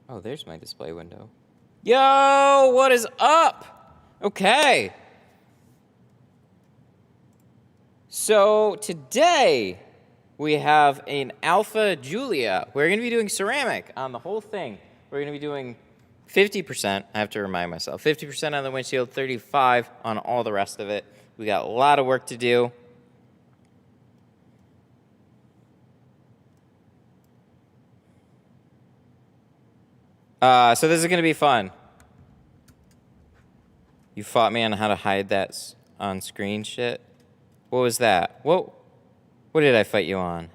Oh, there's my display window. Yo, what is up? Okay. So today we have an Alfa Giulia. We're going to be doing ceramic on the whole thing. We're going to be doing 50%. I have to remind myself. 50% on the windshield, 35% on all the rest of it. We got a lot of work to do. So this is going to be fun. You fought me on how to hide that on-screen shit. What was that? What did I fight you on?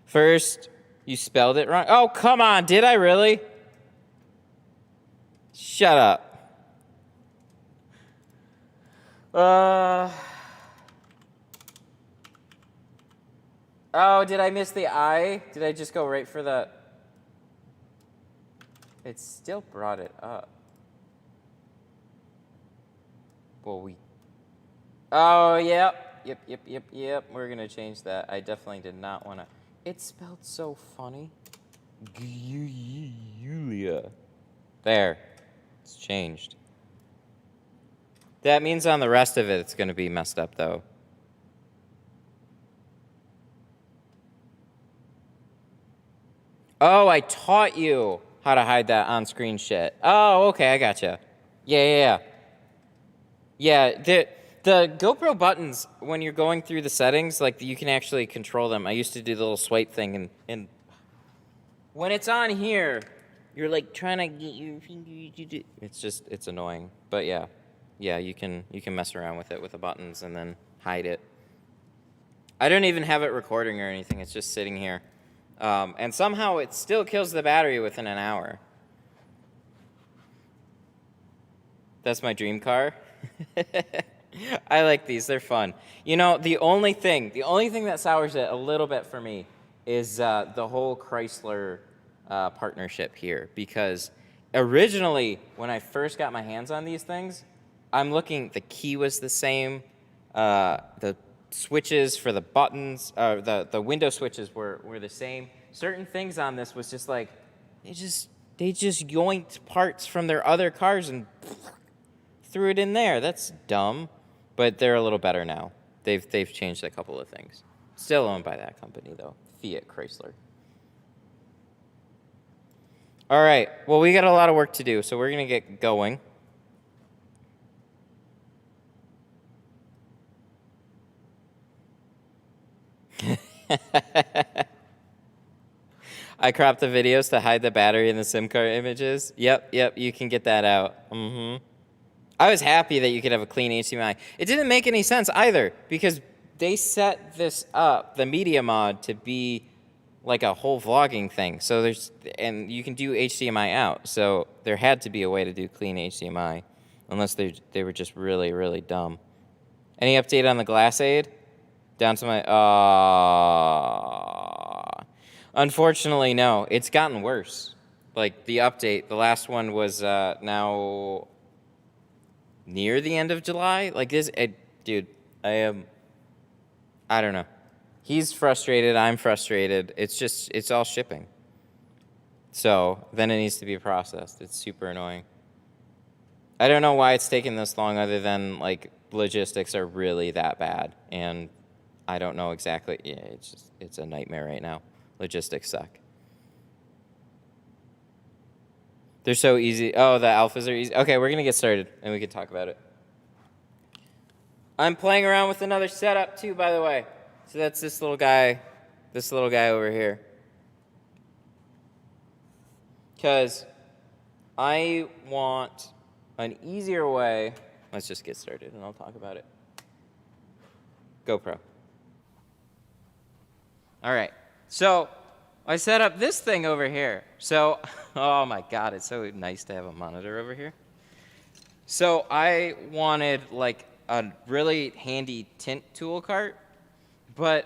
First, you spelled it wrong. Oh, come on. Did I really? Shut up. Oh, did I miss the I? Did I just go right for the... It still brought it up. Well, Oh, yep. Yep. We're going to change that. I definitely did not want to... It's spelled so funny. Gulia. There. It's changed. That means on the rest of it, it's going to be messed up, though. Oh, I taught you how to hide that on-screen shit. Oh, okay, I gotcha. Yeah. Yeah, the GoPro buttons, when you're going through the settings, like, you can actually control them. I used to do the little swipe thing, and when it's on here, you're, like, trying to get your finger... It's annoying. But, yeah, you can mess around with it with the buttons and then hide it. I don't even have it recording or anything. It's just sitting here. And somehow it still kills the battery within an hour. That's my dream car. I like these. They're fun. You know, the only thing that sours it a little bit for me is the whole Chrysler partnership here. Because originally, when I first got my hands on these things, I'm looking, the key was the same. The switches for the buttons, the window switches were the same. Certain things on this was just like, they just yoinked parts from their other cars and threw it in there. That's dumb, but they're a little better now. They've changed a couple of things. Still owned by that company though, Fiat Chrysler. All right, well, we got a lot of work to do, so we're gonna get going. I cropped the videos to hide the battery in the SIM card images. Yep, you can get that out. I was happy that you could have a clean HDMI. It didn't make any sense either, because they set this up, the media mod, to be like a whole vlogging thing. So and you can do HDMI out. So there had to be a way to do clean HDMI, unless they were just really, really dumb. Any update on the glass aid? Down to my... Unfortunately, no. It's gotten worse. Like, the update, the last one was now near the end of July. Like, dude, I don't know. He's frustrated. I'm frustrated. It's all shipping. So, then it needs to be processed. It's super annoying. I don't know why it's taking this long other than, like, logistics are really that bad. And I don't know exactly. Yeah, it's a nightmare right now. Logistics suck. They're so easy. Oh, the alphas are easy. Okay, we're going to get started, and we can talk about it. I'm playing around with another setup, too, by the way. So that's this little guy over here. Because I want an easier way. Let's just get started, and I'll talk about it. GoPro. All right. So I set up this thing over here. So, oh my God, it's so nice to have a monitor over here. So I wanted like a really handy tint tool cart, but,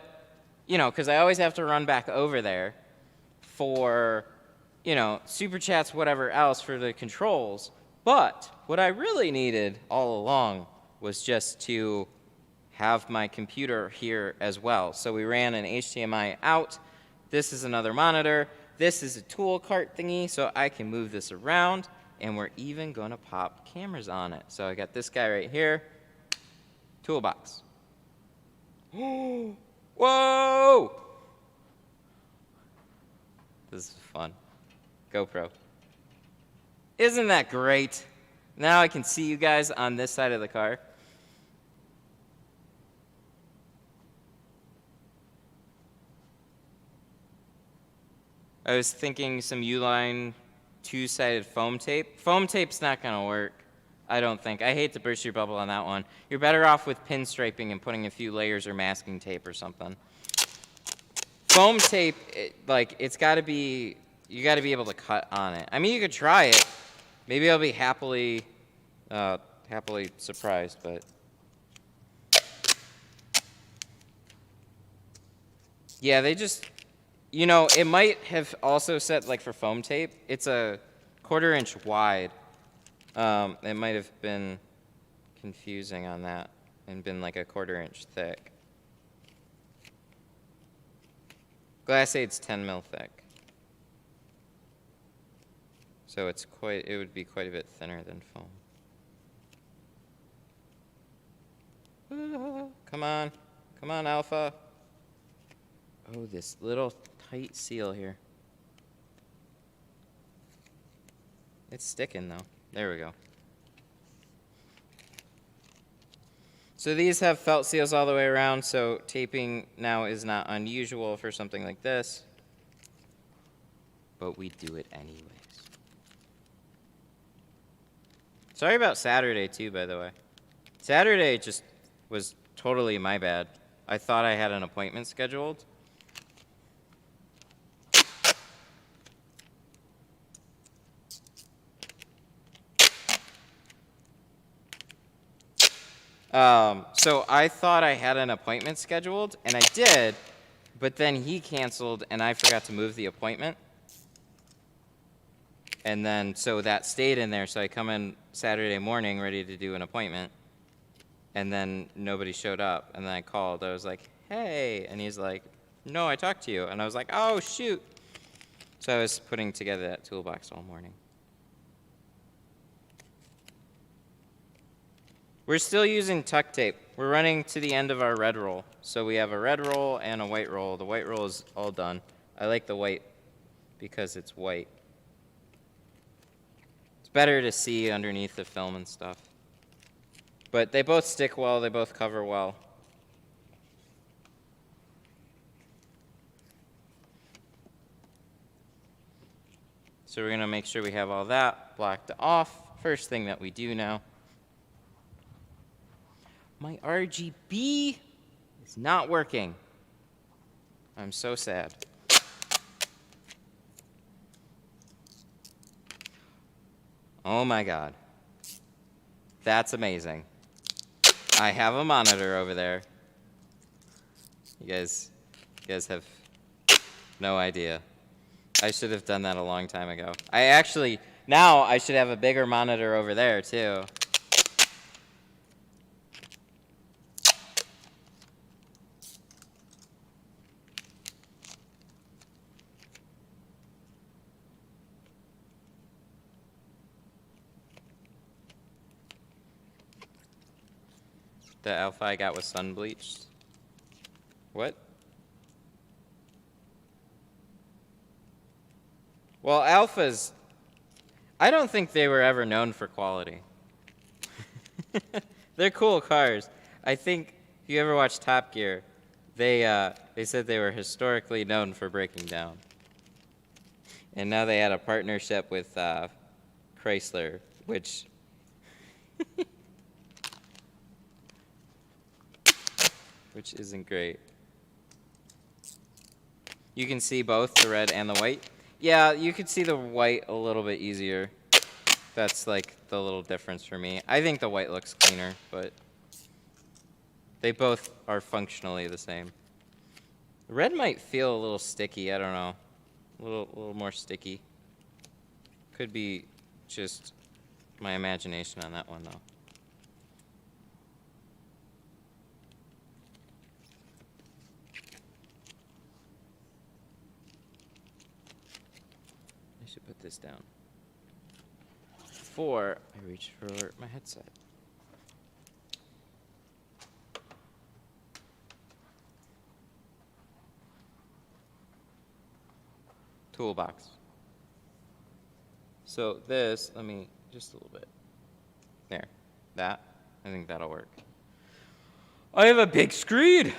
you know, because I always have to run back over there for, you know, super chats, whatever else for the controls. But what I really needed all along was just to have my computer here as well. So we ran an HDMI out. This is another monitor. This is a tool cart thingy, so I can move this around, and we're even gonna pop cameras on it. So I got this guy right here, toolbox. Whoa! This is fun. GoPro. Isn't that great? Now I can see you guys on this side of the car. I was thinking some U-line two-sided foam tape. Foam tape's not gonna work, I don't think. I hate to burst your bubble on that one. You're better off with pinstriping and putting a few layers or masking tape or something. Foam tape, it's gotta be, you gotta be able to cut on it. I mean, you could try it. Maybe I'll be happily surprised, but. Yeah, they just, you know, it might have also said, like, for foam tape, it's a 1/4 inch wide. It might have been confusing on that and been like a 1/4 inch thick. Glass 8's 10 mil thick. So it would be quite a bit thinner than foam. Come on, Alfa. Oh, this little tight seal here. It's sticking though. There we go. So these have felt seals all the way around, so taping now is not unusual for something like this. But we do it anyways. Sorry about Saturday too, by the way. Saturday just was totally my bad. I thought I had an appointment scheduled. So I thought I had an appointment scheduled, and I did, but then he canceled, and I forgot to move the appointment. And then, so that stayed in there, so I come in Saturday morning ready to do an appointment, and then nobody showed up, and then I called. I was like, hey, and he's like, no, I talked to you. And I was like, oh, shoot. So I was putting together that toolbox all morning. We're still using tuck tape. We're running to the end of our red roll. So we have a red roll and a white roll. The white roll is all done. I like the white because it's white. It's better to see underneath the film and stuff. But they both stick well. They both cover well. So we're going to make sure we have all that blocked off. First thing that we do now. My RGB is not working. I'm so sad. Oh my God. That's amazing. I have a monitor over there. You guys have no idea. I should have done that a long time ago. Now I should have a bigger monitor over there too. The Alfa I got was sun bleached. What? Well, Alfas, I don't think they were ever known for quality. They're cool cars. I think if you ever watched Top Gear, they said they were historically known for breaking down. And now they had a partnership with Chrysler, which which isn't great. You can see both the red and the white. Yeah, you could see the white a little bit easier. That's like the little difference for me. I think the white looks cleaner, but they both are functionally the same. The red might feel a little sticky, I don't know. A little more sticky. Could be just my imagination on that one though. should put this down before I reach for my headset. Toolbox. So this, let me, just a little bit. There, that, I think that'll work. I have a big screed!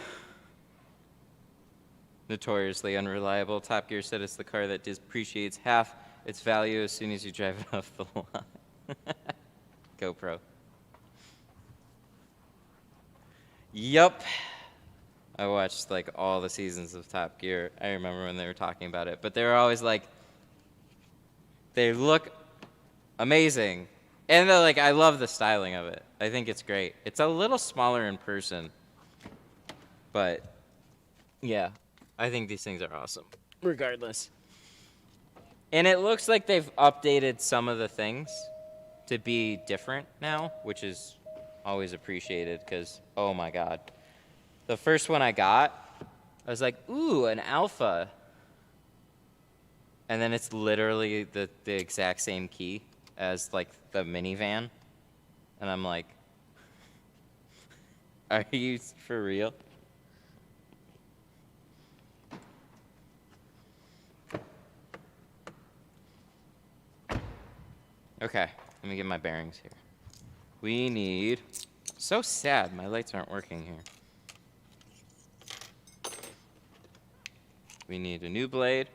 Notoriously unreliable. Top Gear said it's the car that depreciates half its value as soon as you drive it off the lot. GoPro. Yup. I watched like all the seasons of Top Gear. I remember when they were talking about it, but they were always like, they look amazing. And they're like, I love the styling of it. I think it's great. It's a little smaller in person, but yeah, I think these things are awesome, regardless. And it looks like they've updated some of the things to be different now, which is always appreciated because, oh my God. The first one I got, I was like, ooh, an Alfa. And then it's literally the exact same key as like the minivan. And I'm like, are you for real? Okay, let me get my bearings here. We need, so sad my lights aren't working here. We need a new blade.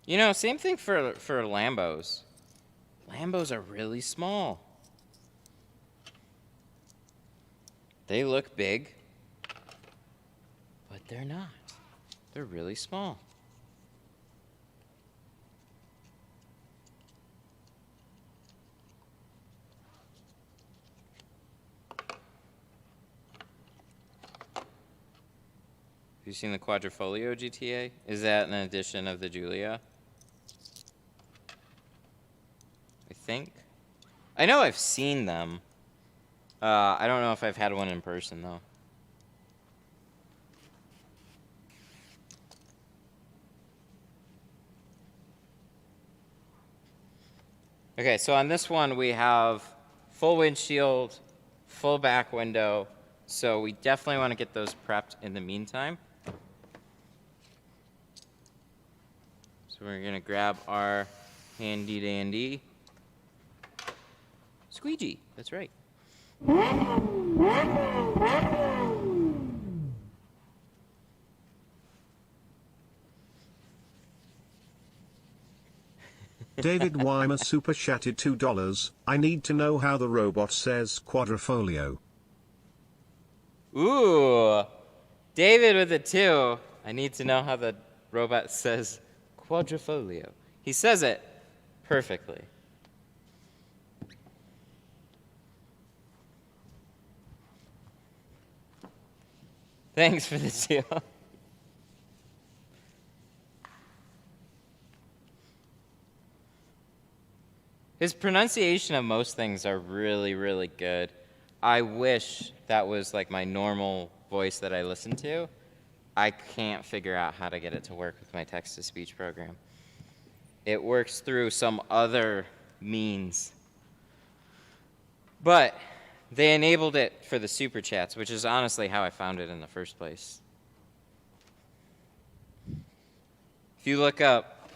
You know, same thing for Lambos. Lambos are really small. They look big, but they're not. They're really small. Have you seen the Quadrifoglio GTA? Is that an edition of the Giulia? I think. I know I've seen them. I don't know if I've had one in person, though. Okay, so on this one we have full windshield, full back window, so we definitely want to get those prepped in the meantime. So we're going to grab our handy dandy squeegee. That's right. David Weimer super chatted $2. I need to know how the robot says quadrifoglio. Ooh, David with a 2. I need to know how the robot says quadrifoglio. He says it perfectly. Thanks for the 2. His pronunciation of most things are really, really good. I wish that was like my normal voice that I listen to. I can't figure out how to get it to work with my text-to-speech program. It works through some other means. But they enabled it for the super chats, which is honestly how I found it in the first place. If you look up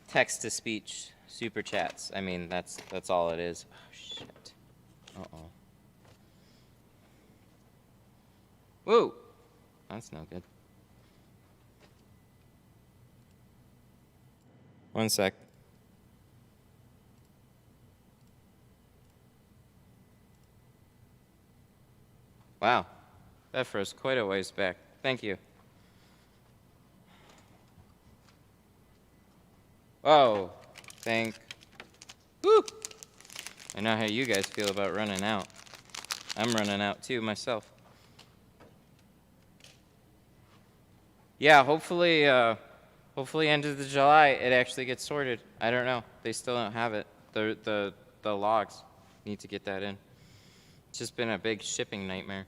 text-to-speech super chats, I mean, that's all it is. Oh, shit. Uh-oh. Whoa! That's no good. One sec. Wow. That froze quite a ways back. Thank you. Whoa. Woo! I know how you guys feel about running out. I'm running out too myself. Yeah, hopefully end of the July it actually gets sorted. I don't know. They still don't have it. The logs need to get that in. It's just been a big shipping nightmare.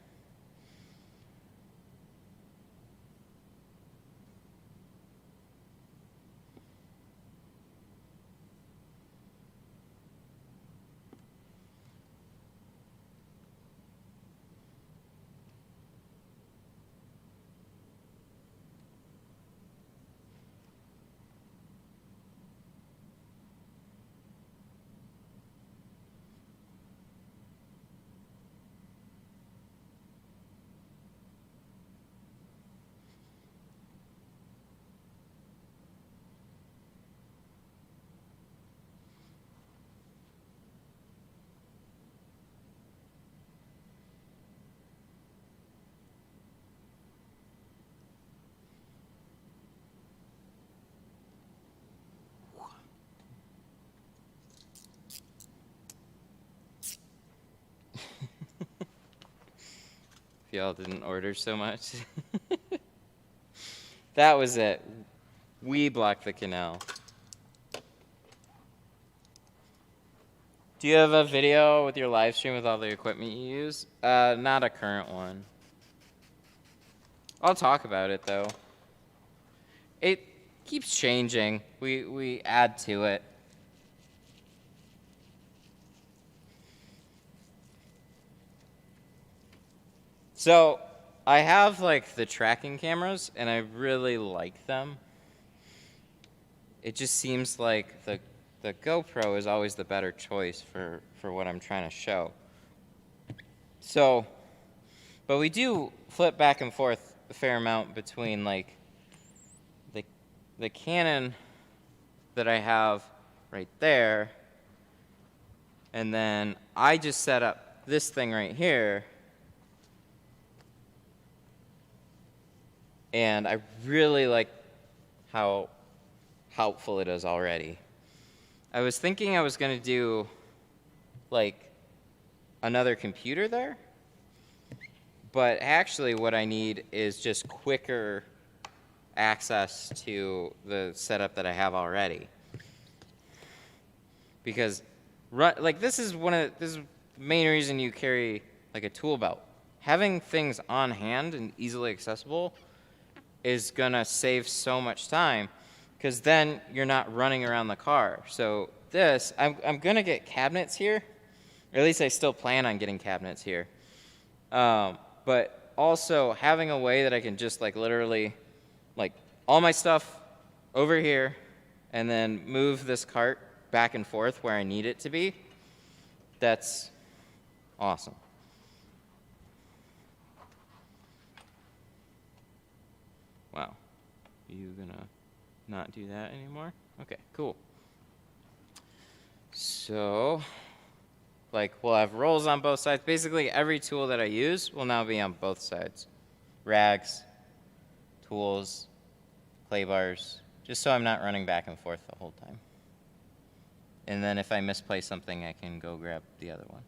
y'all didn't order so much. That was it. We blocked the canal. Do you have a video with your live stream with all the equipment you use? Not a current one. I'll talk about it though. It keeps changing. We add to it. So I have like the tracking cameras and I really like them. It just seems like the GoPro is always the better choice for what I'm trying to show. So, but we do flip back and forth a fair amount between like the Canon that I have right there, and then I just set up this thing right here, and I really like how helpful it is already. I was thinking I was going to do like another computer there, but actually what I need is just quicker access to the setup that I have already. Because like this is the main reason you carry like a tool belt. Having things on hand and easily accessible is gonna save so much time, because then you're not running around the car. So this, I'm gonna get cabinets here, or at least I still plan on getting cabinets here. But also having a way that I can just like literally like all my stuff over here and then move this cart back and forth where I need it to be, that's awesome. Wow. Are you gonna not do that anymore? Okay, cool. So, like, we'll have rolls on both sides. Basically, every tool that I use will now be on both sides. Rags, tools, clay bars, just so I'm not running back and forth the whole time. And then if I misplace something, I can go grab the other one.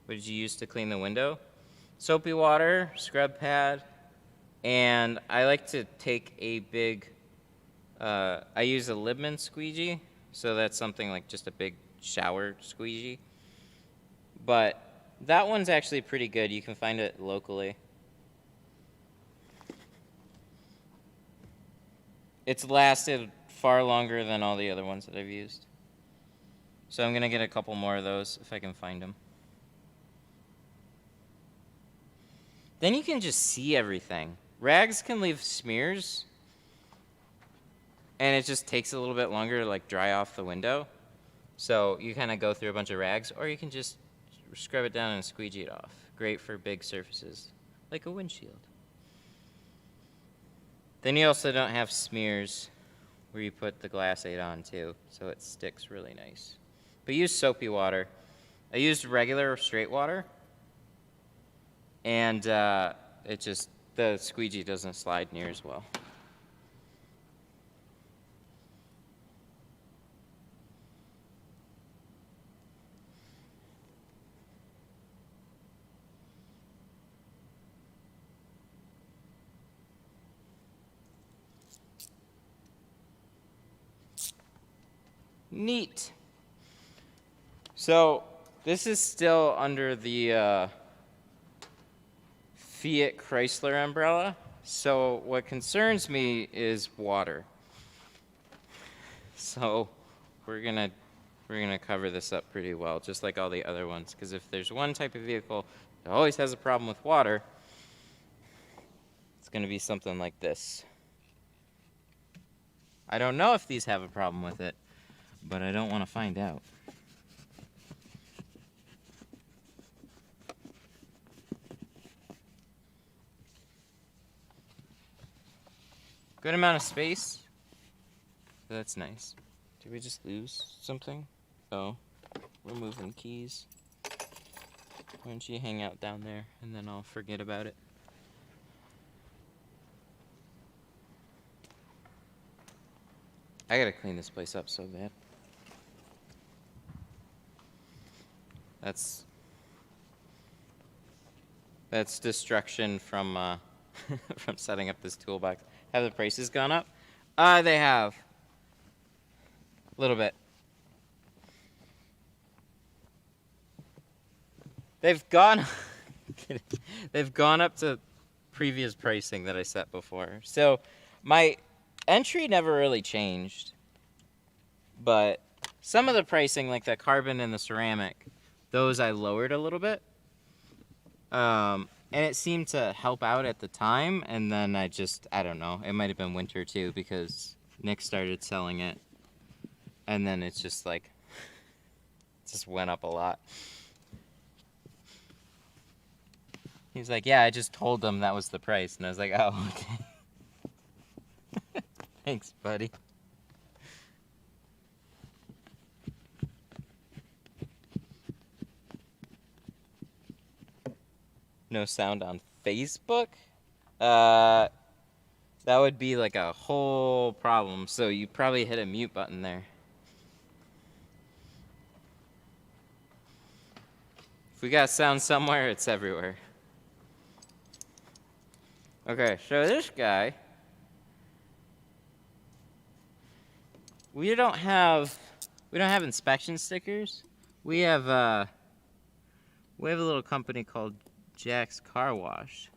What did you use to clean the window? Soapy water, scrub pad, and I like to take a big, I use a Libman squeegee, so that's something like just a big shower squeegee. But that one's actually pretty good. You can find it locally. It's lasted far longer than all the other ones that I've used. So I'm gonna get a couple more of those if I can find them. Then you can just see everything. Rags can leave smears, and it just takes a little bit longer to like dry off the window. So you kind of go through a bunch of rags, or you can just scrub it down and squeegee it off. Great for big surfaces, like a windshield. Then you also don't have smears where you put the glass aid on too, so it sticks really nice. But use soapy water. I used regular straight water, and it just, the squeegee doesn't slide near as well. Neat. So this is still under the Fiat Chrysler umbrella. So what concerns me is water. So we're gonna cover this up pretty well, just like all the other ones. Because if there's one type of vehicle that always has a problem with water, it's gonna be something like this. I don't know if these have a problem with it, but I don't want to find out. Good amount of space. That's nice. Did we just lose something? Oh, we're moving keys. Why don't you hang out down there and then I'll forget about it. I gotta clean this place up so bad. That's destruction from from setting up this toolbox. Have the prices gone up? They have. A little bit. They've gone they've gone up to previous pricing that I set before. So my entry never really changed. But some of the pricing, like the carbon and the ceramic, those I lowered a little bit. And it seemed to help out at the time, and then I don't know, it might have been winter too, because Nick started selling it, and then it's just like, it just went up a lot. He's like, yeah, I just told them that was the price, and I was like, oh, okay. Thanks, buddy. No sound on Facebook? That would be like a whole problem. So you probably hit a mute button there. If we got sound somewhere, it's everywhere. Okay, so this guy, we don't have inspection stickers. We have a little company called Jack's Car Wash.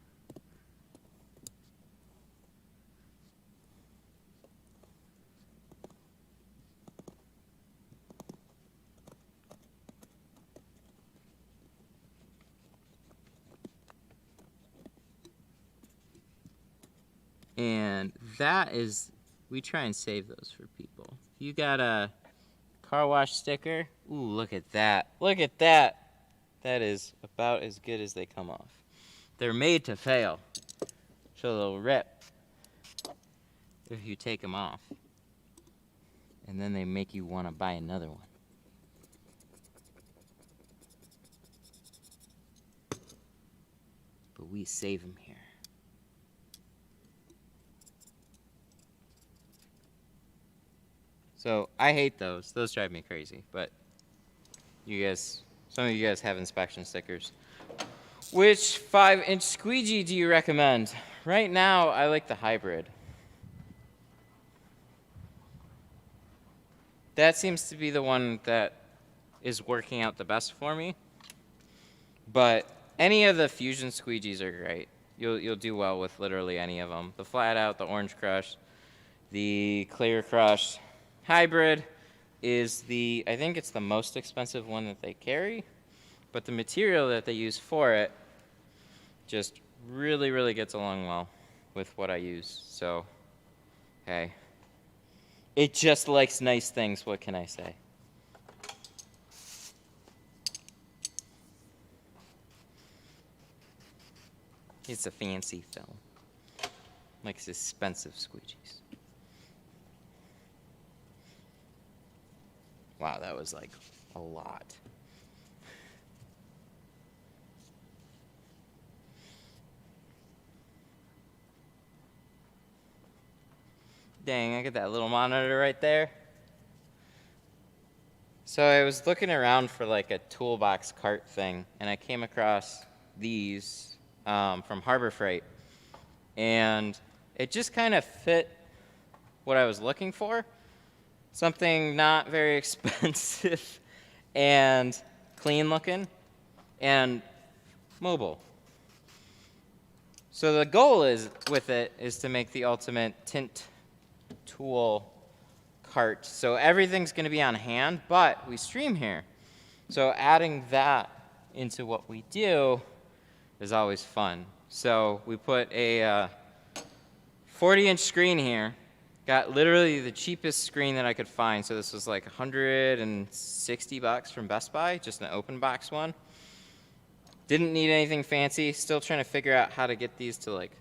And that is, we try and save those for people. You got a car wash sticker? Ooh, look at that. Look at that. That is about as good as they come off. They're made to fail. So they'll rip if you take them off. And then they make you want to buy another one. But we save them here. So I hate those. Those drive me crazy. But you guys, some of you guys have inspection stickers. Which 5-inch squeegee do you recommend? Right now, I like the hybrid. That seems to be the one that is working out the best for me. But any of the fusion squeegees are great. You'll do well with literally any of them. The flat out, the orange crush, the clear crush. Hybrid is I think it's the most expensive one that they carry, but the material that they use for it just really, really gets along well with what I use. So, hey, it just likes nice things. What can I say? It's a fancy film. Likes expensive squeegees. Wow, that was like a lot. Dang, I got that little monitor right there. So I was looking around for like a toolbox cart thing, and I came across these from Harbor Freight. And it just kind of fit what I was looking for. Something not very expensive and clean looking and mobile. So the goal with it is to make the ultimate tint tool cart. So everything's going to be on hand, but we stream here. So adding that into what we do is always fun. So we put a 40-inch screen here. Got literally the cheapest screen that I could find. So this was like $160 from Best Buy, just an open box one. Didn't need anything fancy. Still trying to figure out how to get these to like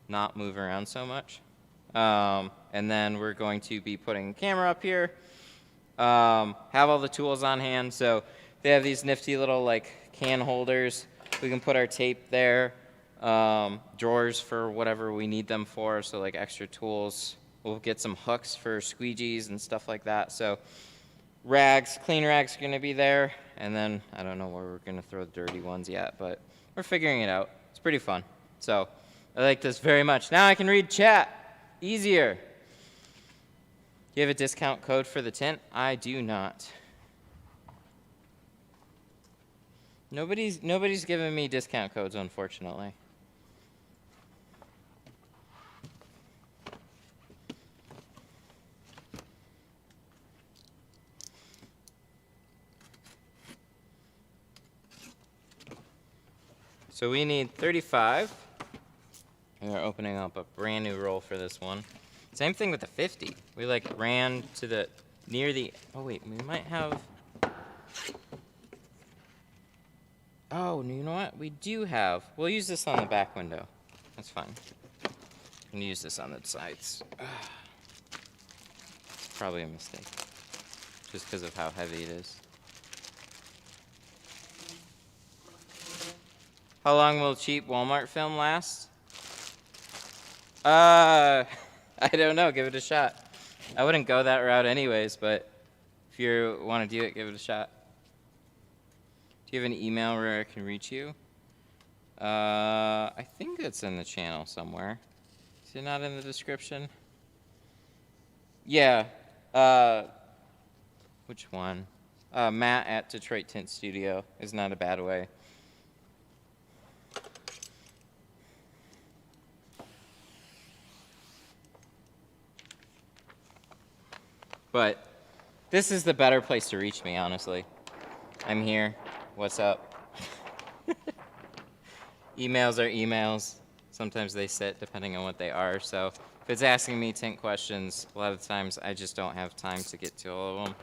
not move around so much. And then we're going to be putting a camera up here. Have all the tools on hand. So they have these nifty little like can holders. We can put our tape there. Drawers for whatever we need them for. So like extra tools. We'll get some hooks for squeegees and stuff like that. So rags, clean rags are going to be there. And then I don't know where we're going to throw the dirty ones yet, but we're figuring it out. It's pretty fun. So I like this very much. Now I can read chat. Easier. Do you have a discount code for the tint? I do not. Nobody's giving me discount codes, unfortunately. So we need 35. We're opening up a brand new roll for this one. Same thing with the 50. We like ran to the near the. Oh wait, we might have. Oh, you know what? We do have. We'll use this on the back window. That's fine. We can use this on the sides. Probably a mistake, just because of how heavy it is. How long will cheap Walmart film last? I don't know. Give it a shot. I wouldn't go that route anyways, but if you want to do it, give it a shot. Do you have an email where I can reach you? I think it's in the channel somewhere. Is it not in the description? Yeah. Which one? Matt at Detroit Tint Studio is not a bad way. But this is the better place to reach me, honestly. I'm here. What's up? Emails are emails. Sometimes they sit depending on what they are. So if it's asking me tint questions, a lot of times I just don't have time to get to all of them.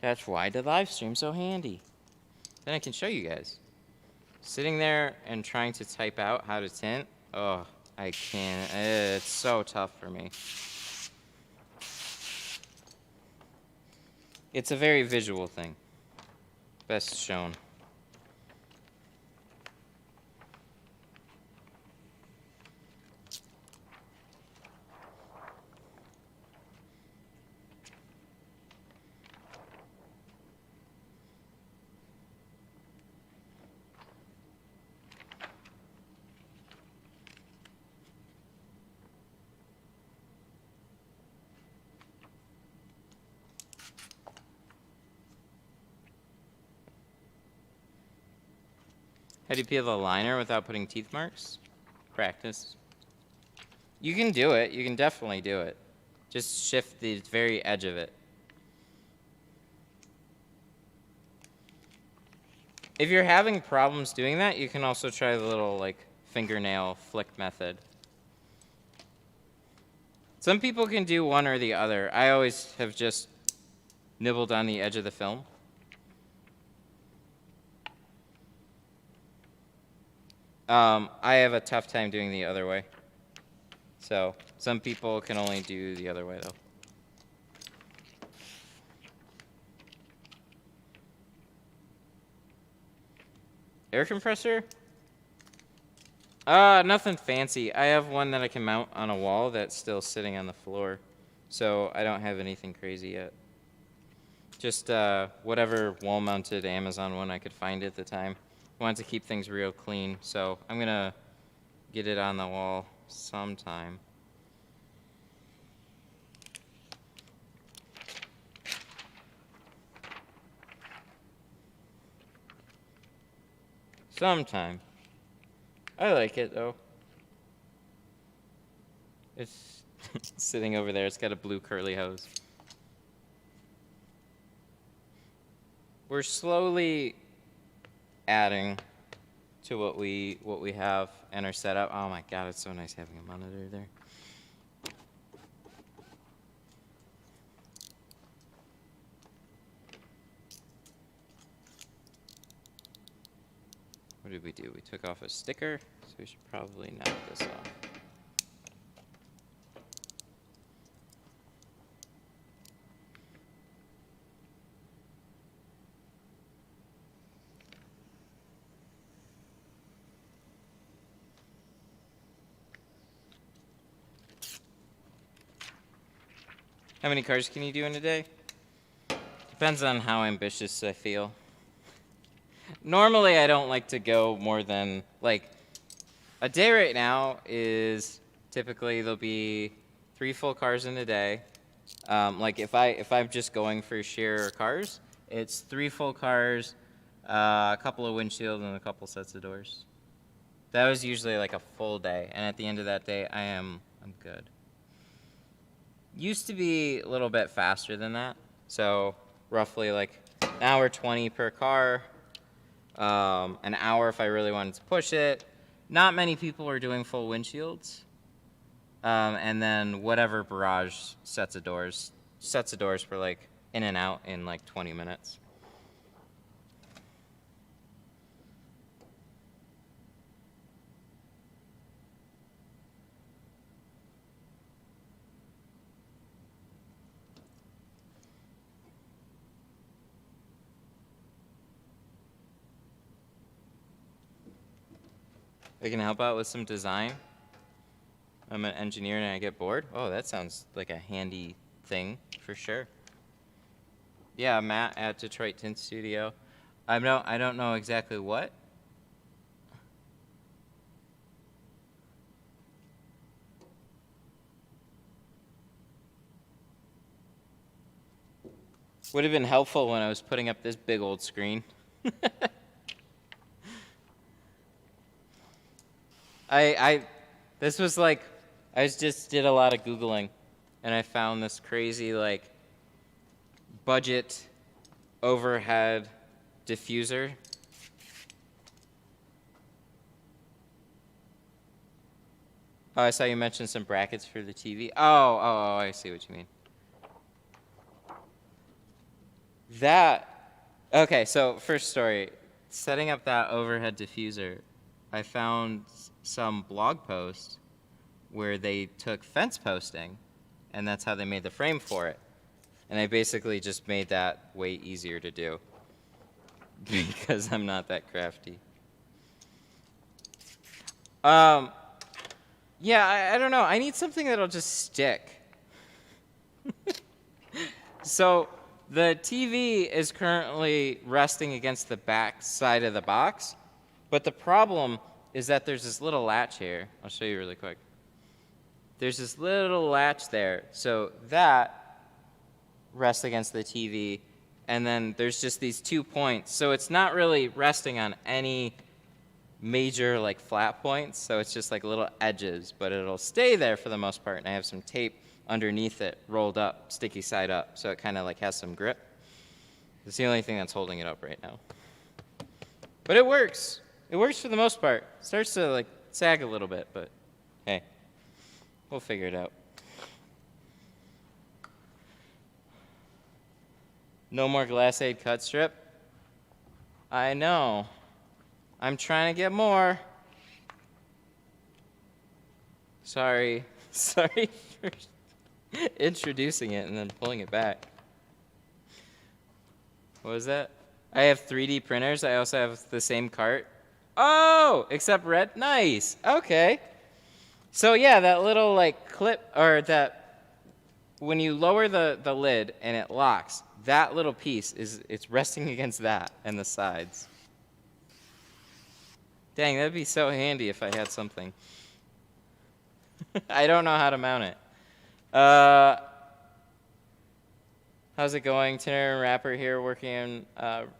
That's why the live stream's so handy. Then I can show you guys. Sitting there and trying to type out how to tint, oh, I can't. It's so tough for me. It's a very visual thing. Best shown. How do you peel the liner without putting teeth marks? Practice. You can do it. You can definitely do it. Just shift the very edge of it. If you're having problems doing that, you can also try the little like fingernail flick method. Some people can do one or the other. I always have just nibbled on the edge of the film. I have a tough time doing the other way. So some people can only do the other way though. Air compressor? Nothing fancy. I have one that I can mount on a wall that's still sitting on the floor. So I don't have anything crazy yet. Just whatever wall-mounted Amazon one I could find at the time. I wanted to keep things real clean, so I'm gonna get it on the wall sometime. Sometime. I like it though. It's sitting over there. It's got a blue curly hose. We're slowly adding to what we have and our setup. Oh my god, it's so nice having a monitor there. What did we do? We took off a sticker, so we should probably knock this off. How many cars can you do in a day? Depends on how ambitious I feel. Normally, I don't like to go more than, like, a day right now is typically there'll be 3 full cars in a day. Like if I'm just going for sheer cars, it's 3 full cars, a couple of windshield, and a couple sets of doors. That was usually like a full day, and at the end of that day, I'm good. Used to be a little bit faster than that, so roughly like an hour 20 per car, an hour if I really wanted to push it. Not many people are doing full windshields, and then whatever barrage sets of doors for like in and out in like 20 minutes. I can help out with some design. I'm an engineer and I get bored. Oh, that sounds like a handy thing for sure. Yeah, Matt at Detroit Tint Studio. I don't know exactly what. Would have been helpful when I was putting up this big old screen. This was like, I just did a lot of Googling, and I found this crazy, like, budget overhead diffuser. Oh, I saw you mentioned some brackets for the TV. Oh, I see what you mean. Okay, so first story. Setting up that overhead diffuser, I found some blog post where they took fence posting, and that's how they made the frame for it. And I basically just made that way easier to do because I'm not that crafty. Yeah, I don't know. I need something that'll just stick. So the TV is currently resting against the back side of the box, but the problem is that there's this little latch here. I'll show you really quick. There's this little latch there, so that rests against the TV, and then there's just these 2 points. So it's not really resting on any major like flat points, so it's just like little edges, but it'll stay there for the most part, and I have some tape underneath it rolled up, sticky side up, so it kind of like has some grip. It's the only thing that's holding it up right now. But it works. It works for the most part. It starts to like sag a little bit, but hey, we'll figure it out. No more Glass-Aid cut strip. I know. I'm trying to get more. Sorry for introducing it and then pulling it back. What was that? I have 3D printers. I also have the same cart. Oh, except red. Nice. Okay. So yeah, that little like clip, or that when you lower the lid and it locks, that little piece it's resting against that and the sides. Dang, that'd be so handy if I had something. I don't know how to mount it. How's it going? Tinter and Rapper here, working in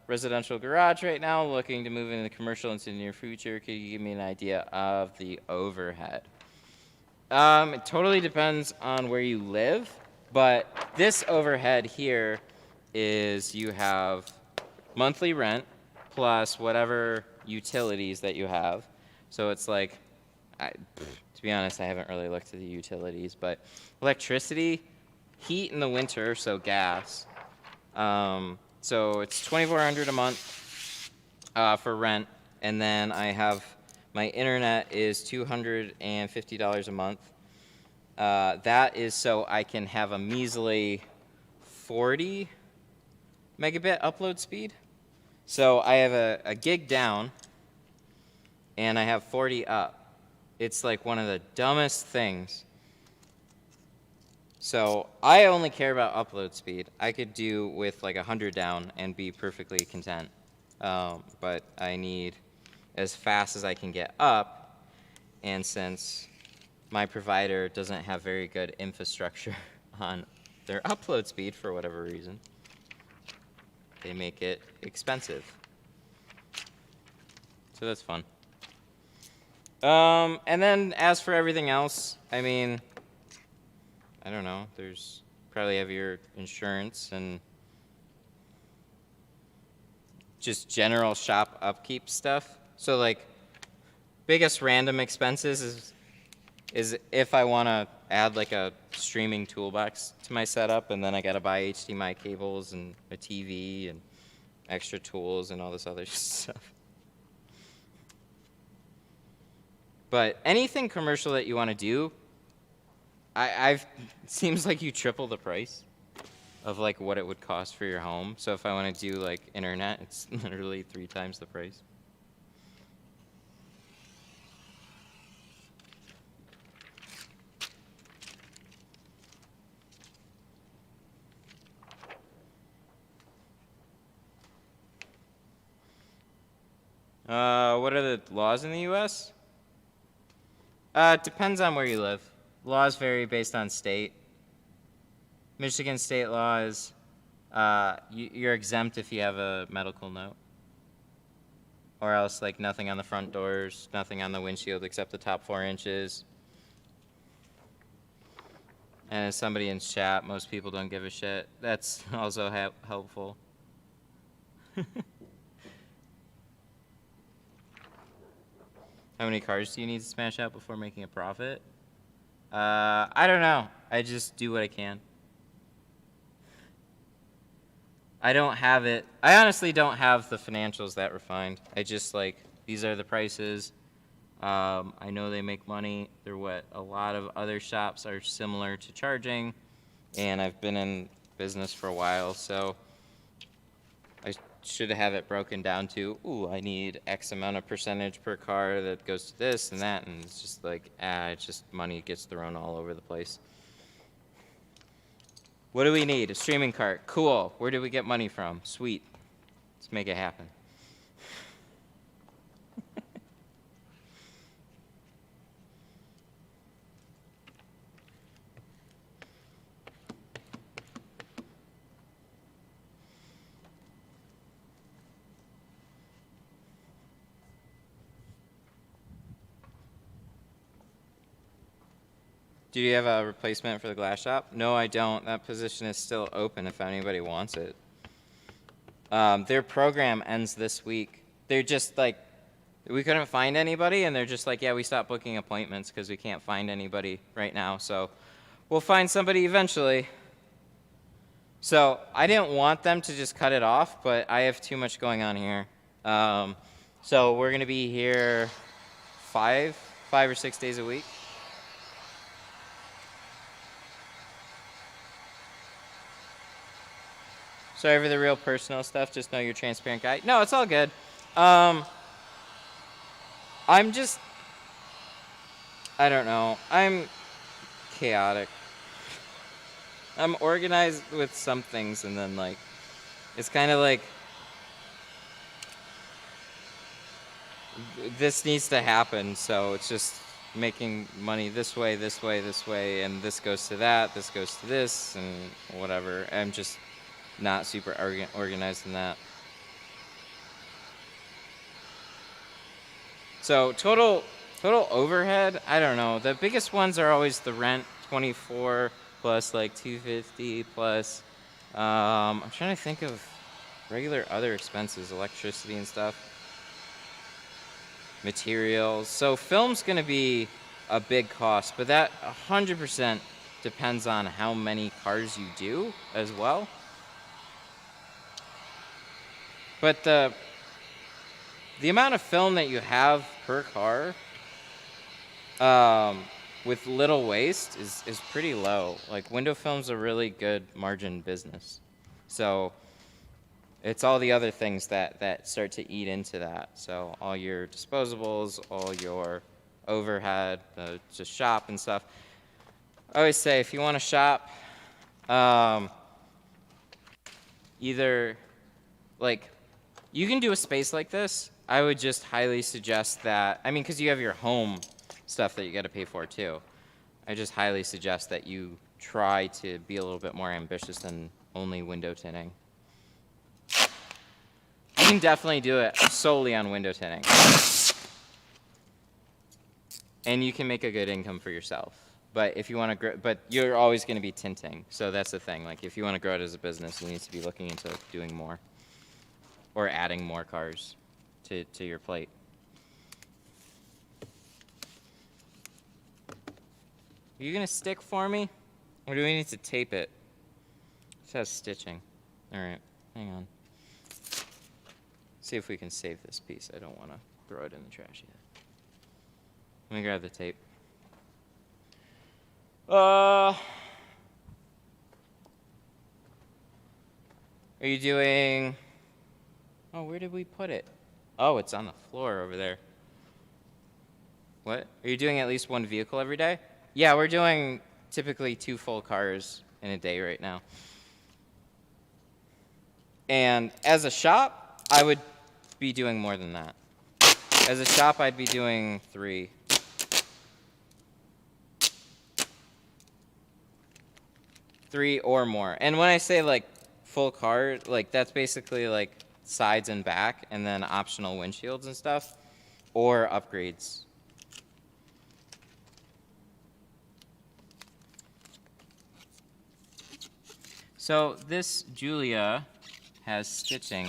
residential garage right now, looking to move into the commercial into the near future. Could you give me an idea of the overhead? It totally depends on where you live, but this overhead here is you have monthly rent plus whatever utilities that you have. So it's like, to be honest, I haven't really looked at the utilities, but electricity, heat in the winter, so gas. So it's $2,400 a month for rent, and then I have my internet is $250 a month. That is so I can have a measly 40 megabit upload speed. So I have a gig down, and I have 40 up. It's like one of the dumbest things. So I only care about upload speed. I could do with like 100 down and be perfectly content. But I need as fast as I can get up. And since my provider doesn't have very good infrastructure on their upload speed for whatever reason, they make it expensive. So that's fun. And then as for everything else, I mean, I don't know. There's probably have your insurance and just general shop upkeep stuff. So like, biggest random expenses is if I want to add like a streaming toolbox to my setup, and then I got to buy HDMI cables and a TV and extra tools and all this other stuff. But anything commercial that you want to do, it seems like you triple the price of like what it would cost for your home. So if I want to do like internet, it's literally 3 times the price. What are the laws in the U.S.? It depends on where you live. Laws vary based on state. Michigan state law is you're exempt if you have a medical note. Or else, like, nothing on the front doors, nothing on the windshield except the top 4 inches. And as somebody in chat, most people don't give a shit. That's also helpful. How many cars do you need to smash out before making a profit? I don't know. I just do what I can. I don't have it. I honestly don't have the financials that refined. I just like, these are the prices. I know they make money. They're what a lot of other shops are similar to charging. And I've been in business for a while, so I should have it broken down to, ooh, I need X amount of percentage per car that goes to this and that, and it's just like, it's just money gets thrown all over the place. What do we need? A streaming cart. Cool. Where do we get money from? Sweet. Let's make it happen. Do you have a replacement for the glass shop? No, I don't. That position is still open if anybody wants it. Their program ends this week. They're just like, we couldn't find anybody, and they're just like, yeah, we stopped booking appointments because we can't find anybody right now. So we'll find somebody eventually. So I didn't want them to just cut it off, but I have too much going on here. So we're going to be here 5 or 6 days a week. Sorry for the real personal stuff. Just know you're a transparent guy. No, it's all good. I'm just, I don't know. I'm chaotic. I'm organized with some things, and then, like, it's kind of like, this needs to happen, so it's just making money this way, this way, this way, and this goes to that, this goes to this, and whatever. I'm just not super organized in that. So total overhead, I don't know. The biggest ones are always the rent, 24 plus like 250 plus. I'm trying to think of regular other expenses, electricity and stuff. Materials. So film's going to be a big cost, but that 100% depends on how many cars you do as well. But the amount of film that you have per car with little waste is pretty low. Like, window film's a really good margin business. So it's all the other things that start to eat into that. So all your disposables, all your overhead, the shop and stuff. I always say if you want to shop, either like you can do a space like this. I would just highly suggest that. I mean, because you have your home stuff that you got to pay for too. I just highly suggest that you try to be a little bit more ambitious than only window tinting. You can definitely do it solely on window tinting. And you can make a good income for yourself. But if you want to grow, but you're always going to be tinting. So that's the thing. Like if you want to grow it as a business, you need to be looking into doing more or adding more cars to your plate. Are you going to stick for me? Or do we need to tape it? It has stitching. All right, hang on. See if we can save this piece. I don't want to throw it in the trash yet. Let me grab the tape. Are you doing... Oh, where did we put it? Oh, it's on the floor over there. What? Are you doing at least one vehicle every day? Yeah, we're doing typically 2 full cars in a day right now. And as a shop, I would be doing more than that. As a shop, I'd be doing 3. 3 or more. And when I say like full car, like that's basically like sides and back and then optional windshields and stuff or upgrades. So this Giulia has stitching,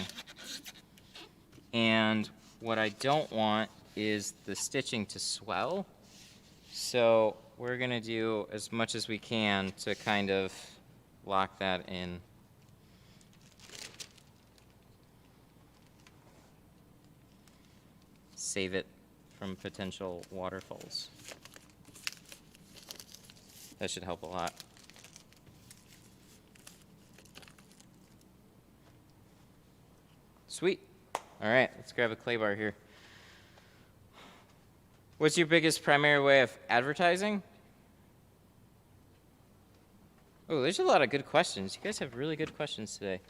and what I don't want is the stitching to swell. So we're gonna do as much as we can to kind of lock that in. Save it from potential waterfalls. That should help a lot. Sweet. All right, let's grab a clay bar here. What's your biggest primary way of advertising? Oh, there's a lot of good questions. You guys have really good questions today.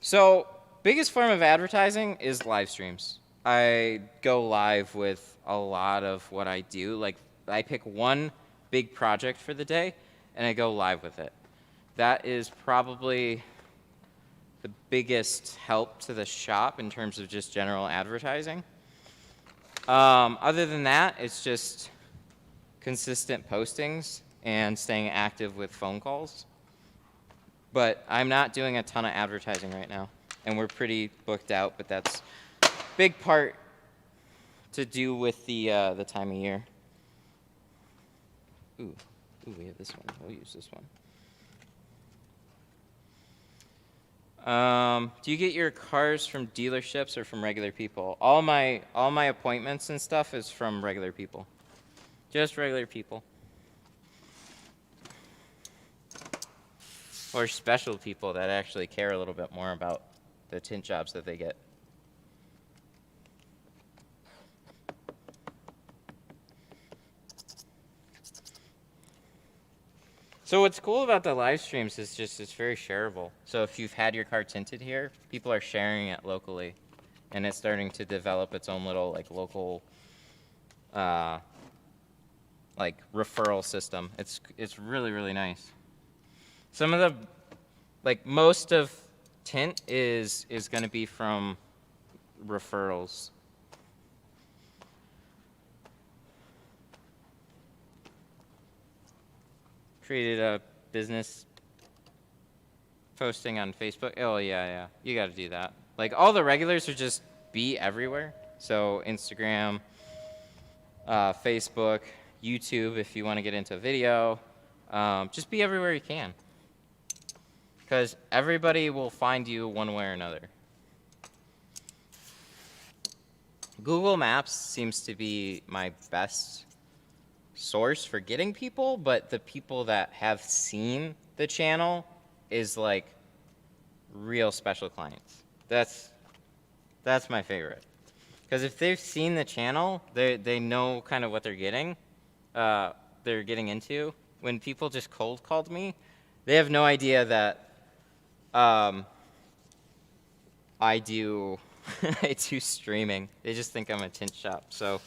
So, biggest form of advertising is live streams. I go live with a lot of what I do. Like, I pick one big project for the day, and I go live with it. That is probably the biggest help to the shop in terms of just general advertising. Other than that, it's just consistent postings and staying active with phone calls. But I'm not doing a ton of advertising right now, and we're pretty booked out, but that's a big part to do with the time of year. Ooh, we have this one. We'll use this one. Do you get your cars from dealerships or from regular people? All my appointments and stuff is from regular people. Just regular people. Or special people that actually care a little bit more about the tint jobs that they get. So what's cool about the live streams is just it's very shareable. So if you've had your car tinted here, people are sharing it locally, and it's starting to develop its own little like local like referral system. It's really, really nice. Some of the like most of tint is going to be from referrals. Created a business posting on Facebook. Oh yeah, you got to do that. Like all the regulars are just be everywhere. So Instagram, Facebook, YouTube if you want to get into video. Just be everywhere you can. Because everybody will find you one way or another. Google Maps seems to be my best source for getting people, but the people that have seen the channel is like real special clients. That's my favorite. Because if they've seen the channel, they know kind of what they're getting. They're they're getting into. When people just cold called me, they have no idea that I do I do streaming. They just think I'm a tint shop. So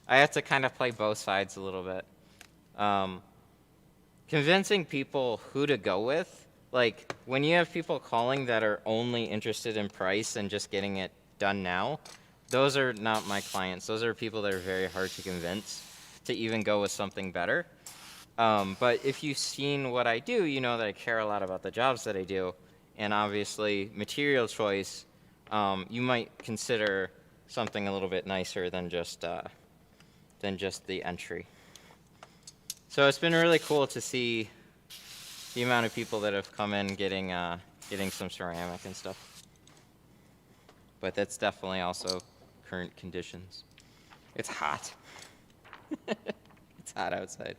I have to kind of play both sides a little bit. Convincing people who to go with, like when you have people calling that are only interested in price and just getting it done now, those are not my clients. Those are people that are very hard to convince to even go with something better. But if you've seen what I do, you know that I care a lot about the jobs that I do. And obviously, material choice, you might consider something a little bit nicer than just the entry. So it's been really cool to see the amount of people that have come in getting some ceramic and stuff. But that's definitely also current conditions. It's hot. It's hot outside.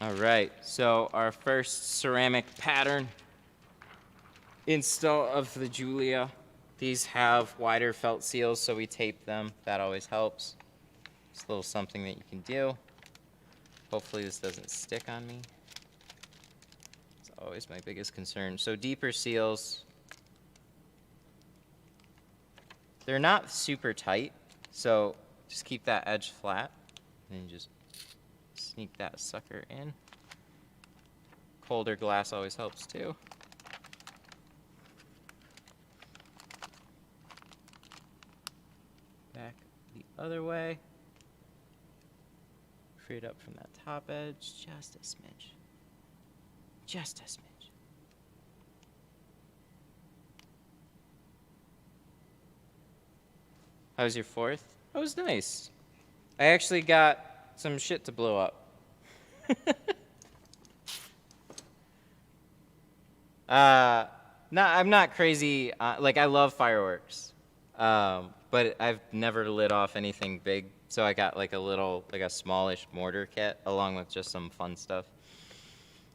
All right, so our first ceramic pattern install of the Giulia. These have wider felt seals, so we tape them. That always helps. It's a little something that you can do. Hopefully this doesn't stick on me. It's always my biggest concern. So deeper seals. They're not super tight, so just keep that edge flat and just sneak that sucker in. Colder glass always helps too. Back the other way. Free it up from that top edge just a smidge. Just a smidge. How was your fourth? That was nice. I actually got some shit to blow up. No, I'm not crazy. Like, I love fireworks. But I've never lit off anything big. So I got like a smallish mortar kit along with just some fun stuff.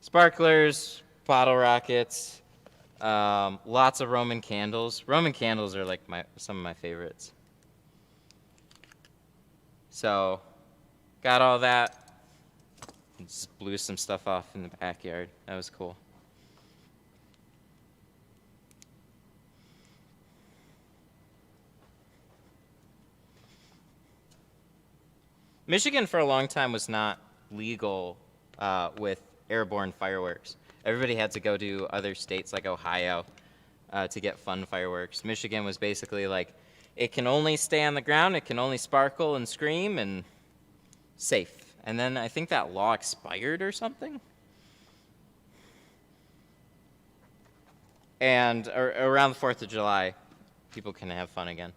Sparklers, bottle rockets, lots of Roman candles. Roman candles are like some of my favorites. So, got all that. Just blew some stuff off in the backyard. That was cool. Michigan for a long time was not legal with airborne fireworks. Everybody had to go to other states like Ohio to get fun fireworks. Michigan was basically like, it can only stay on the ground, it can only sparkle and scream, and safe. And then I think that law expired or something. And around the 4th of July, people can have fun again.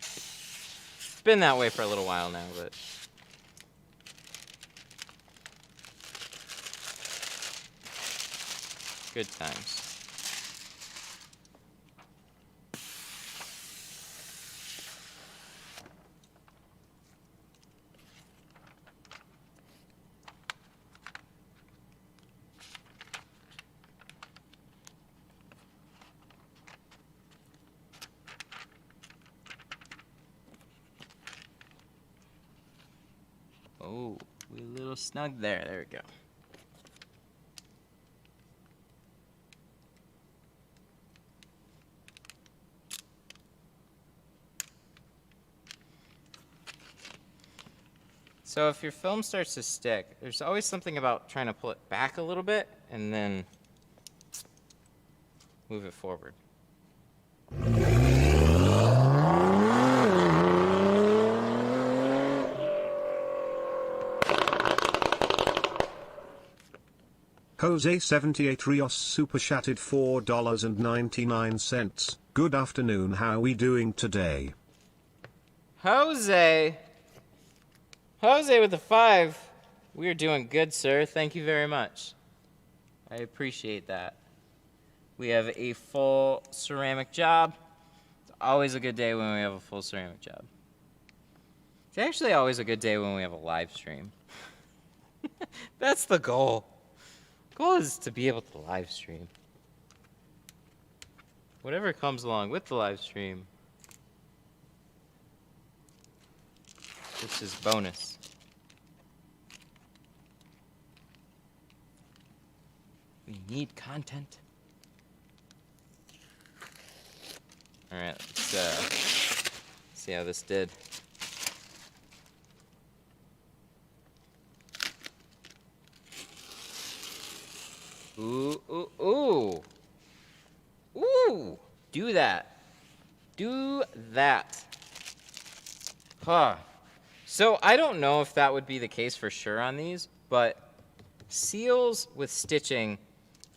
It's been that way for a little while now, but good times. Oh, we're a little snug there. There we go. So if your film starts to stick, there's always something about trying to pull it back a little bit and then move it forward. Jose78 Rios super chatted $4.99. Good afternoon, how we doing today? Jose with the 5. We are doing good, sir. Thank you very much. I appreciate that. We have a full ceramic job. It's always a good day when we have a full ceramic job. It's actually always a good day when we have a live stream. That's the goal. The goal is to be able to live stream. Whatever comes along with the live stream, this is bonus. We need content. All right, let's see how this did. Ooh, ooh, ooh. Ooh, do that. Do that. Huh. So I don't know if that would be the case for sure on these, but seals with stitching,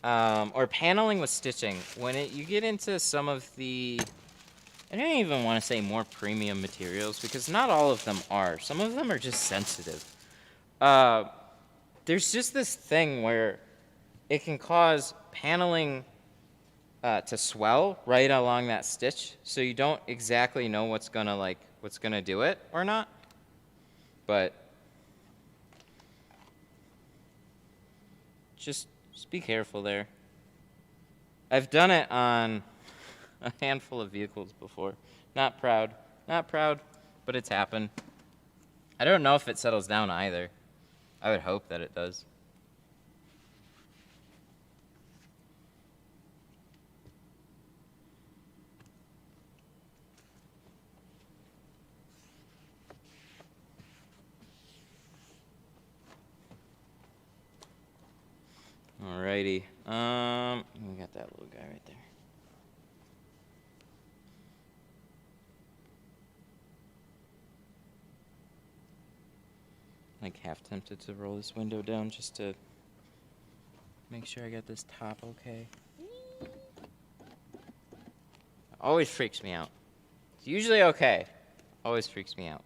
or paneling with stitching, when you get into some of the, I don't even want to say more premium materials, because not all of them are. Some of them are just sensitive. There's just this thing where it can cause paneling to swell right along that stitch, so you don't exactly know what's gonna do it or not. But just be careful there. I've done it on a handful of vehicles before. Not proud, but it's happened. I don't know if it settles down either. I would hope that it does. Alrighty. We got that little guy right there. Like half tempted to roll this window down just to make sure I got this top okay. Always freaks me out. It's usually okay. Always freaks me out.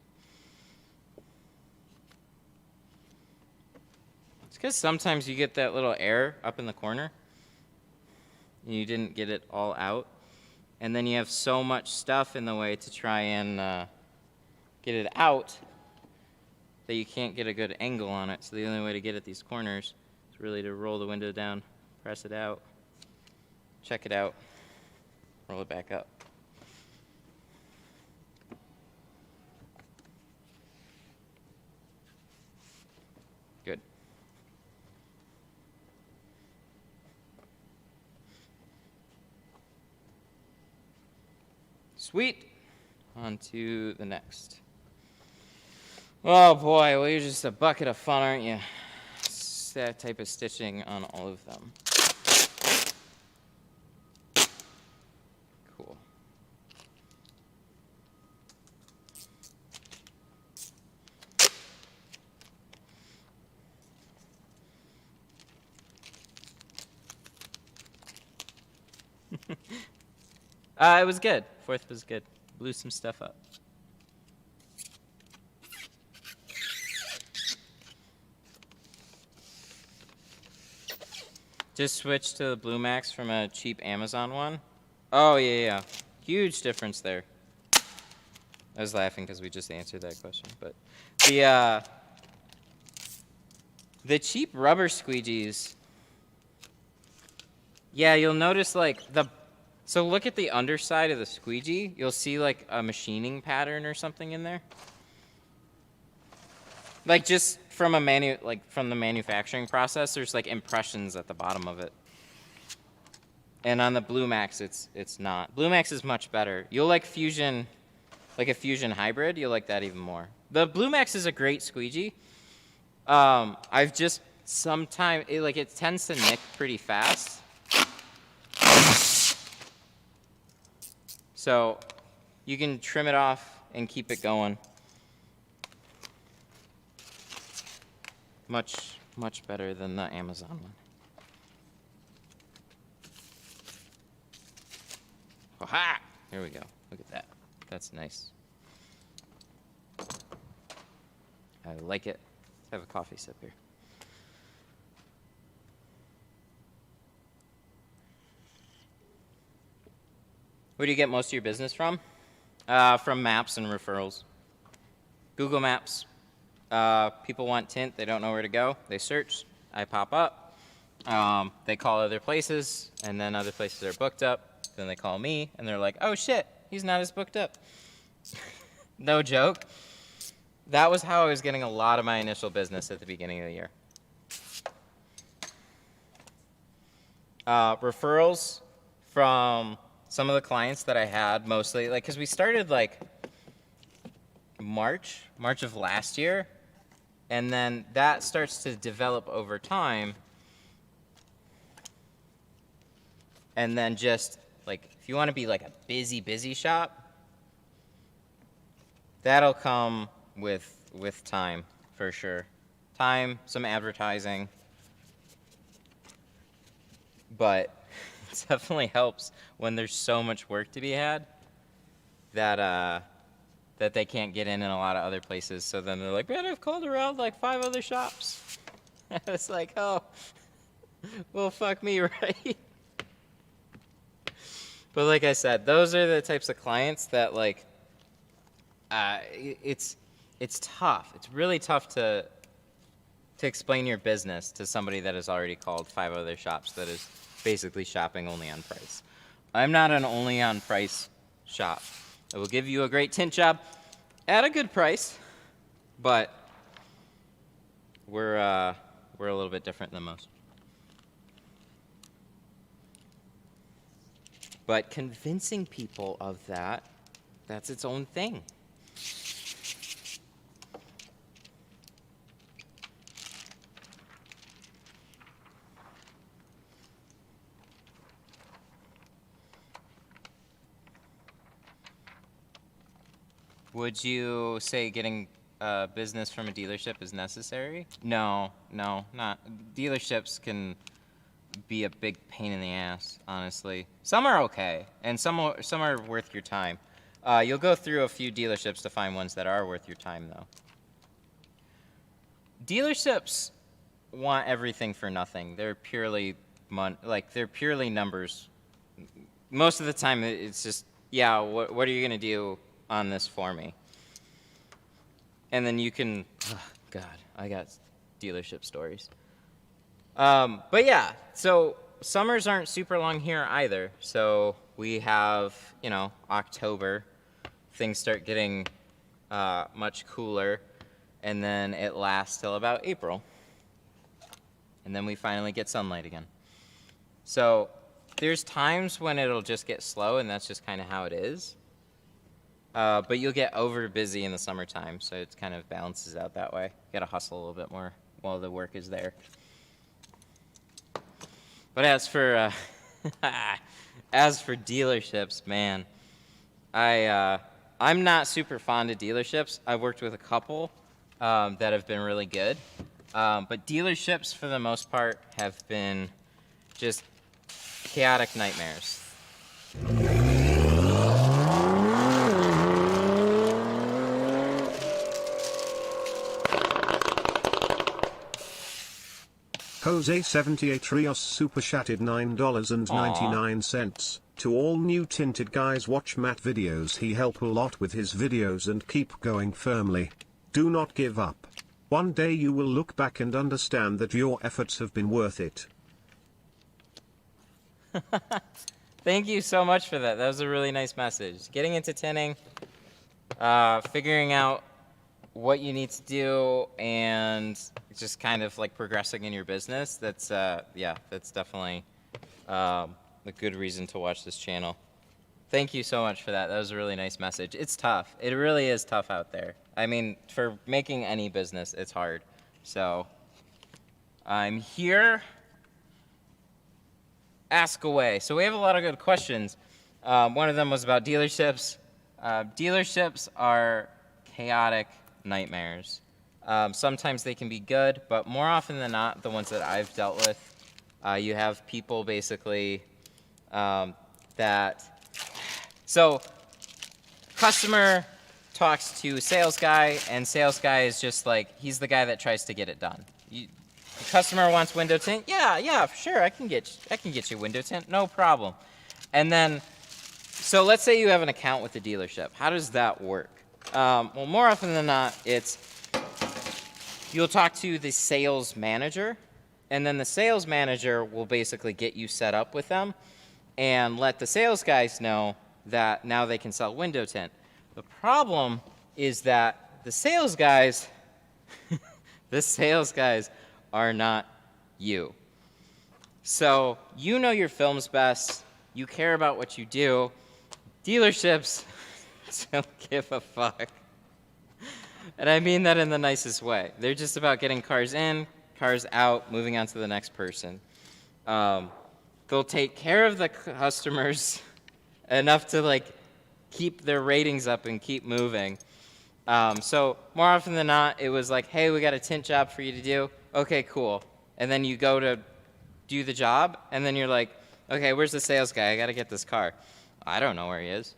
It's because sometimes you get that little air up in the corner and you didn't get it all out, and then you have so much stuff in the way to try and get it out that you can't get a good angle on it. So the only way to get at these corners is really to roll the window down, press it out, check it out, roll it back up. Good. Sweet. On to the next. Oh boy, well, you're just a bucket of fun, aren't you? It's that type of stitching on all of them. Cool. It was good. Fourth was good. Blew some stuff up. Just switched to the Blue Max from a cheap Amazon one. Oh, yeah. Huge difference there. I was laughing because we just answered that question. But the cheap rubber squeegees, yeah, you'll notice so look at the underside of the squeegee. You'll see like a machining pattern or something in there. Like just from from the manufacturing process, there's like impressions at the bottom of it. And on the Blue Max, it's not. Blue Max is much better. You'll like Fusion, like a Fusion hybrid. You'll like that even more. The Blue Max is a great squeegee. I've just sometimes it tends to nick pretty fast. So you can trim it off and keep it going. Much better than the Amazon one. Aha! Here we go. Look at that. That's nice. I like it. Let's have a coffee sip here. Where do you get most of your business from? From maps and referrals. Google Maps. People want tint. They don't know where to go. They search. I pop up. They call other places, and then other places are booked up. Then they call me, and they're like, oh, shit, he's not as booked up. No joke. That was how I was getting a lot of my initial business at the beginning of the year. Referrals from some of the clients that I had mostly, like, because we started like March of last year, and then that starts to develop over time, and then just like if you want to be like a busy shop, that'll come with time for sure. Time, some advertising, but it definitely helps when there's so much work to be had that that they can't get in a lot of other places. So then they're like, man, I've called around like 5 other shops. It's like, oh, well, fuck me, right? But like I said, those are the types of clients that like, it's tough. It's really tough to explain your business to somebody that has already called 5 other shops that is basically shopping only on price. I'm not an only on price shop. I will give you a great tint job at a good price, but we're a little bit different than most. But convincing people of that, that's its own thing. Would you say getting business from a dealership is necessary? No, not. Dealerships can be a big pain in the ass, honestly. Some are okay, and some are worth your time. You'll go through a few dealerships to find ones that are worth your time, though. Dealerships want everything for nothing. They're purely they're purely numbers. Most of the time, it's just, yeah, what are you gonna do on this for me? And then you can, oh God, I got dealership stories. But yeah, so summers aren't super long here either. So we have, you know, October, things start getting much cooler, and then it lasts till about April. And then we finally get sunlight again. So there's times when it'll just get slow, and that's just kind of how it is. But you'll get over busy in the summertime, so it kind of balances out that way. You gotta hustle a little bit more while the work is there. But as for dealerships, man, I'm not super fond of dealerships. I've worked with a couple that have been really good, but dealerships for the most part have been just chaotic nightmares. Jose78 Rios super chatted $9.99. To all new tinted guys, watch Matt videos. He help a lot with his videos and keep going firmly. Do not give up. One day you will look back and understand that your efforts have been worth it. Thank you so much for that. That was a really nice message. Getting into tinting, figuring out what you need to do, and just kind of like progressing in your business. That's that's definitely a good reason to watch this channel. Thank you so much for that. That was a really nice message. It's tough. It really is tough out there. I mean, for making any business, it's hard. So I'm here. Ask away. So we have a lot of good questions. One of them was about dealerships. Dealerships are chaotic nightmares. Sometimes they can be good, but more often than not, the ones that I've dealt with, you have people basically so customer talks to sales guy, and sales guy is just like, he's the guy that tries to get it done. The customer wants window tint. Yeah, sure, I can get you window tint, no problem. And then, so let's say you have an account with the dealership. How does that work? Well, more often than not, it's you'll talk to the sales manager, and then the sales manager will basically get you set up with them and let the sales guys know that now they can sell window tint. The problem is that the sales guys, the sales guys are not you. So you know your films best, you care about what you do. Dealerships don't give a fuck. And I mean that in the nicest way. They're just about getting cars in, cars out, moving on to the next person. They'll take care of the customers enough to like keep their ratings up and keep moving. So more often than not, it was like, hey, we got a tint job for you to do. Okay, cool. And then you go to do the job, and then you're like, okay, where's the sales guy? I got to get this car. I don't know where he is.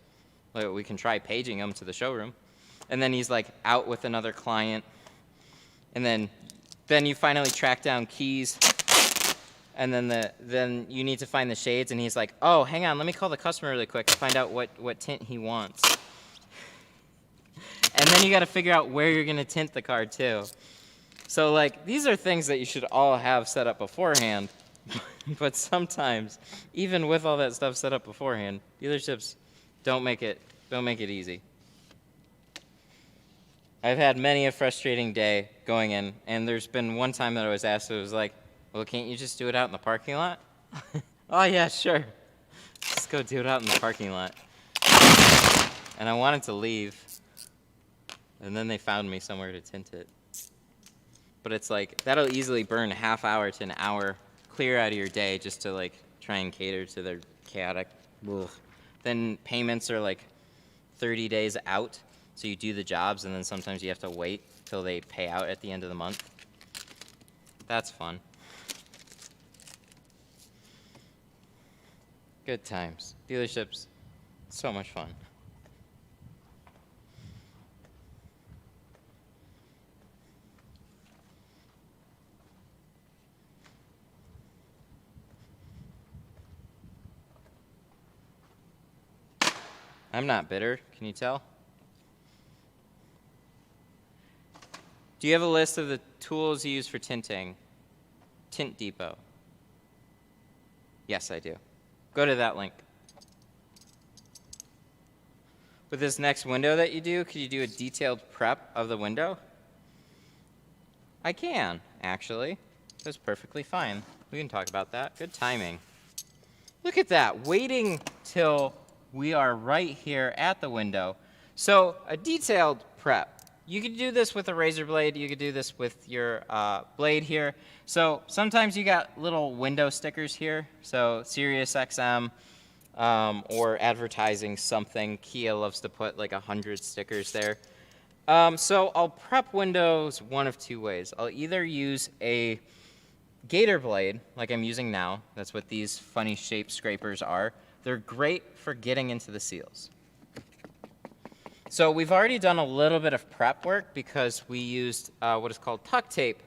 Like, we can try paging him to the showroom. And then he's like out with another client. And then you finally track down keys. And then you need to find the shades, and he's like, oh, hang on, let me call the customer really quick to find out what tint he wants. And then you got to figure out where you're going to tint the car too. So like, these are things that you should all have set up beforehand. But sometimes, even with all that stuff set up beforehand, dealerships don't make it easy. I've had many a frustrating day going in, and there's been one time that I was asked, it was like, well, can't you just do it out in the parking lot? Oh yeah, sure. Just go do it out in the parking lot. And I wanted to leave, and then they found me somewhere to tint it. But it's like, that'll easily burn a half hour to an hour clear out of your day just to like try and cater to their chaotic. Ugh. Then payments are like 30 days out, so you do the jobs and then sometimes you have to wait till they pay out at the end of the month. That's fun. Good times. Dealerships, so much fun. I'm not bitter, can you tell? Do you have a list of the tools you use for tinting? Tint Depot. Yes, I do. Go to that link. With this next window that you do, could you do a detailed prep of the window? I can, actually. That's perfectly fine. We can talk about that. Good timing. Look at that, waiting till we are right here at the window. So a detailed prep. You could do this with a razor blade. You could do this with your blade here. So sometimes you got little window stickers here. So Sirius XM or advertising something. Kia loves to put like 100 stickers there. So I'll prep windows one of two ways. I'll either use a gator blade like I'm using now. That's what these funny shaped scrapers are. They're great for getting into the seals. So we've already done a little bit of prep work because we used what is called tuck tape.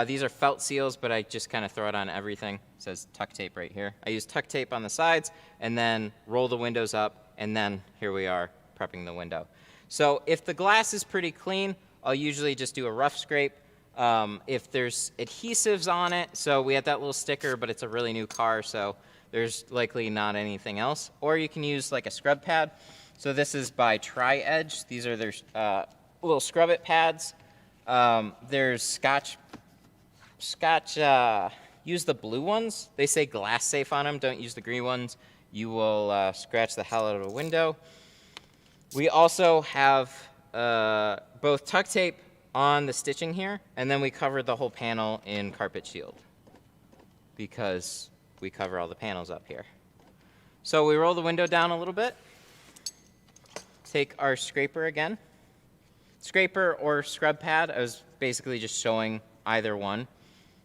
These are felt seals, but I just kind of throw it on everything. It says tuck tape right here. I use tuck tape on the sides and then roll the windows up, and then here we are prepping the window. So if the glass is pretty clean, I'll usually just do a rough scrape. If there's adhesives on it, so we had that little sticker, but it's a really new car, so there's likely not anything else. Or you can use like a scrub pad. So this is by Tri-Edge. These are their little scrub it pads. There's Scotch, use the blue ones. They say glass safe on them. Don't use the green ones. You will scratch the hell out of a window. We also have both tuck tape on the stitching here, and then we covered the whole panel in carpet shield because we cover all the panels up here. So we roll the window down a little bit. Take our scraper again. Scraper or scrub pad, I was basically just showing either one.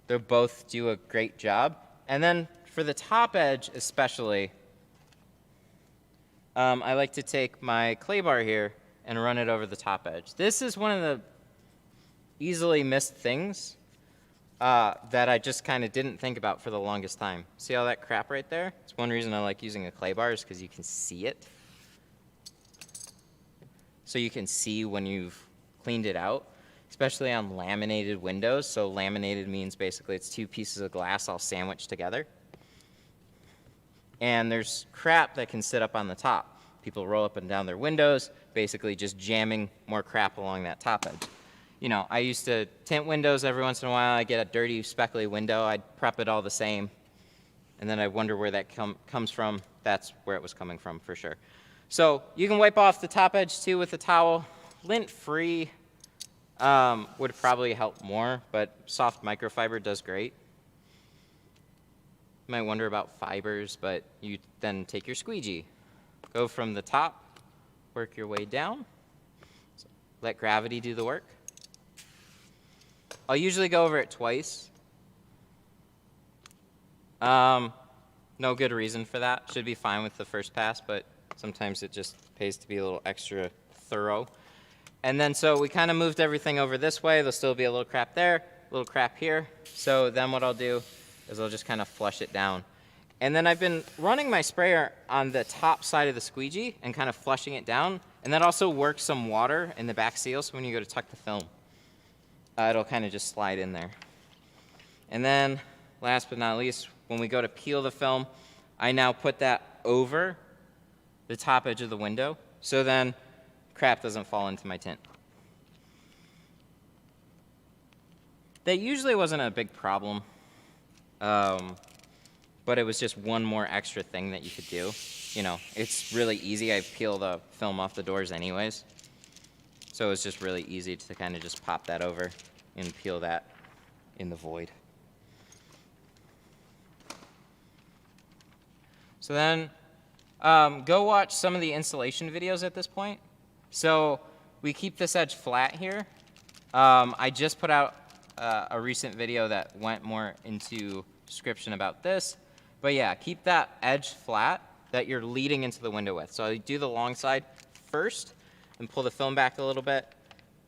They both do a great job. And then for the top edge especially, I like to take my clay bar here and run it over the top edge. This is one of the easily missed things that I just kind of didn't think about for the longest time. See all that crap right there? It's one reason I like using a clay bar is because you can see it. so you can see when you've cleaned it out, especially on laminated windows. So laminated means basically it's two pieces of glass all sandwiched together. And there's crap that can sit up on the top. People roll up and down their windows, basically just jamming more crap along that top edge. You know, I used to tint windows every once in a while. I'd get a dirty, speckly window. I'd prep it all the same. And then I'd wonder where that comes from. That's where it was coming from for sure. So you can wipe off the top edge too with a towel. Lint-free would probably help more, but soft microfiber does great. You might wonder about fibers, but you then take your squeegee. Go from the top, work your way down. So let gravity do the work. I'll usually go over it twice. No good reason for that. Should be fine with the first pass, but sometimes it just pays to be a little extra thorough. And then so we kind of moved everything over this way. There'll still be a little crap there, a little crap here. So then what I'll do is I'll just kind of flush it down. And then I've been running my sprayer on the top side of the squeegee and kind of flushing it down. And that also works some water in the back seal, so when you go to tuck the film, it'll kind of just slide in there. And then, last but not least, when we go to peel the film, I now put that over the top edge of the window, so then crap doesn't fall into my tint. That usually wasn't a big problem, but it was just one more extra thing that you could do. You know, it's really easy. I peel the film off the doors anyways. So it's just really easy to kind of just pop that over and peel that in the void. So then go watch some of the installation videos at this point. So we keep this edge flat here. I just put out a recent video that went more into description about this. But yeah, keep that edge flat that you're leading into the window with. So I do the long side first and pull the film back a little bit.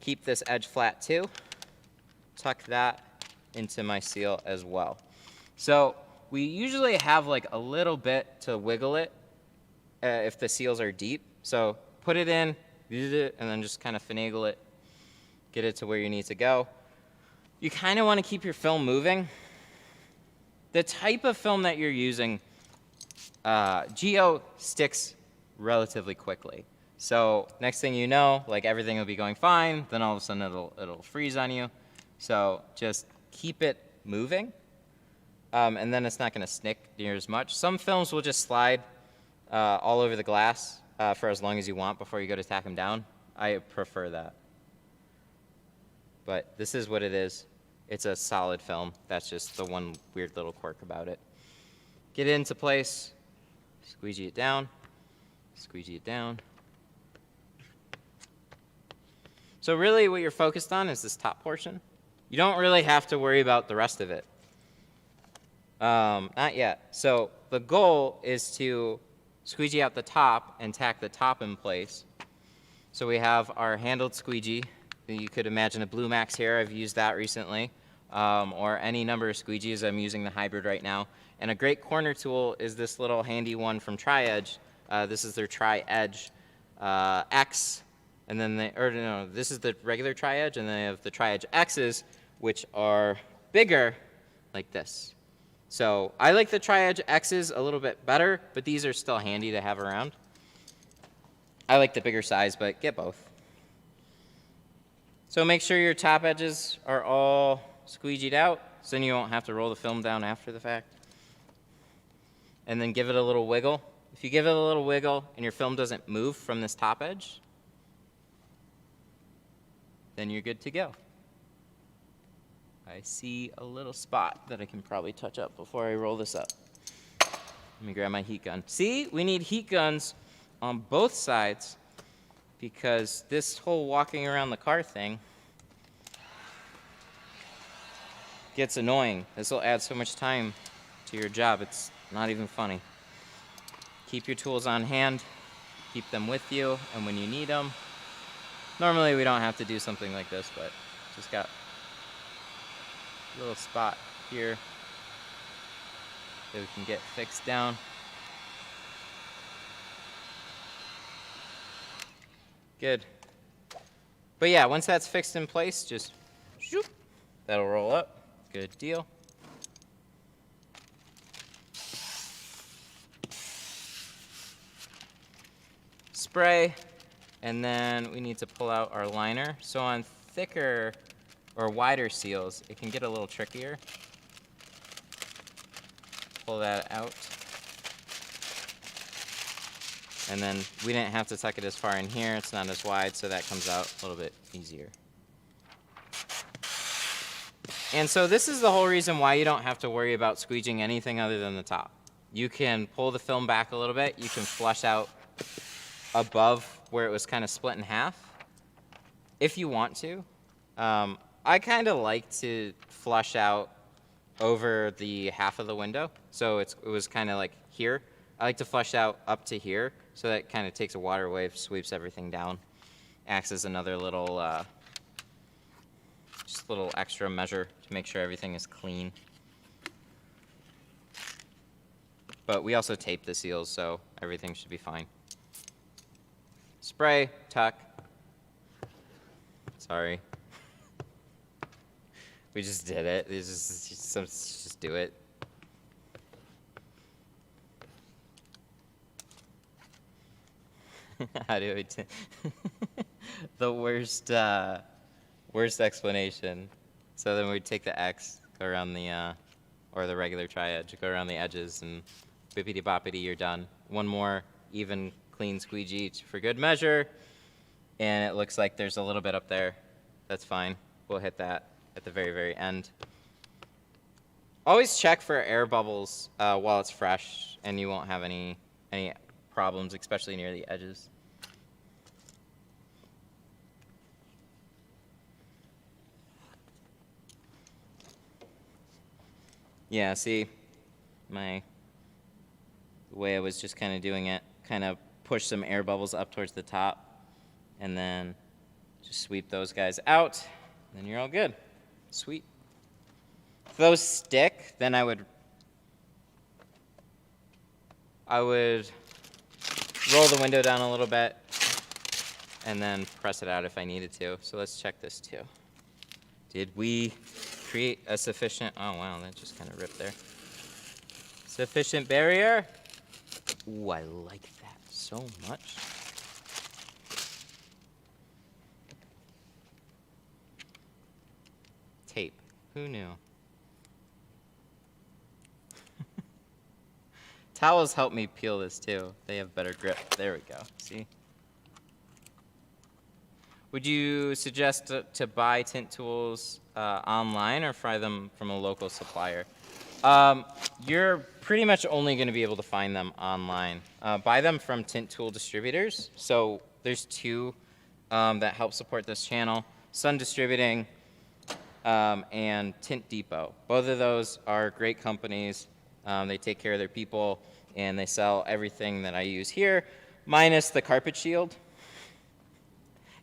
Keep this edge flat too. Tuck that into my seal as well. So we usually have like a little bit to wiggle it if the seals are deep. So put it in, and then just kind of finagle it, get it to where you need to go. You kind of want to keep your film moving. The type of film that you're using, Geo sticks relatively quickly. So next thing you know, like everything will be going fine, then all of a sudden it'll freeze on you. So just keep it moving, and then it's not going to stick near as much. Some films will just slide all over the glass for as long as you want before you go to tack them down. I prefer that. But this is what it is. It's a solid film. That's just the one weird little quirk about it. Get it into place, squeegee it down, squeegee it down. So really what you're focused on is this top portion. You don't really have to worry about the rest of it. Not yet. So the goal is to squeegee out the top and tack the top in place. So we have our handled squeegee. You could imagine a Blue Max here. I've used that recently. Or any number of squeegees. I'm using the hybrid right now. And a great corner tool is this little handy one from Tri-Edge. This is their Tri-Edge X. And then this is the regular Tri-Edge, and then they have the Tri-Edge X's, which are bigger, like this. So I like the Tri-Edge X's a little bit better, but these are still handy to have around. I like the bigger size, but get both. So make sure your top edges are all squeegeed out, so then you won't have to roll the film down after the fact. And then give it a little wiggle. If you give it a little wiggle and your film doesn't move from this top edge, then you're good to go. I see a little spot that I can probably touch up before I roll this up. Let me grab my heat gun. See, we need heat guns on both sides because this whole walking around the car thing gets annoying. This will add so much time to your job. It's not even funny. Keep your tools on hand. Keep them with you, and when you need them, normally we don't have to do something like this, but just got a little spot here that we can get fixed down. Good. But yeah, once that's fixed in place, just shoop, that'll roll up. Good deal. Spray, and then we need to pull out our liner. So on thicker or wider seals, it can get a little trickier. Pull that out. And then we didn't have to tuck it as far in here. It's not as wide, so that comes out a little bit easier. And so this is the whole reason why you don't have to worry about squeegeeing anything other than the top. You can pull the film back a little bit. You can flush out above where it was kind of split in half if you want to. I kind of like to flush out over the half of the window. So it was kind of like here. I like to flush out up to here, so that kind of takes a water wave, sweeps everything down, acts as another little, just a little extra measure to make sure everything is clean. But we also tape the seals, so everything should be fine. Spray, tuck. Sorry. We just did it. Just do it. How do we the worst explanation. So then we'd take the X, go around the, or the regular tri-edge, go around the edges, and bippity boppity, you're done. One more even clean squeegee for good measure, and it looks like there's a little bit up there. That's fine. We'll hit that at the very, very end. Always check for air bubbles while it's fresh, and you won't have any problems, especially near the edges. Yeah, see, the way I was just kind of doing it, kind of push some air bubbles up towards the top, and then just sweep those guys out, then you're all good. Sweet. If those stick, then I would roll the window down a little bit and then press it out if I needed to. So let's check this too. Did we create a sufficient, oh wow, that just kind of ripped there. Sufficient barrier? Ooh, I like that so much. Tape, who knew? Towels help me peel this too. They have better grip. There we go, see? Would you suggest to buy tint tools online or buy them from a local supplier? You're pretty much only going to be able to find them online. Buy them from tint tool distributors. So there's two that help support this channel. Sun Distributing and Tint Depot. Both of those are great companies. They take care of their people, and they sell everything that I use here, minus the carpet shield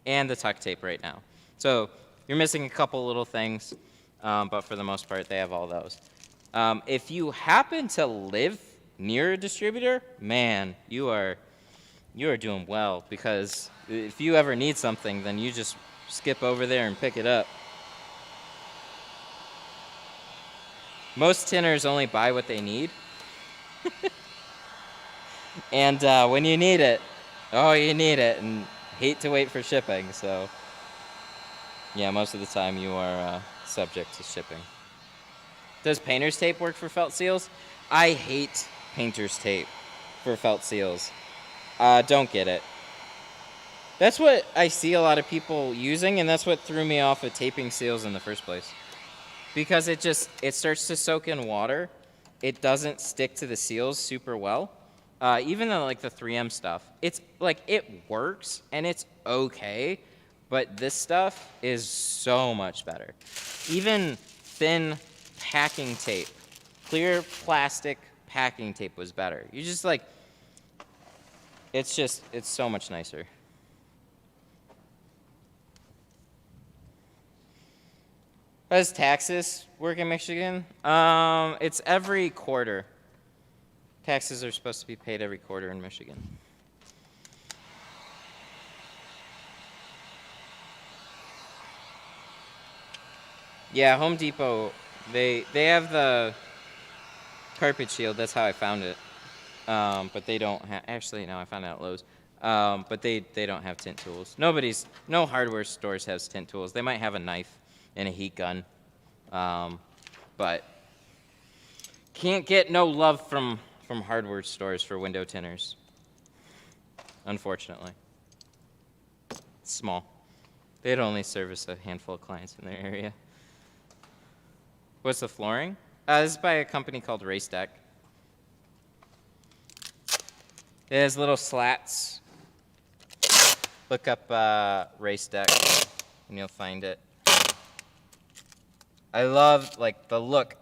and the tuck tape right now. So you're missing a couple little things, but for the most part, they have all those. If you happen to live near a distributor, man, you are doing well, because if you ever need something, then you just skip over there and pick it up. Most tinners only buy what they need. And when you need it, oh, you need it, and hate to wait for shipping, so yeah, most of the time you are subject to shipping. Does painter's tape work for felt seals? I hate painter's tape for felt seals. Don't get it. That's what I see a lot of people using, and that's what threw me off of taping seals in the first place. Because it starts to soak in water. It doesn't stick to the seals super well. Even though like the 3M stuff, it's like it works and it's okay, but this stuff is so much better. Even thin packing tape, clear plastic packing tape was better. You just like, it's so much nicer. How does taxes work in Michigan? It's every quarter. Taxes are supposed to be paid every quarter in Michigan. Yeah, Home Depot, they have the carpet shield. That's how I found it. But they don't have, actually, no, I found it at Lowe's. But they don't have tint tools. No hardware stores has tint tools. They might have a knife and a heat gun. But can't get no love from hardware stores for window tinters. Unfortunately. It's small. They'd only service a handful of clients in their area. What's the flooring? This is by a company called Race Deck. It has little slats. Look up Race Deck and you'll find it. I love like the look.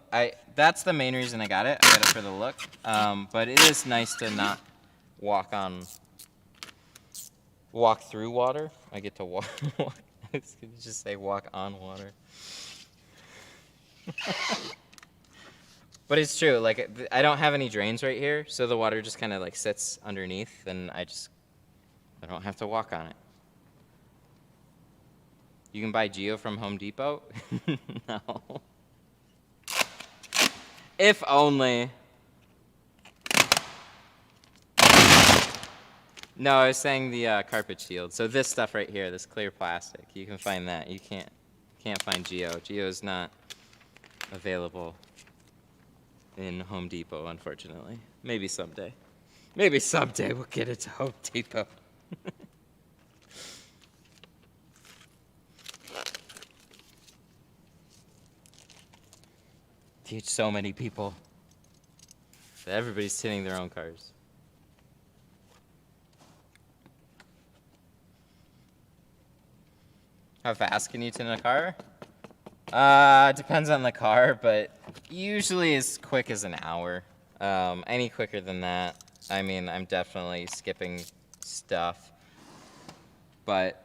That's the main reason I got it. I got it for the look. But it is nice to not walk through water. I get to walk. I was gonna just say walk on water. But it's true. Like I don't have any drains right here, so the water just kind of like sits underneath, and I don't have to walk on it. You can buy Geo from Home Depot? No. If only. No, I was saying the carpet shield. So this stuff right here, this clear plastic, you can find that. You can't find Geo. Geo is not available in Home Depot, unfortunately. Maybe someday. Maybe someday we'll get it to Home Depot. Teach so many people that everybody's tinting their own cars. How fast can you tint a car? Depends on the car, but usually as quick as an hour. Any quicker than that, I mean, I'm definitely skipping stuff. But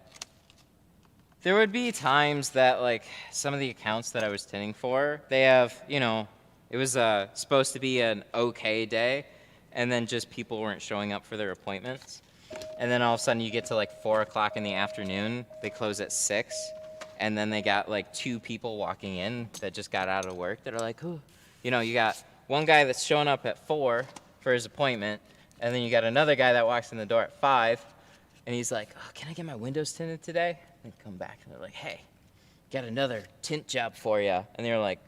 there would be times that, like, some of the accounts that I was tinting for, they have, you know, it was supposed to be an okay day, and then just people weren't showing up for their appointments. And then all of a sudden you get to like 4 o'clock in the afternoon, they close at 6, and then they got like 2 people walking in that just got out of work that are like, oh, you know, you got one guy that's showing up at 4 for his appointment, and then you got another guy that walks in the door at 5, and he's like, oh, can I get my windows tinted today? And they come back and they're like, hey, got another tint job for you. And they're like,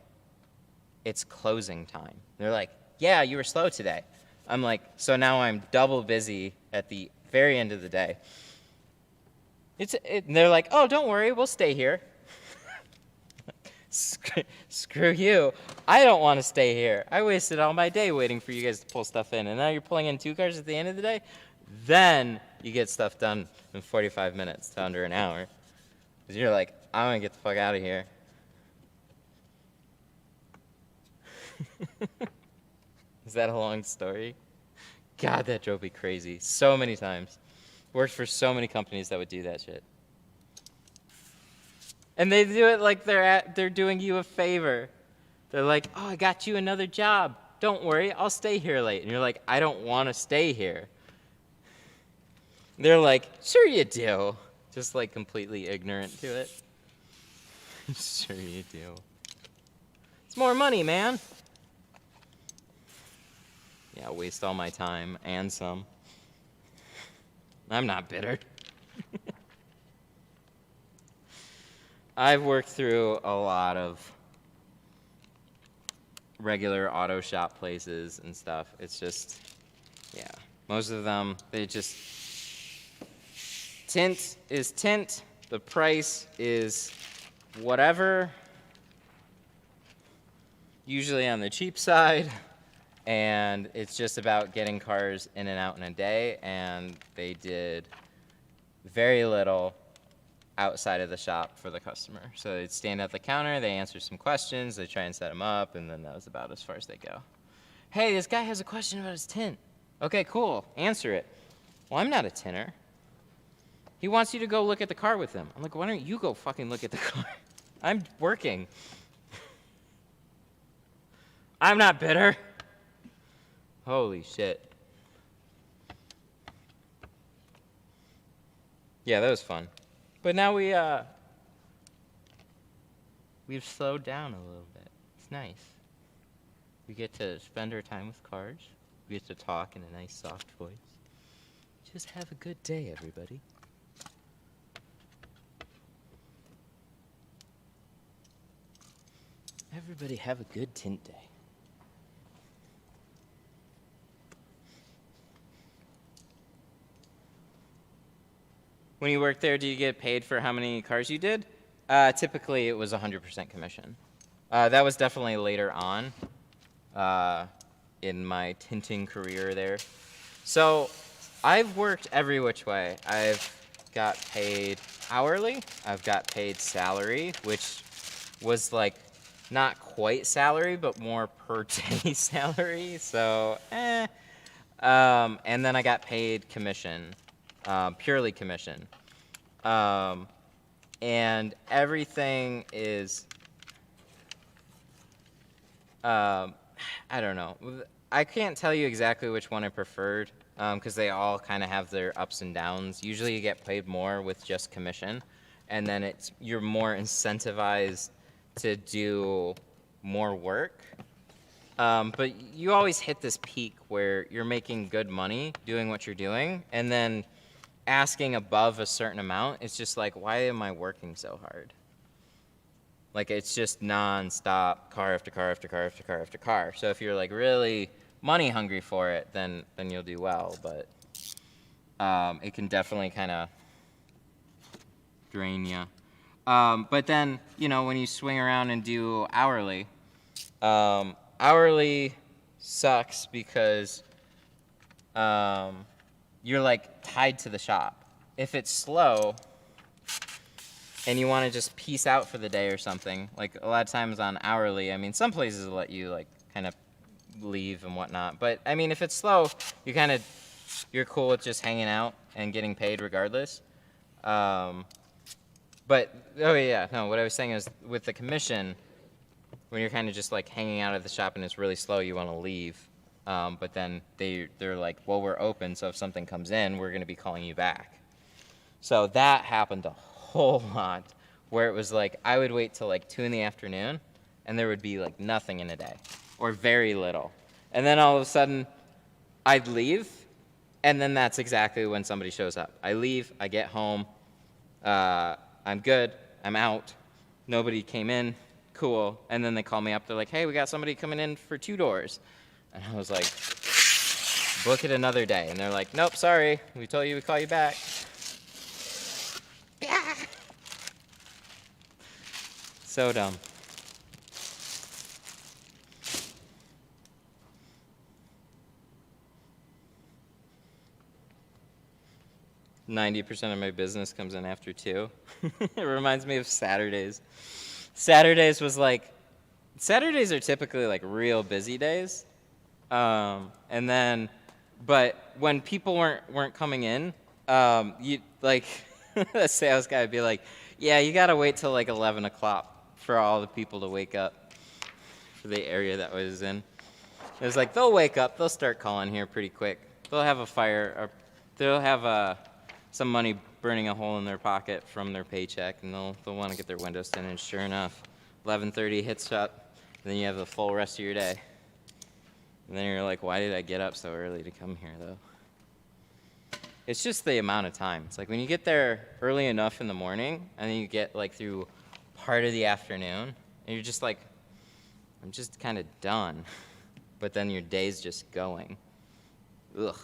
it's closing time. And they're like, yeah, you were slow today. I'm like, so now I'm double busy at the very end of the day. And they're like, oh, don't worry, we'll stay here. Screw you. I don't want to stay here. I wasted all my day waiting for you guys to pull stuff in, and now you're pulling in 2 cars at the end of the day? Then you get stuff done in 45 minutes to under an hour. Because you're like, I want to get the fuck out of here. Is that a long story? God, that drove me crazy so many times. Worked for so many companies that would do that shit. And they do it like they're doing you a favor. They're like, oh, I got you another job. Don't worry, I'll stay here late. And you're like, I don't want to stay here. They're like, sure you do. Just like completely ignorant to it. Sure you do. It's more money, man. Yeah, waste all my time and some. I'm not bitter. I've worked through a lot of regular auto shop places and stuff. It's just, yeah, most of them, they just, tint is tint, the price is whatever, usually on the cheap side, and it's just about getting cars in and out in a day, and they did very little outside of the shop for the customer. So they'd stand at the counter, they answer some questions, they try and set them up, and then that was about as far as they go. Hey, this guy has a question about his tint. Okay, cool, answer it. Well, I'm not a tinter. He wants you to go look at the car with him. I'm like, why don't you go fucking look at the car? I'm working. I'm not bitter. Holy shit. Yeah, that was fun. But now we we've slowed down a little bit. It's nice. We get to spend our time with cars. We get to talk in a nice soft voice. Just have a good day, everybody. Everybody have a good tint day. When you worked there, do you get paid for how many cars you did? Typically, it was 100% commission. That was definitely later on in my tinting career there. So I've worked every which way. I've got paid hourly. I've got paid salary, which was like not quite salary, but more per day salary. So, and then I got paid commission, purely commission. And everything is, I don't know. I can't tell you exactly which one I preferred, because they all kind of have their ups and downs. Usually you get paid more with just commission, and then you're more incentivized to do more work. But you always hit this peak where you're making good money doing what you're doing, and then asking above a certain amount, it's just like, why am I working so hard? Like, it's just non-stop car after car after car after car after car. So if you're like really money hungry for it, then you'll do well. But it can definitely kind of drain you. But then, you know, when you swing around and do hourly, hourly sucks because you're like tied to the shop. If it's slow and you want to just peace out for the day or something, like a lot of times on hourly, I mean, some places will let you like kind of leave and whatnot. But I mean, if it's slow, you're cool with just hanging out and getting paid regardless. But, oh yeah, no, what I was saying is with the commission, when you're kind of just like hanging out at the shop and it's really slow, you want to leave. But then they're like, well, we're open, so if something comes in, we're going to be calling you back. So that happened a whole lot, where it was like I would wait till like 2 in the afternoon, and there would be like nothing in a day, or very little. And then all of a sudden, I'd leave, and then that's exactly when somebody shows up. I leave, I get home, I'm good, I'm out, nobody came in, cool. And then they call me up, they're like, hey, we got somebody coming in for 2 doors. And I was like, book it another day. And they're like, nope, sorry, we told you we'd call you back. So dumb. "90% of my business comes in after 2." It reminds me of Saturdays. Saturdays are typically like real busy days. And then, but when people weren't coming in, you like, the sales guy would be like, yeah, you gotta wait till like 11 o'clock for all the people to wake up for the area that I was in. It was like, they'll wake up, they'll start calling here pretty quick. They'll have a fire, or they'll have some money burning a hole in their pocket from their paycheck, and they'll want to get their windows tinted. And sure enough, 11:30 hits up, and then you have the full rest of your day. And then you're like, why did I get up so early to come here, though? It's just the amount of time. It's like when you get there early enough in the morning, and then you get like through part of the afternoon, and you're just like, I'm just kind of done. But then your day's just going. Ugh.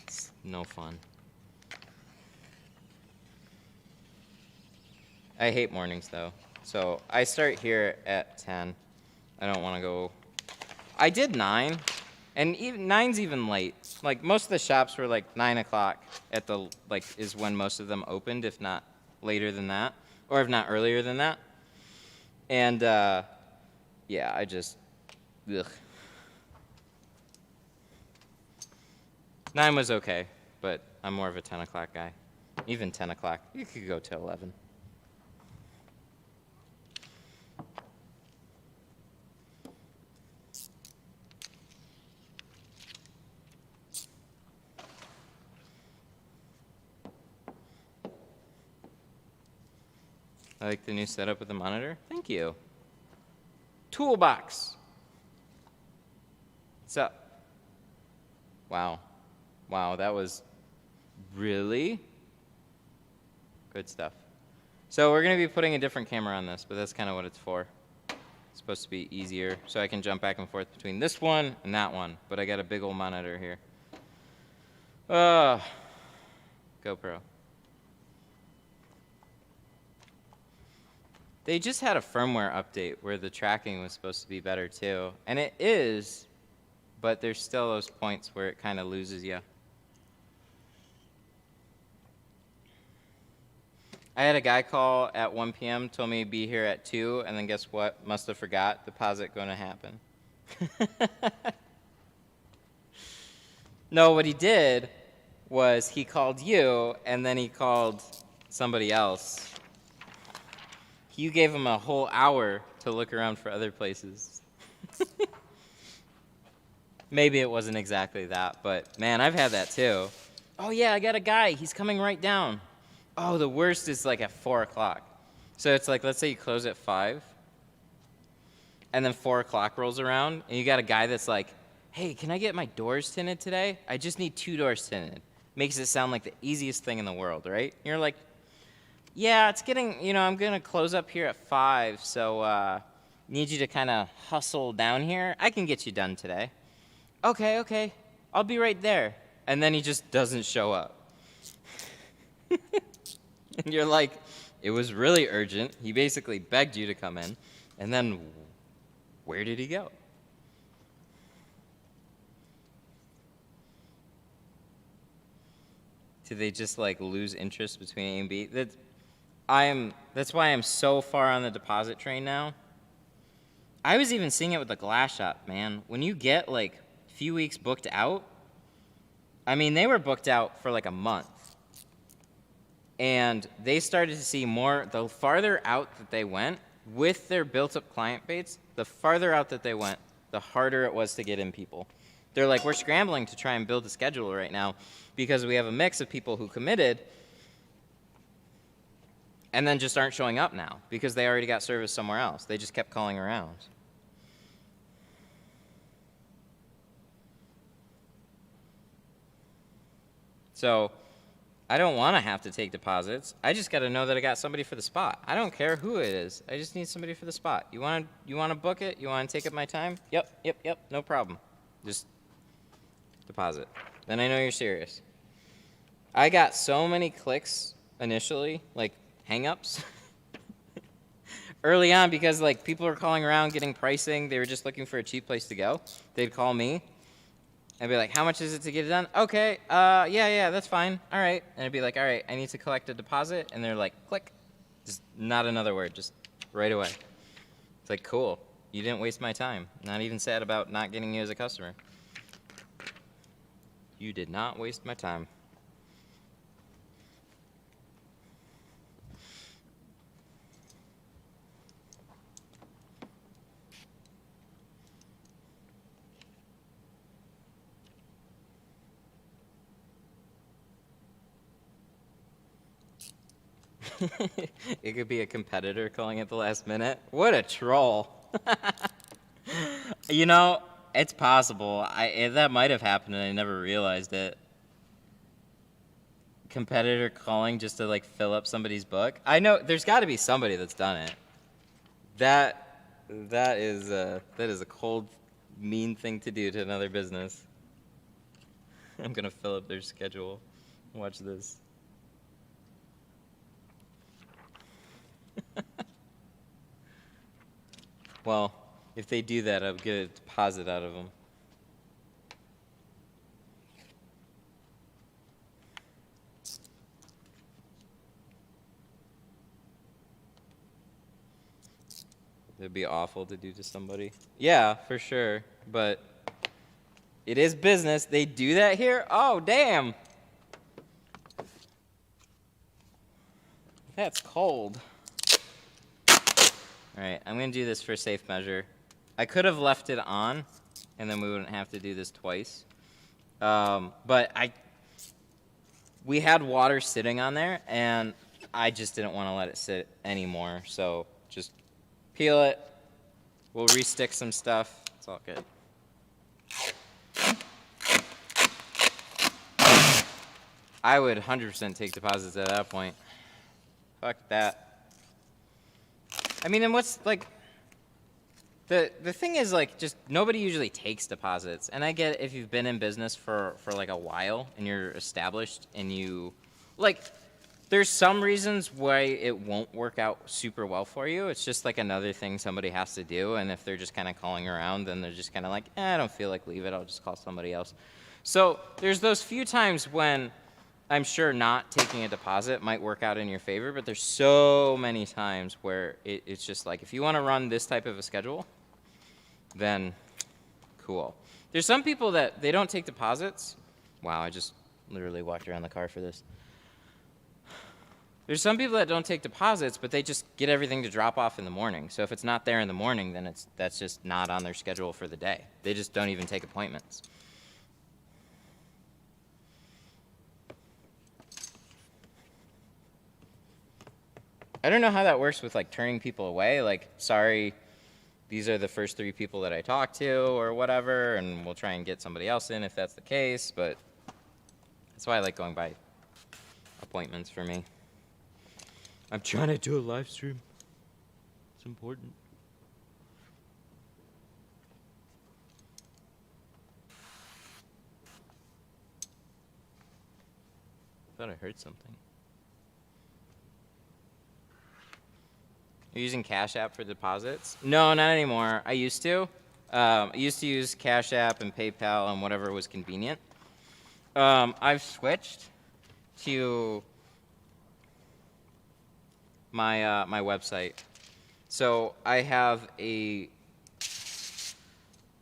It's no fun. I hate mornings, though. So I start here at 10. I don't want to go. I did 9, and even 9's even late. Like most of the shops were like 9 o'clock at the is when most of them opened, if not later than that, or if not earlier than that. And yeah, I just ugh. 9 was okay, but I'm more of a 10 o'clock guy. Even 10 o'clock, you could go till 11. I like the new setup with the monitor. Thank you. Toolbox. What's up? Wow. Wow, that was really good stuff. So we're going to be putting a different camera on this, but that's kind of what it's for. It's supposed to be easier, so I can jump back and forth between this one and that one, but I got a big old monitor here. GoPro. They just had a firmware update where the tracking was supposed to be better too, and it is, but there's still those points where it kind of loses you. I had a guy call at 1 p.m., told me he'd be here at 2, and then guess what? Must have forgot. Deposit going to happen. No, what he did was he called you, and then he called somebody else. You gave him a whole hour to look around for other places. Maybe it wasn't exactly that, but man, I've had that too. Oh yeah, I got a guy. He's coming right down. Oh, the worst is like at 4 o'clock. So it's like, let's say you close at 5, and then 4 o'clock rolls around, and you got a guy that's like, hey, can I get my doors tinted today? I just need 2 doors tinted. Makes it sound like the easiest thing in the world, right? And you're like, yeah, it's getting, I'm going to close up here at 5, so need you to kind of hustle down here. I can get you done today. Okay, I'll be right there. And then he just doesn't show up. And you're like, it was really urgent. He basically begged you to come in. And then where did he go? Did they just like lose interest between A and B? That's why I'm so far on the deposit train now. I was even seeing it with the glass shop, man. When you get like a few weeks booked out, I mean, they were booked out for like a month. And they started to see more, the farther out that they went, with their built-up client base, the farther out that they went, the harder it was to get in people. They're like, we're scrambling to try and build a schedule right now because we have a mix of people who committed and then just aren't showing up now because they already got service somewhere else. They just kept calling around. So I don't want to have to take deposits. I just got to know that I got somebody for the spot. I don't care who it is. I just need somebody for the spot. You want to book it? You want to take up my time? Yep. No problem. Just deposit. Then I know you're serious. I got so many clicks initially, like hang-ups, early on because like people were calling around getting pricing. They were just looking for a cheap place to go. They'd call me. I'd be like, how much is it to get it done? Okay, yeah, that's fine. All right. And I'd be like, all right, I need to collect a deposit. And they're like, click. Just not another word, just right away. It's like, cool. You didn't waste my time. Not even sad about not getting you as a customer. You did not waste my time. It could be a competitor calling at the last minute. What a troll. It's possible. That might have happened and I never realized it. Competitor calling just to like fill up somebody's book. I know there's got to be somebody that's done it. That is a cold, mean thing to do to another business. I'm gonna fill up their schedule. Watch this. Well, if they do that, I'll get a deposit out of them. It'd be awful to do to somebody. Yeah, for sure. But it is business. They do that here? Oh, damn. That's cold. All right, I'm going to do this for safe measure. I could have left it on, and then we wouldn't have to do this twice. But we had water sitting on there, and I just didn't want to let it sit anymore. So just peel it. We'll restick some stuff. It's all good. I would 100% take deposits at that point. Fuck that. I mean, and what's like, the thing is, like, just nobody usually takes deposits. And I get if you've been in business for like a while and you're established and you, like, there's some reasons why it won't work out super well for you. It's just like another thing somebody has to do. And if they're just kind of calling around, then they're just kind of like, I don't feel like leave it. I'll just call somebody else. So there's those few times when I'm sure not taking a deposit might work out in your favor, but there's so many times where it's just like, if you want to run this type of a schedule, then cool. There's some people that they don't take deposits. Wow, I just literally walked around the car for this. There's some people that don't take deposits, but they just get everything to drop off in the morning. So if it's not there in the morning, then that's just not on their schedule for the day. They just don't even take appointments. I don't know how that works with like turning people away. Like, sorry, these are the first 3 people that I talked to or whatever, and we'll try and get somebody else in if that's the case. But that's why I like going by appointments for me. I'm trying to do a live stream. It's important. Thought I heard something. You're using Cash App for deposits? No, not anymore. I used to. I used to use Cash App and PayPal and whatever was convenient. I've switched to my my website. So I have a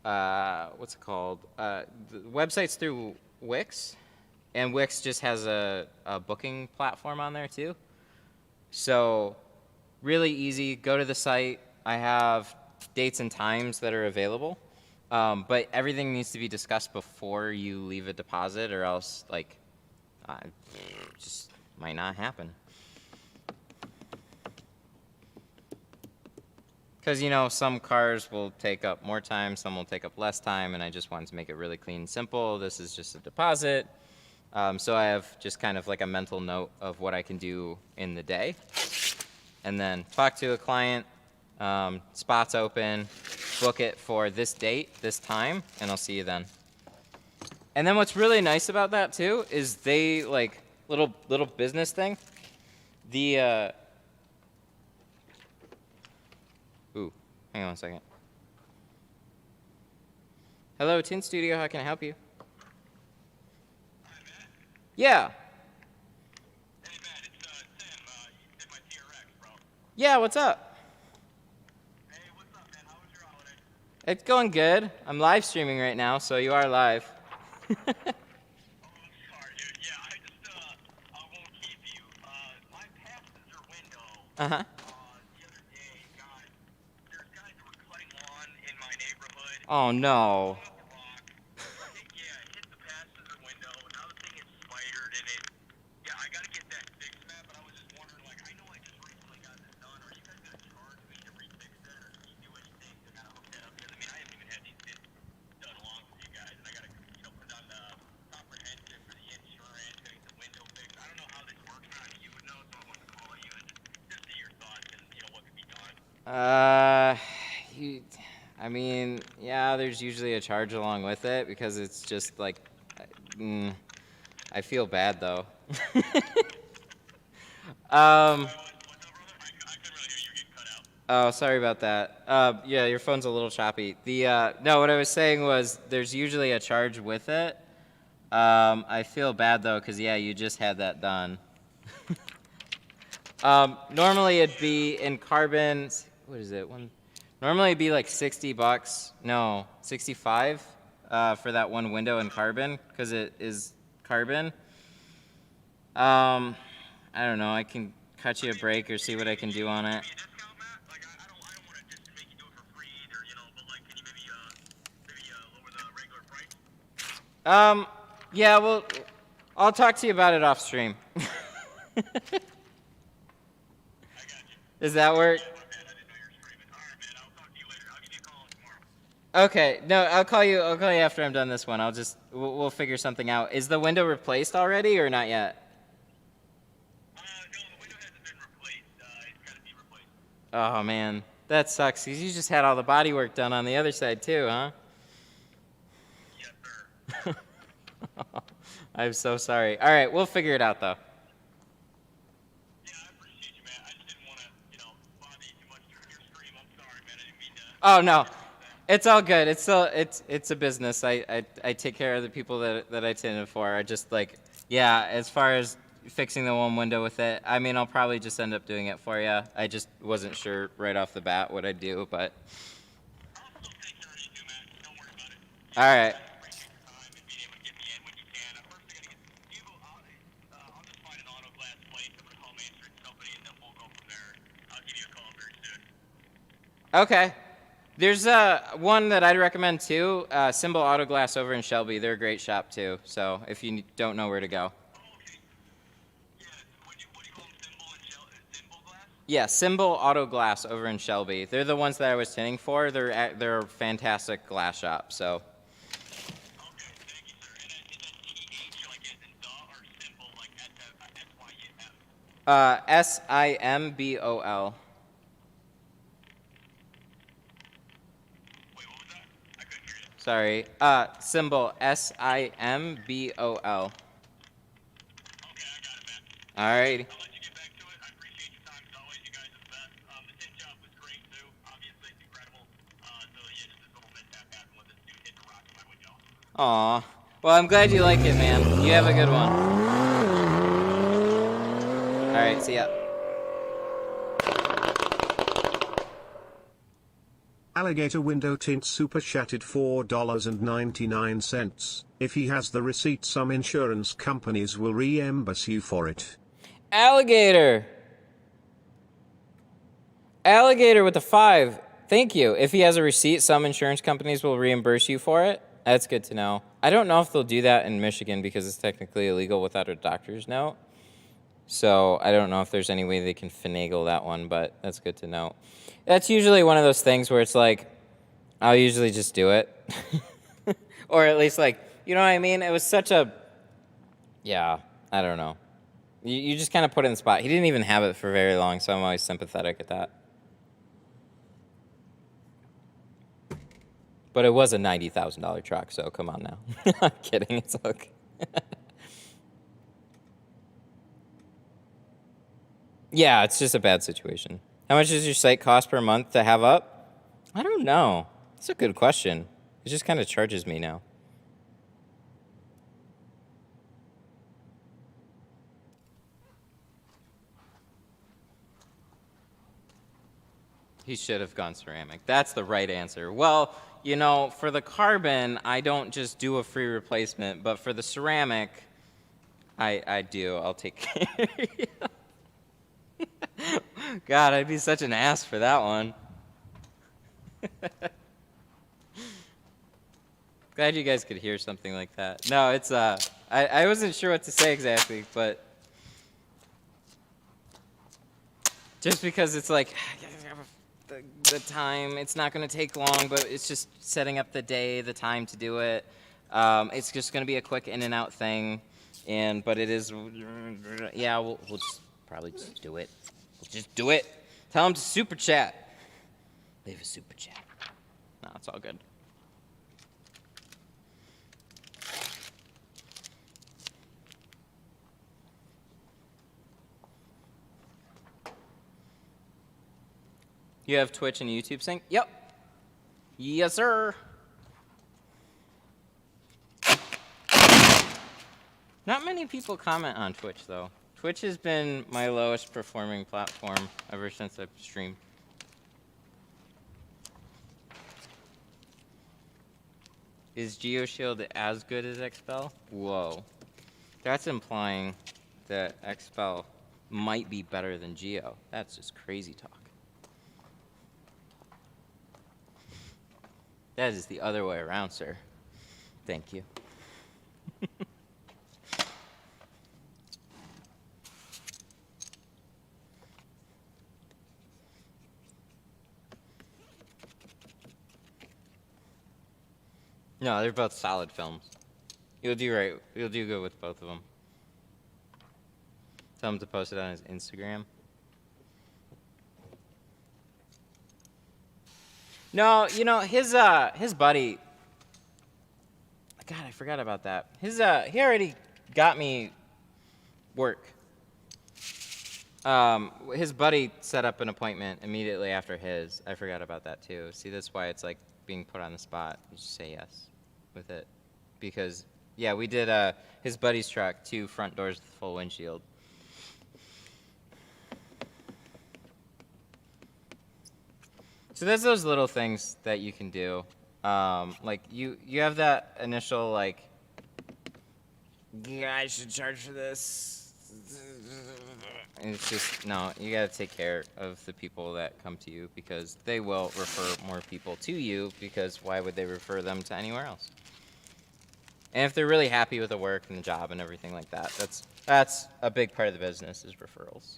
what's it called? The website's through Wix, and Wix just has a booking platform on there too. So really easy. Go to the site. I have dates and times that are available, but everything needs to be discussed before you leave a deposit, or else like just might not happen. Because, you know, some cars will take up more time, some will take up less time, and I just wanted to make it really clean and simple. This is just a deposit. So I have just kind of like a mental note of what I can do in the day. And then talk to a client, spots open, book it for this date, this time, and I'll see you then. And then what's really nice about that too is they, like, little business thing. The ooh, hang on a second. Hello, Tint Studio, how can I help you? Hi, Matt. Yeah. Hey, Matt, it's Tim. You did my TRX, bro. Yeah, what's up? Hey, what's up, man? How was your holiday? It's going good. I'm live streaming right now, so you are live. Oh, I'm sorry, dude. Yeah, I won't keep you. My passenger window, Uh-huh. the other day, there's guys that were cutting lawn in my neighborhood. Oh, no. Off the rock. Hit the passenger window. Now the thing is spidered in it. Yeah, I gotta get that fixed, Matt, but I was just wondering, like, I know I just recently got this done. Are you guys gonna charge me to refix that, or can you do anything to kind of hook that up? Because, I mean, I haven't even had these bits done along with you guys, and I gotta, put on the comprehensive for the insurance, getting the window fixed. I don't know how this works, Matt. You would know, so I wanted to call you and just see your thoughts and, what could be done. I mean, yeah, there's usually a charge along with it because it's just like, I feel bad though. What's up, brother? I couldn't really hear you get cut out. Oh, sorry about that. Yeah, your phone's a little choppy. No, what I was saying was there's usually a charge with it. I feel bad though, because yeah, you just had that done. Normally it'd be in carbon, what is it? Normally it'd be like $60, no, 65 for that one window in carbon, because it is carbon. I don't know, I can cut you a break or see what I can do on it. Give me a discount, Matt? Like, I don't want to just make you do it for free either, but like, can you maybe lower the regular price? Yeah, well, I'll talk to you about it off stream. Does that work? Yeah, my bad. I didn't know you were streaming. All right, man. I'll talk to you later. I'll give you a call tomorrow. Okay. No, I'll call you. I'll call you after I'm done this one. We'll figure something out. Is the window replaced already or not yet? No, the window hasn't been replaced. It's got to be replaced. Oh man, that sucks. 'Cause you just had all the body work done on the other side too, huh? Yes, sir. I'm so sorry. All right, we'll figure it out though. Yeah, I appreciate you, man. I just didn't want to, bother you too much during your stream. I'm sorry, man. I didn't mean to. Oh no, it's all good. It's a business. I take care of the people that I tended for. I just like, yeah. As far as fixing the one window with it, I mean, I'll probably just end up doing it for you. I just wasn't sure right off the bat what I'd do, but. I'll still take care of you, too, man. Don't worry about it. All right. I appreciate your time and being able to get me in when you can. First, I got to get. I'll just find an auto glass place. I'm going to call my insurance company, and then we'll go from there. I'll give you a call very soon. Okay. There's one that I'd recommend too. Symbol Auto Glass over in Shelby. They're a great shop too. So if you don't know where to go. Oh, okay. Yeah, what do you call them? Symbol glass? Yeah, Symbol Auto Glass over in Shelby. They're the ones that I was tinting for. They're a fantastic glass shop. So. Okay, thank you, sir. And is that TH, like as in the, or symbol, like SYM? SIMBOL. Wait, what was that? I couldn't hear you. Sorry. Symbol SIMBOL. Okay, I got it, man. Alrighty. I'll let you get back to it. I appreciate your time as always. You guys are the best. The tint job was great too. Obviously, it's incredible. So yeah, just this little mishap happened with this dude hitting a rock in my window. Aw. Well, I'm glad you like it, man. You have a good one. Alright, see ya. Alligator window tint super chatted $4.99. If he has the receipt, some insurance companies will reimburse you for it. Alligator. Alligator with a 5. Thank you. If he has a receipt, some insurance companies will reimburse you for it. That's good to know. I don't know if they'll do that in Michigan because it's technically illegal without a doctor's note. So I don't know if there's any way they can finagle that one, but that's good to know. That's usually one of those things where it's like, I'll usually just do it. Or at least like, you know what I mean? It was such a, yeah, I don't know. You just kind of put it in the spot. He didn't even have it for very long, so I'm always sympathetic at that. But it was a $90,000 truck, so come on now. I'm kidding, it's okay. Yeah, it's just a bad situation. How much does your site cost per month to have up? I don't know. That's a good question. It just kind of charges me now. He should have gone ceramic. That's the right answer. Well, you know, for the carbon, I don't just do a free replacement, but for the ceramic, I do. I'll take care of you. God, I'd be such an ass for that one. Glad you guys could hear something like that. No, it's, I wasn't sure what to say exactly, but just because it's like, the time, it's not going to take long, but it's just setting up the day, the time to do it. It's just going to be a quick in and out thing, but it is, yeah, we'll just probably just do it. We'll just do it. Tell them to super chat. Leave a super chat. No, it's all good. You have Twitch and YouTube sync? Yep. Yes, sir. Not many people comment on Twitch, though. Twitch has been my lowest performing platform ever since I've streamed. Is GeoShield as good as Expel? Whoa. That's implying that Expel might be better than Geo. That's just crazy talk. That is the other way around, sir. Thank you. No, they're both solid films. You'll do right. You'll do good with both of them. Tell him to post it on his Instagram. No, you know, his buddy. God, I forgot about that. He already got me work. His buddy set up an appointment immediately after his. I forgot about that too. See, that's why it's like being put on the spot. You just say yes with it. Because, yeah, we did his buddy's truck, 2 front doors with full windshield. So there's those little things that you can do. Like, you have that initial, like, yeah, I should charge for this. And it's just, no, you got to take care of the people that come to you because they will refer more people to you because why would they refer them to anywhere else? And if they're really happy with the work and the job and everything like that, that's a big part of the business is referrals.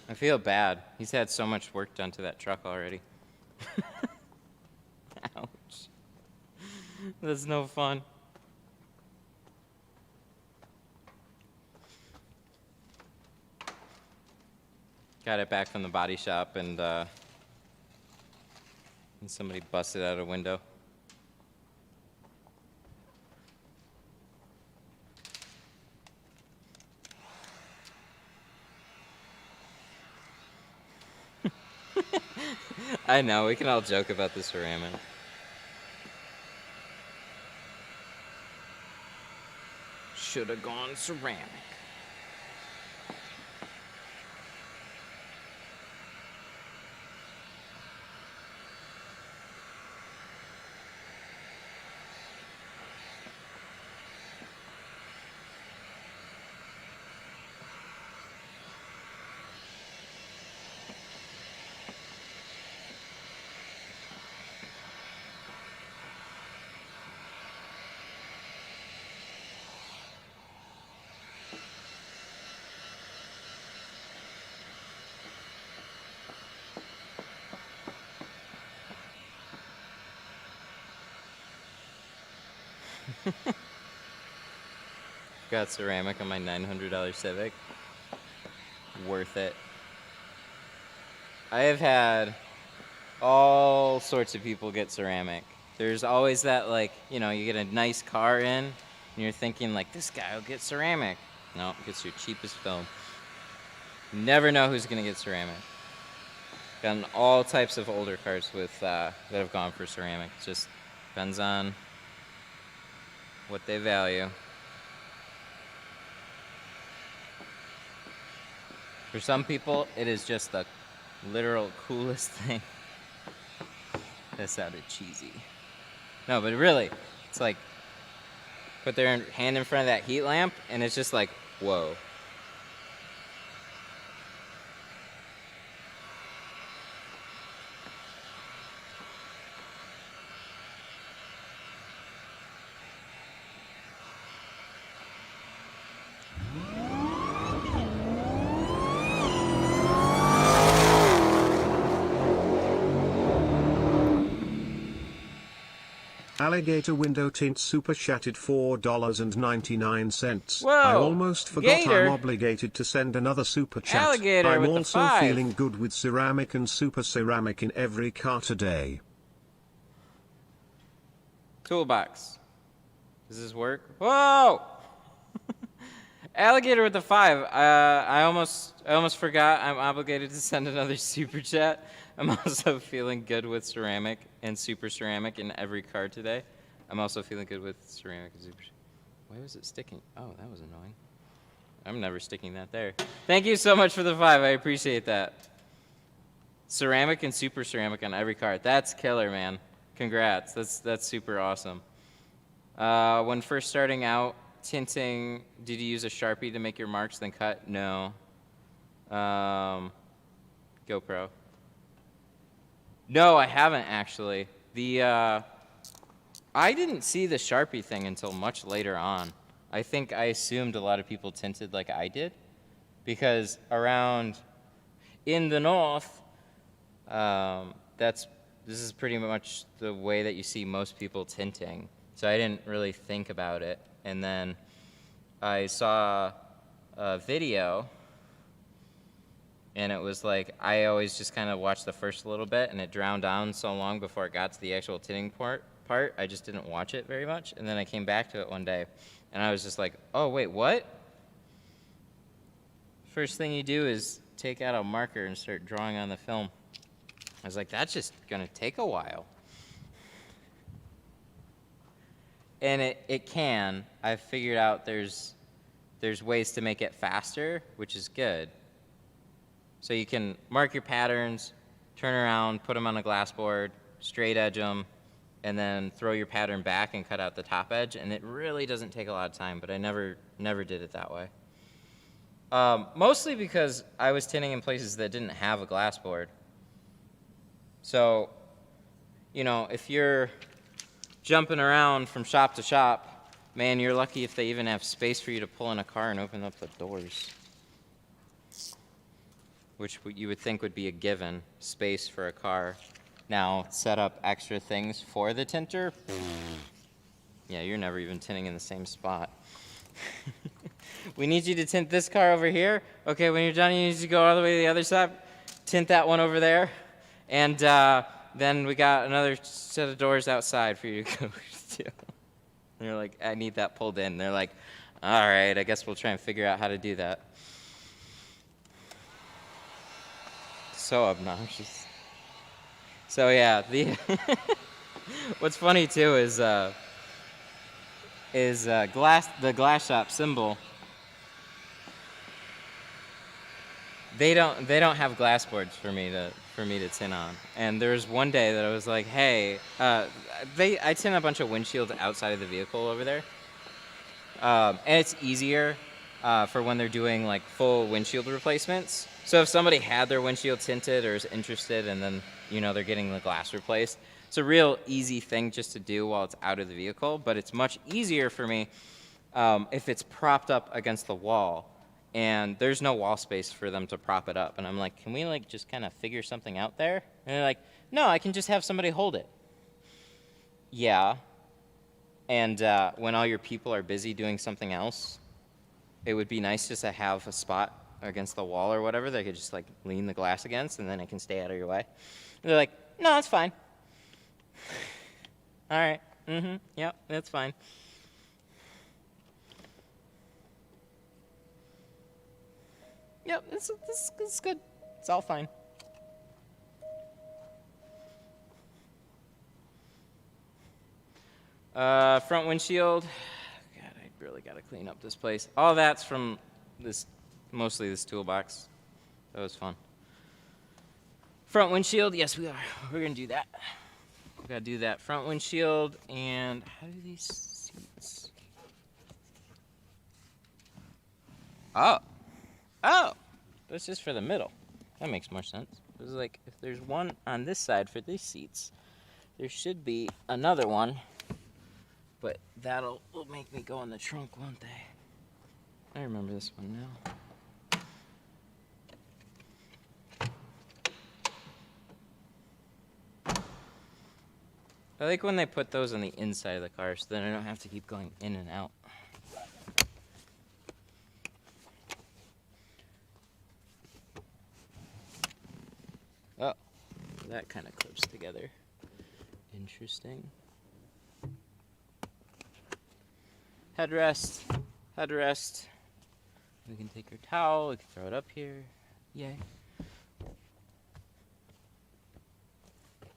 I feel bad. He's had so much work done to that truck already. Ouch. That's no fun. Got it back from the body shop and somebody busted out a window. I know, we can all joke about the ceramic. Should have gone ceramic. Got ceramic on my $900 Civic. Worth it. I have had all sorts of people get ceramic. There's always that, like, you know, you get a nice car in, and you're thinking, like, this guy will get ceramic. No, it gets your cheapest film. You never know who's going to get ceramic. Gotten all types of older cars with that have gone for ceramic. It just depends on what they value. For some people, it is just the literal coolest thing. That sounded cheesy. No, but really, it's like, put their hand in front of that heat lamp, and it's just like, whoa. Alligator window tint super chatted $4.99. Whoa, I almost forgot Gator. I'm obligated to send another super chat. Alligator I'm with the also 5. feeling good with ceramic and super ceramic in every car today. Toolbox. Does this work? Whoa! Alligator with the 5. I almost forgot I'm obligated to send another super chat. I'm also feeling good with ceramic and super ceramic in every car today. I'm also feeling good with ceramic and super. Why was it sticking? Oh, that was annoying. I'm never sticking that there. Thank you so much for the 5. I appreciate that. Ceramic and super ceramic on every car. That's killer, man. Congrats. That's super awesome. When first starting out tinting, did you use a Sharpie to make your marks then cut? No. GoPro. No, I haven't actually. I didn't see the Sharpie thing until much later on. I think I assumed a lot of people tinted like I did, because around in the north, this is pretty much the way that you see most people tinting. So I didn't really think about it, and then I saw a video, and it was like I always just kind of watched the first little bit, and it drowned down so long before it got to the actual tinting part. I just didn't watch it very much, and then I came back to it one day, and I was just like, oh wait, what? First thing you do is take out a marker and start drawing on the film. I was like, that's just gonna take a while. And it can. I've figured out there's ways to make it faster, which is good. So you can mark your patterns, turn around, put them on a glass board, straight edge them, and then throw your pattern back and cut out the top edge, and it really doesn't take a lot of time, but I never did it that way. Mostly because I was tinting in places that didn't have a glass board. So, you know, if you're jumping around from shop to shop, man, you're lucky if they even have space for you to pull in a car and open up the doors. Which you would think would be a given, space for a car. Now, set up extra things for the tinter. Yeah, you're never even tinting in the same spot. We need you to tint this car over here. Okay, when you're done, you need to go all the way to the other side, tint that one over there, and then we got another set of doors outside for you to go to. And you're like, I need that pulled in. They're like, all right, I guess we'll try and figure out how to do that. So obnoxious. So yeah, what's funny too is the glass shop symbol. They don't have glass boards for me to tint on. And there was one day that I was like, hey, I tint a bunch of windshields outside of the vehicle over there, and it's easier for when they're doing like full windshield replacements. So if somebody had their windshield tinted or is interested, and then they're getting the glass replaced, it's a real easy thing just to do while it's out of the vehicle. But it's much easier for me if it's propped up against the wall and there's no wall space for them to prop it up. And I'm like, can we like just kind of figure something out there? And they're like, no, I can just have somebody hold it. Yeah. And when all your people are busy doing something else, it would be nice just to have a spot against the wall or whatever they could just like lean the glass against, and then it can stay out of your way. And they're like, no, it's fine. All right. Yep, that's fine. Yep, it's good. It's all fine. Front windshield. God, I really got to clean up this place. All that's from mostly this toolbox. That was fun. Front windshield, yes, we are. We're going to do that. We got to do that. Front windshield, and how do these seats? Oh, that's just for the middle. That makes more sense. It was like, if there's one on this side for these seats, there should be another one, but that'll make me go in the trunk, won't they? I remember this one now. I like when they put those on the inside of the car, so then I don't have to keep going in and out. Oh, that kind of clips together. Interesting. Headrest. We can take our towel, we can throw it up here. Yay.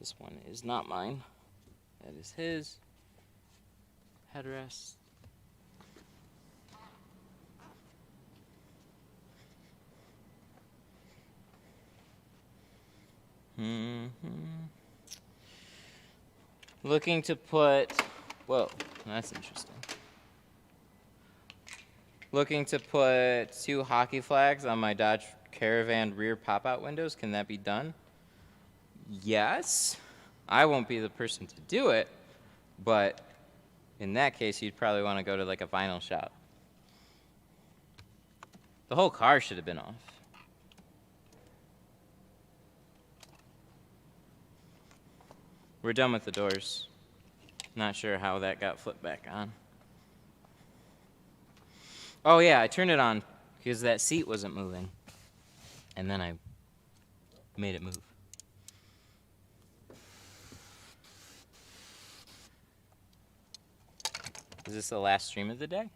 This one is not mine. That is his. Headrest. Looking to put, whoa, that's interesting. Looking to put 2 hockey flags on my Dodge Caravan rear pop-out windows. Can that be done? Yes. I won't be the person to do it, but in that case, you'd probably want to go to like a vinyl shop. The whole car should have been off. We're done with the doors. Not sure how that got flipped back on. Oh yeah, I turned it on because that seat wasn't moving. And then I made it move. Is this the last stream of the day?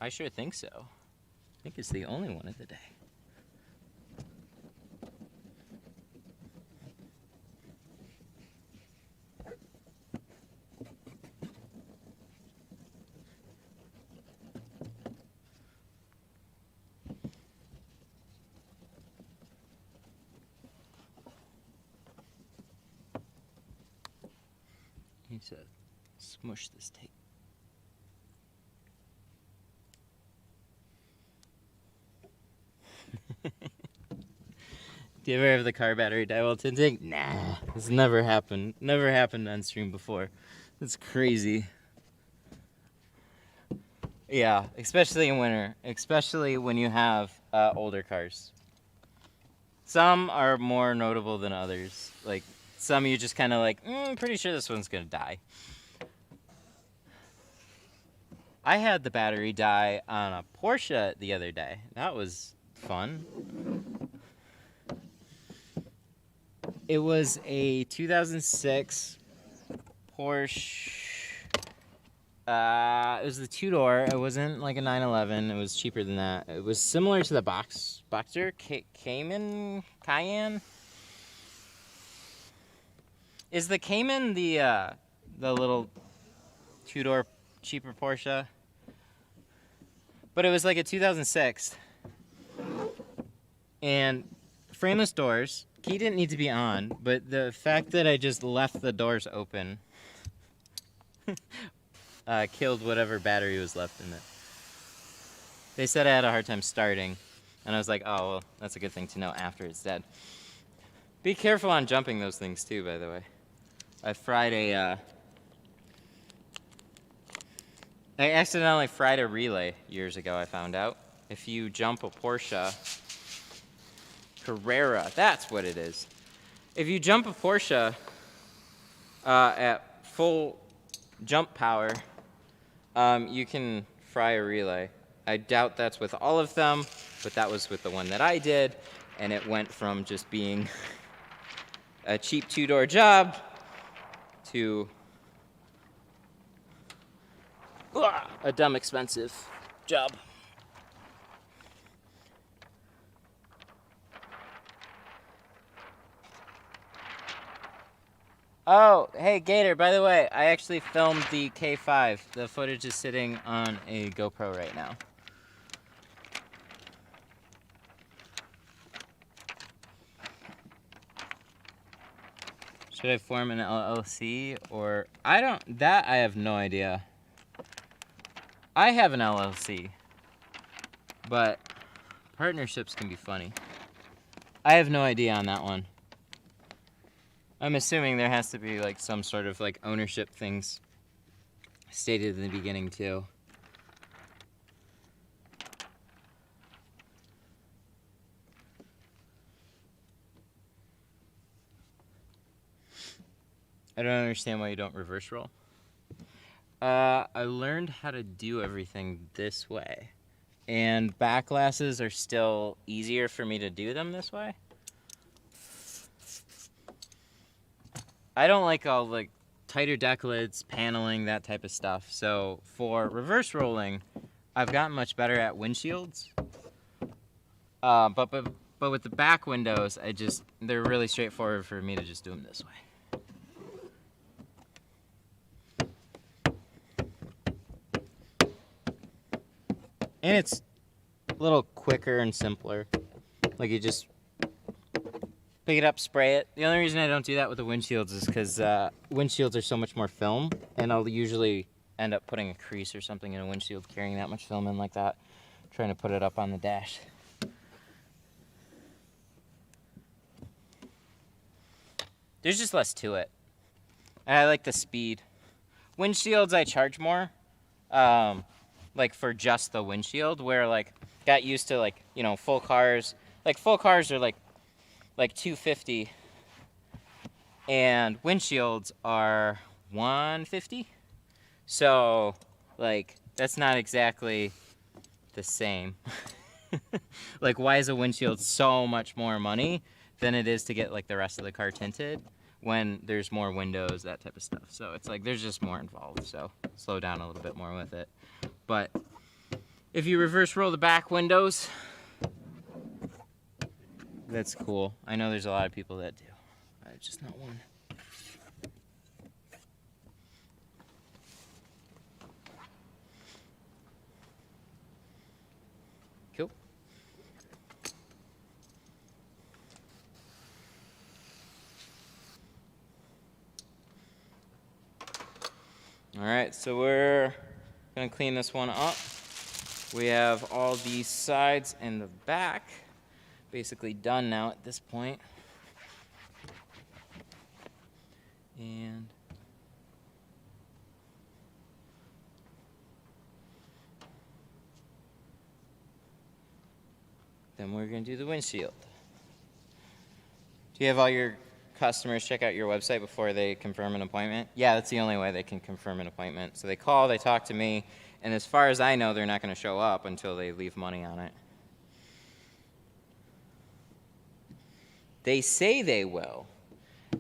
I sure think so. I think it's the only one of the day. Need to smush this tape. Do you ever have the car battery die while tinting? Nah, this never happened. Never happened on stream before. That's crazy. Yeah, especially in winter. Especially when you have older cars. Some are more notable than others. Like, some you just kind of like, I'm pretty sure this one's gonna die. I had the battery die on a Porsche the other day. That was fun. It was a 2006 Porsche. It was the 2-door. It wasn't like a 911. It was cheaper than that. It was similar to the Boxster Cayenne. Is the Cayman the little 2-door cheaper Porsche? But it was like a 2006. And frameless doors. Key didn't need to be on, but the fact that I just left the doors open killed whatever battery was left in it. They said I had a hard time starting, and I was like, oh, well, that's a good thing to know after it's dead. Be careful on jumping those things too, by the way. I accidentally fried a relay years ago, I found out. If you jump a Porsche Carrera, that's what it is. If you jump a Porsche at full jump power, you can fry a relay. I doubt that's with all of them, but that was with the one that I did, and it went from just being a cheap 2-door job to a dumb expensive job. Oh, hey Gator, by the way, I actually filmed the K5. The footage is sitting on a GoPro right now. Should I form an LLC or I have no idea. I have an LLC, but partnerships can be funny. I have no idea on that one. I'm assuming there has to be like some sort of like ownership things stated in the beginning too. I don't understand why you don't reverse roll. I learned how to do everything this way. And back glasses are still easier for me to do them this way. I don't like all the tighter deck lids, paneling, that type of stuff. So for reverse rolling, I've gotten much better at windshields. But with the back windows, they're really straightforward for me to just do them this way. And it's a little quicker and simpler. Like you just pick it up, spray it. The only reason I don't do that with the windshields is because windshields are so much more film, and I'll usually end up putting a crease or something in a windshield carrying that much film in like that, trying to put it up on the dash. There's just less to it. And I like the speed. Windshields I charge more, like for just the windshield, where like got used to like, you know, full cars. Like full cars are like $250, and windshields are $150. So like that's not exactly the same. Like, why is a windshield so much more money than it is to get like the rest of the car tinted when there's more windows, that type of stuff? So it's like there's just more involved, so slow down a little bit more with it. But if you reverse roll the back windows, that's cool. I know there's a lot of people that do. I'm just not one. Cool. All right, so we're gonna clean this one up. We have all these sides and the back basically done now at this point. And then we're gonna do the windshield. Do you have all your customers check out your website before they confirm an appointment? Yeah, that's the only way they can confirm an appointment. So they call, they talk to me, and as far as I know, they're not gonna show up until they leave money on it. They say they will.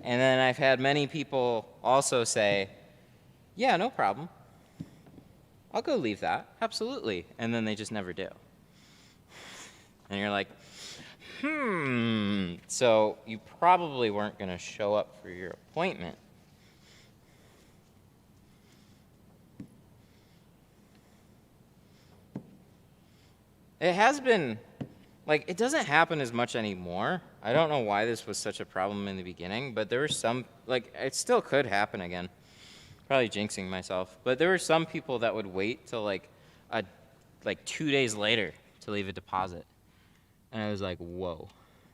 And then I've had many people also say, yeah, no problem. I'll go leave that, absolutely. And then they just never do. And you're like, so you probably weren't gonna show up for your appointment. It has been, like, it doesn't happen as much anymore. I don't know why this was such a problem in the beginning, but there were some, like, it still could happen again. Probably jinxing myself. But there were some people that would wait till, like 2 days later to leave a deposit. And I was like, whoa,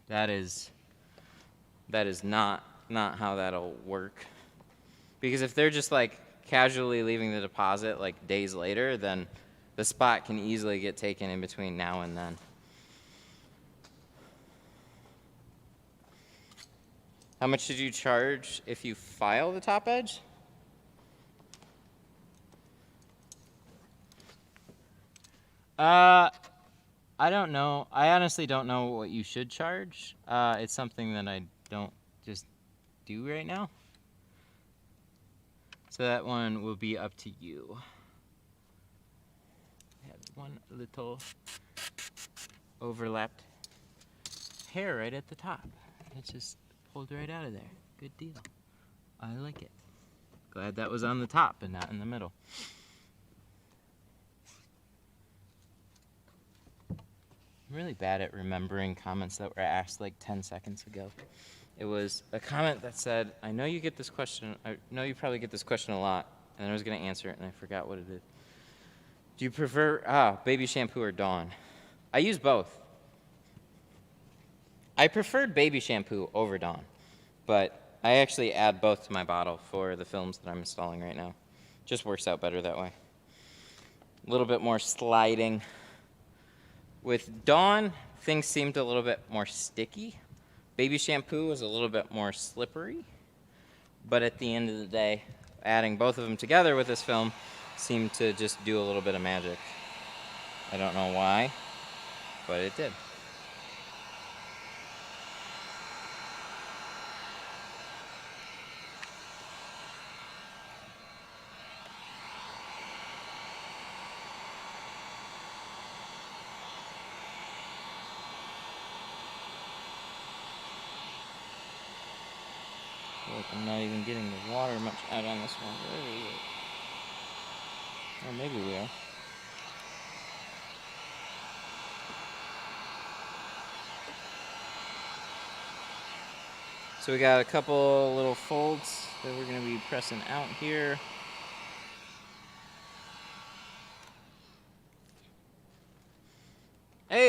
that is not how that'll work. Because if they're just, like, casually leaving the deposit, like, days later, then the spot can easily get taken in between now and then. How much did you charge if you file the top edge? I don't know. I honestly don't know what you should charge. It's something that I don't just do right now. So that one will be up to you. I had one little overlapped hair right at the top. It just pulled right out of there. Good deal. I like it. Glad that was on the top and not in the middle. I'm really bad at remembering comments that were asked like 10 seconds ago. It was a comment that said, I know you get this question, I know you probably get this question a lot, and I was gonna answer it and I forgot what it is. Do you prefer, baby shampoo or Dawn? I use both. I preferred baby shampoo over Dawn, but I actually add both to my bottle for the films that I'm installing right now. Just works out better that way. A little bit more sliding. With Dawn, things seemed a little bit more sticky. Baby shampoo was a little bit more slippery. But at the end of the day, adding both of them together with this film seemed to just do a little bit of magic. I don't know why, but it did. Look, I'm not even getting the water much out on this one. Or maybe we are. So we got a couple little folds that we're going to be pressing out here.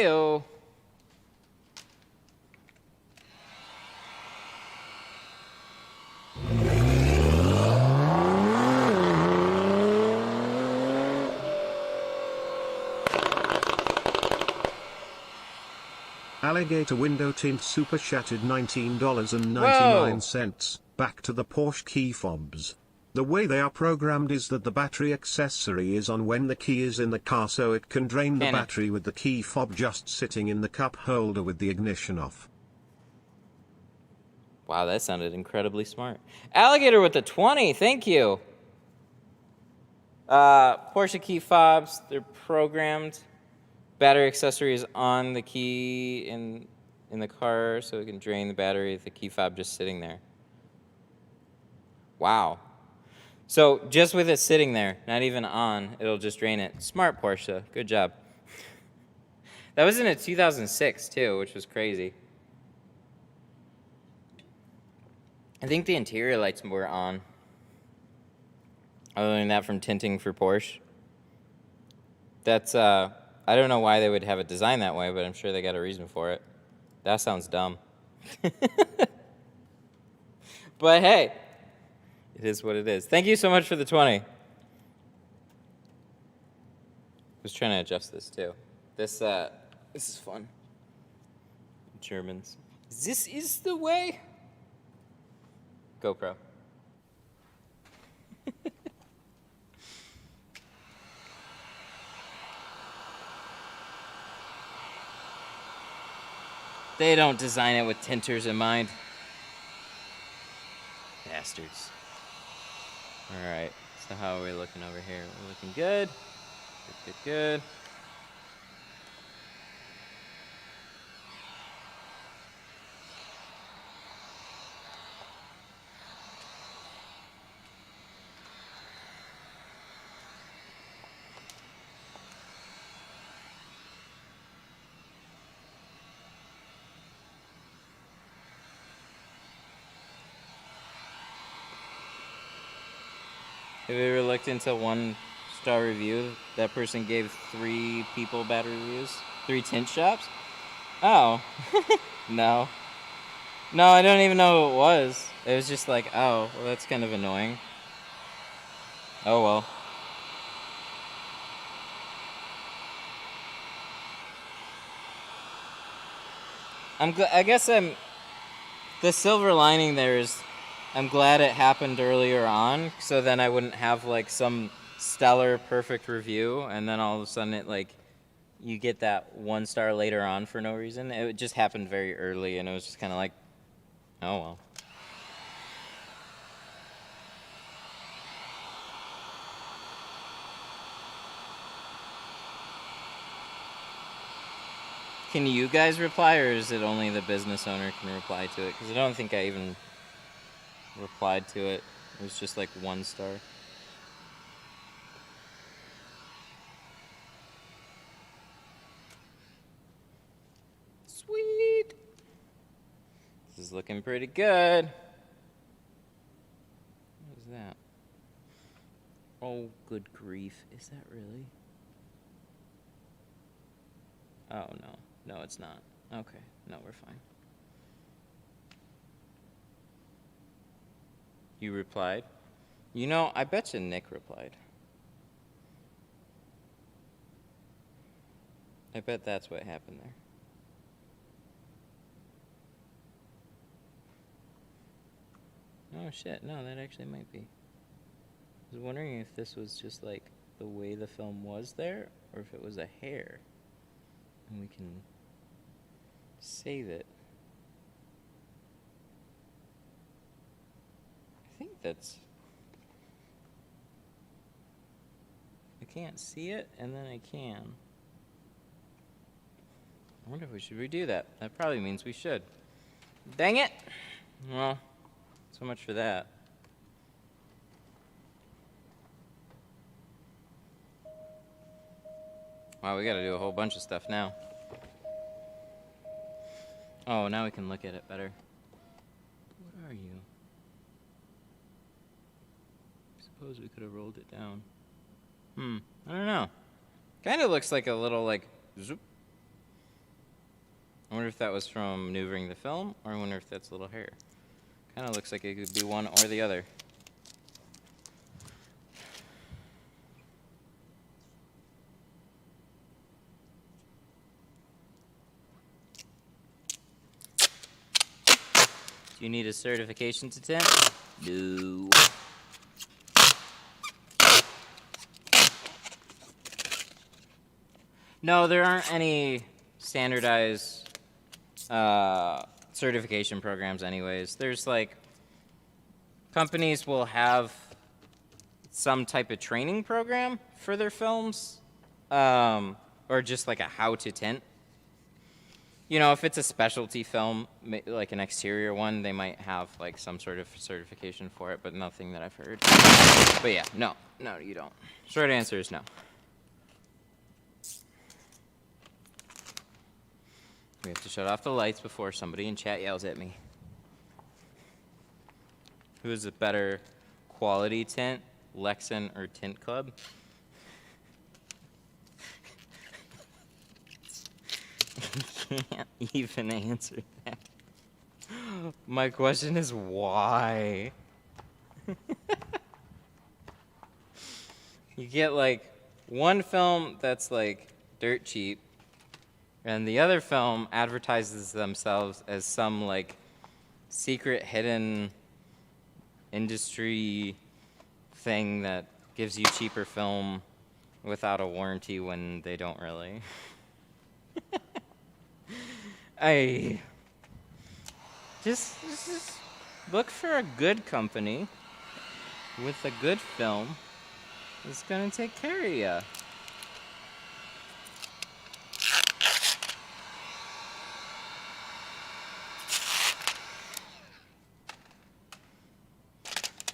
Heyo. Alligator window tint super shattered $19.99. Back to the Porsche key fobs. The way they are programmed is that the battery accessory is on when the key is in the car, so it can drain the battery with the key fob just sitting in the cup holder with the ignition off. Wow, that sounded incredibly smart. Alligator with the 20, thank you. Porsche key fobs, they're programmed. Battery accessory is on the key in the car, so it can drain the battery with the key fob just sitting there. Wow. So just with it sitting there, not even on, it'll just drain it. Smart Porsche, good job. That was in a 2006 too, which was crazy. I think the interior lights were on. I learned that from Tinting for Porsche. That's, I don't know why they would have it designed that way, but I'm sure they got a reason for it. That sounds dumb. But hey, it is what it is. Thank you so much for the 20. I was trying to adjust this too. This is fun. Germans. This is the way. GoPro. They don't design it with tinters in mind. Bastards. Alright, so how are we looking over here? We're looking good. Good, good, good. Have you ever looked into 1-star review? That person gave 3 people bad reviews? 3 tint shops? Oh. No. No, I don't even know who it was. It was just like, oh, well, that's kind of annoying. Oh, well. I guess the silver lining there is I'm glad it happened earlier on, so then I wouldn't have like some stellar perfect review, and then all of a sudden it like you get that 1 star later on for no reason. It just happened very early, and it was just kind of like, oh well. Can you guys reply, or is it only the business owner can reply to it? Because I don't think I even replied to it. It was just like 1 star. Sweet. This is looking pretty good. What is that? Oh, good grief. Is that really? Oh, no. No, it's not. Okay. No, we're fine. You replied? You know, I bet you Nick replied. I bet that's what happened there. Oh shit, no, that actually might be. I was wondering if this was just like the way the film was there, or if it was a hair. And we can save it. I think that's... I can't see it, and then I can. I wonder if we should redo that. That probably means we should. Dang it! Well, so much for that. Wow, we gotta do a whole bunch of stuff now. Oh, now we can look at it better. What are you? I suppose we could have rolled it down. I don't know. Kinda looks like a little, like, zoop. wonder if that was from maneuvering the film, or I wonder if that's little hair. Kind of looks like it could be one or the other. Do you need a certification to tint? No. No, there aren't any standardized certification programs anyways. There's like, companies will have some type of training program for their films, or just like a how to tint. You know, if it's a specialty film, like an exterior one, they might have like some sort of certification for it, but nothing that I've heard. But yeah, no, you don't. Short answer is no. We have to shut off the lights before somebody in chat yells at me. Who is a better quality tint, Lexan or Tint Club? I can't even answer that. My question is why? You get like one film that's like dirt cheap, and the other film advertises themselves as some like secret hidden industry thing that gives you cheaper film without a warranty when they don't really. Just look for a good company with a good film that's gonna take care of you.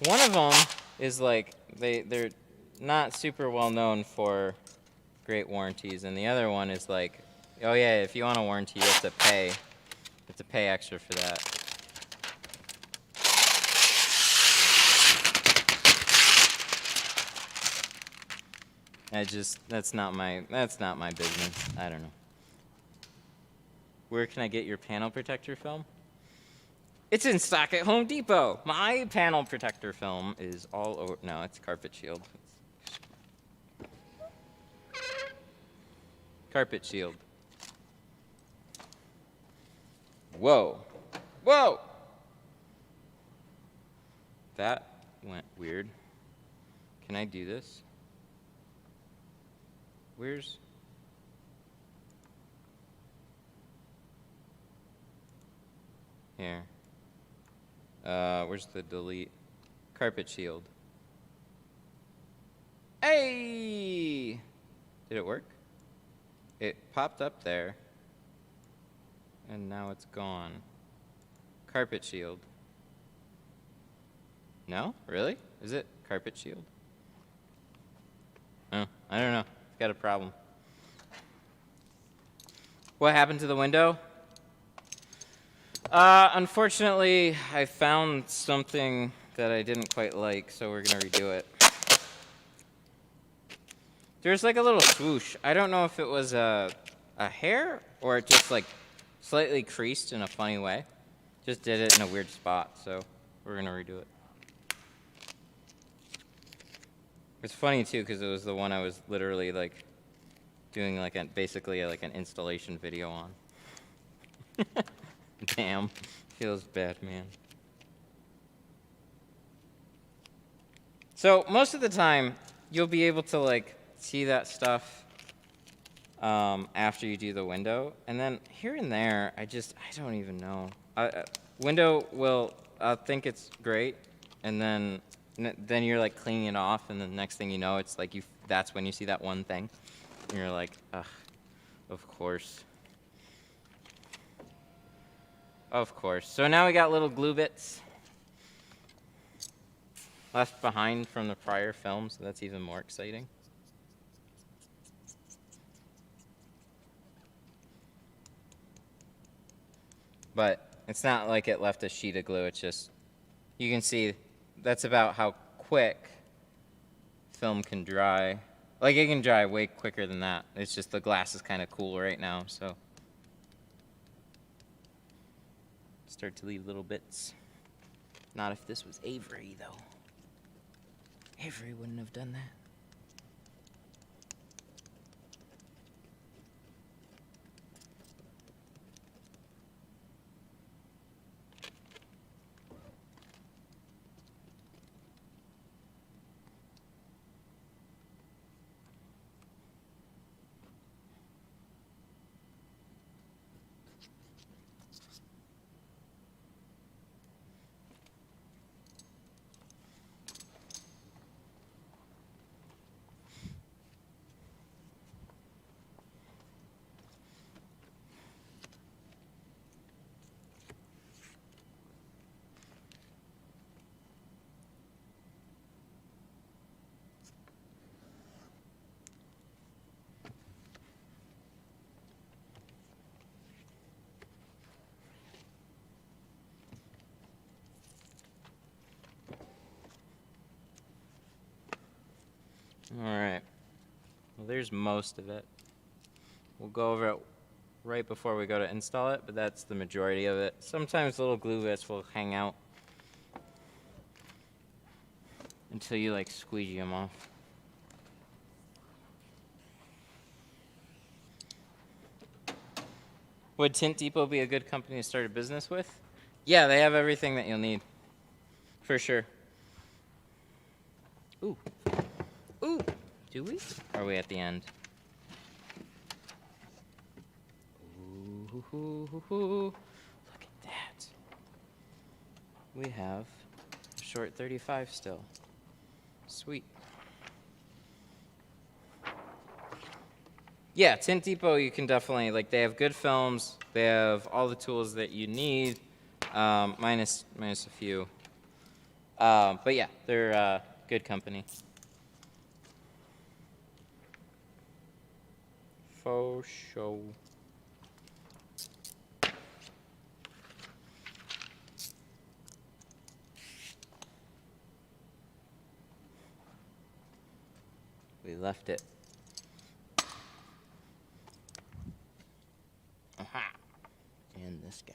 One of them is like, they're not super well known for great warranties, and the other one is like, oh yeah, if you want a warranty, you have to pay. You have to pay extra for that. That's not my business. I don't know. Where can I get your panel protector film? It's in stock at Home Depot. My panel protector film is all over. No, it's Carpet Shield. Carpet Shield. Whoa. Whoa! That went weird. Can I do this? Where's... Here. Where's the delete? Carpet Shield. Hey! Did it work? It popped up there. And now it's gone. Carpet Shield. No? Really? Is it Carpet Shield? Oh, I don't know. It's got a problem. What happened to the window? Unfortunately, I found something that I didn't quite like, so we're gonna redo it. There's like a little swoosh. I don't know if it was a hair or it just like slightly creased in a funny way. Just did it in a weird spot, so we're gonna redo it. It's funny too, because it was the one I was literally like doing like basically like an installation video on. Damn, feels bad, man. So most of the time, you'll be able to like see that stuff after you do the window, and then here and there, I don't even know. Window will think it's great, and then you're like cleaning it off, and the next thing you know, it's like that's when you see that one thing, and you're like, ugh, of course. Of course. So now we got little glue bits left behind from the prior film, so that's even more exciting. But it's not like it left a sheet of glue, it's just, you can see that's about how quick film can dry. Like it can dry way quicker than that. It's just the glass is kind of cool right now, so. start to leave little bits. Not if this was Avery, though. Avery wouldn't have done that. Alright, well there's most of it. We'll go over it right before we go to install it, but that's the majority of it. Sometimes little glue bits will hang out until you like squeegee them off. Would Tint Depot be a good company to start a business with? Yeah, they have everything that you'll need, for sure. Ooh. Ooh, do we? Or are we at the end? Ooh, look at that. We have a short 35 still. Sweet. Yeah, Tint Depot, you can definitely, like, they have good films. They have all the tools that you need, minus a few. But yeah, they're a good company. For sure. We left it. Aha. And this guy.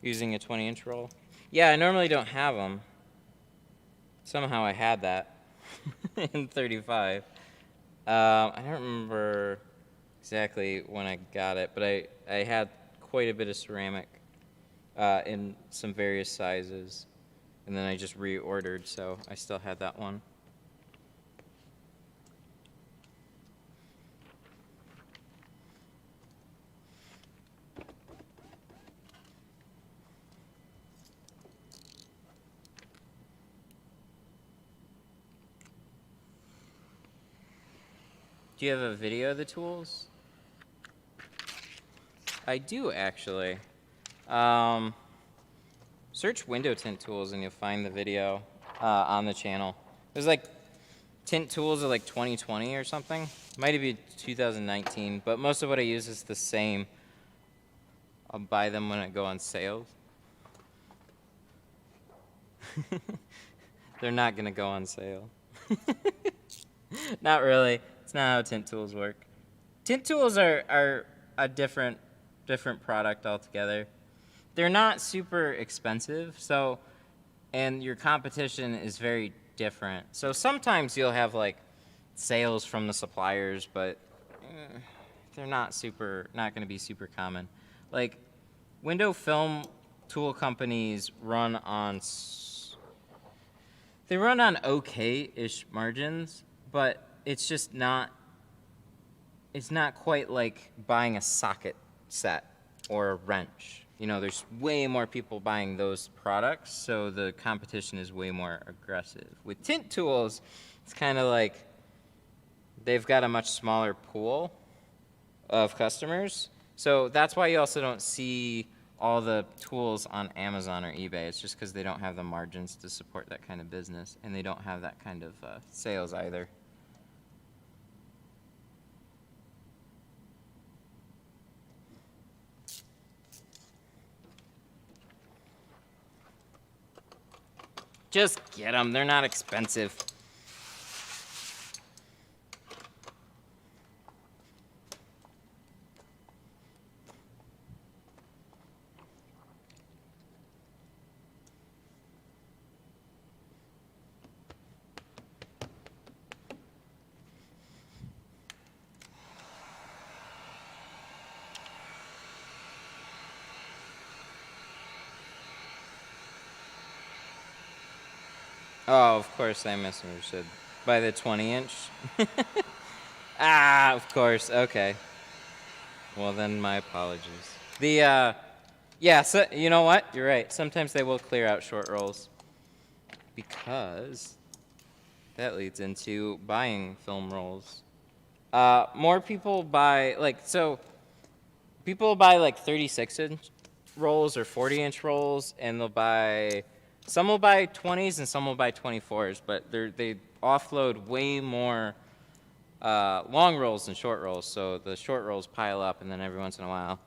Using a 20-inch roll. Yeah, I normally don't have them. Somehow I had that in 35. I don't remember exactly when I got it, but I had quite a bit of ceramic in some various sizes, and then I just reordered, so I still had that one. Do you have a video of the tools? I do, actually. Search window tint tools and you'll find the video on the channel. There's like tint tools of like 2020 or something. Might be 2019, but most of what I use is the same. I'll buy them when I go on sale. They're not gonna go on sale. Not really. It's not how tint tools work. Tint tools are a different product altogether. They're not super expensive, so, and your competition is very different. So sometimes you'll have like sales from the suppliers, but they're not gonna be super common. Like window film tool companies run on okay-ish margins, but it's just not, it's not quite like buying a socket set or a wrench. you know, there's way more people buying those products, so the competition is way more aggressive. With tint tools, it's kind of like they've got a much smaller pool of customers, so that's why you also don't see all the tools on Amazon or eBay. It's just because they don't have the margins to support that kind of business, and they don't have that kind of sales either. Just get them. They're not expensive. Oh, of course I misunderstood. By the 20-inch? Ah, of course. Okay. Well, then my apologies. Yeah, so, you know what? You're right. Sometimes they will clear out short rolls. Because that leads into buying film rolls. More people buy, people buy like 36-inch rolls or 40-inch rolls, and some will buy 20s and some will buy 24s, but they offload way more long rolls than short rolls, so the short rolls pile up, and then every once in a while,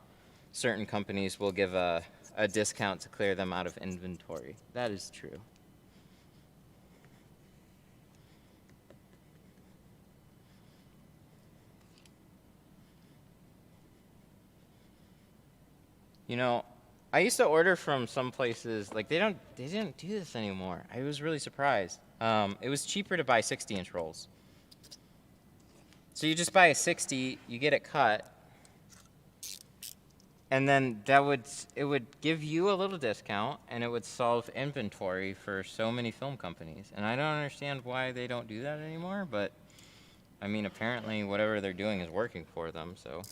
certain companies will give a discount to clear them out of inventory. That is true. You know, I used to order from some places, like they didn't do this anymore. I was really surprised. It was cheaper to buy 60-inch rolls. So you just buy a 60, you get it cut, and then it would give you a little discount, and it would solve inventory for so many film companies. And I don't understand why they don't do that anymore, but I mean, apparently whatever they're doing is working for them, so.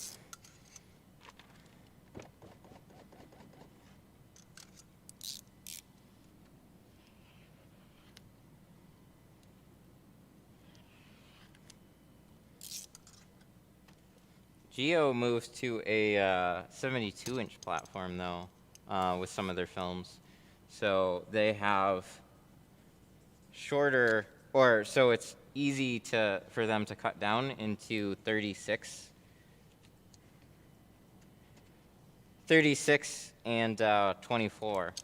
Geo moved to a 72-inch platform, though, with some of their films. So they have shorter, so it's easy for them to cut down into 36 and 24.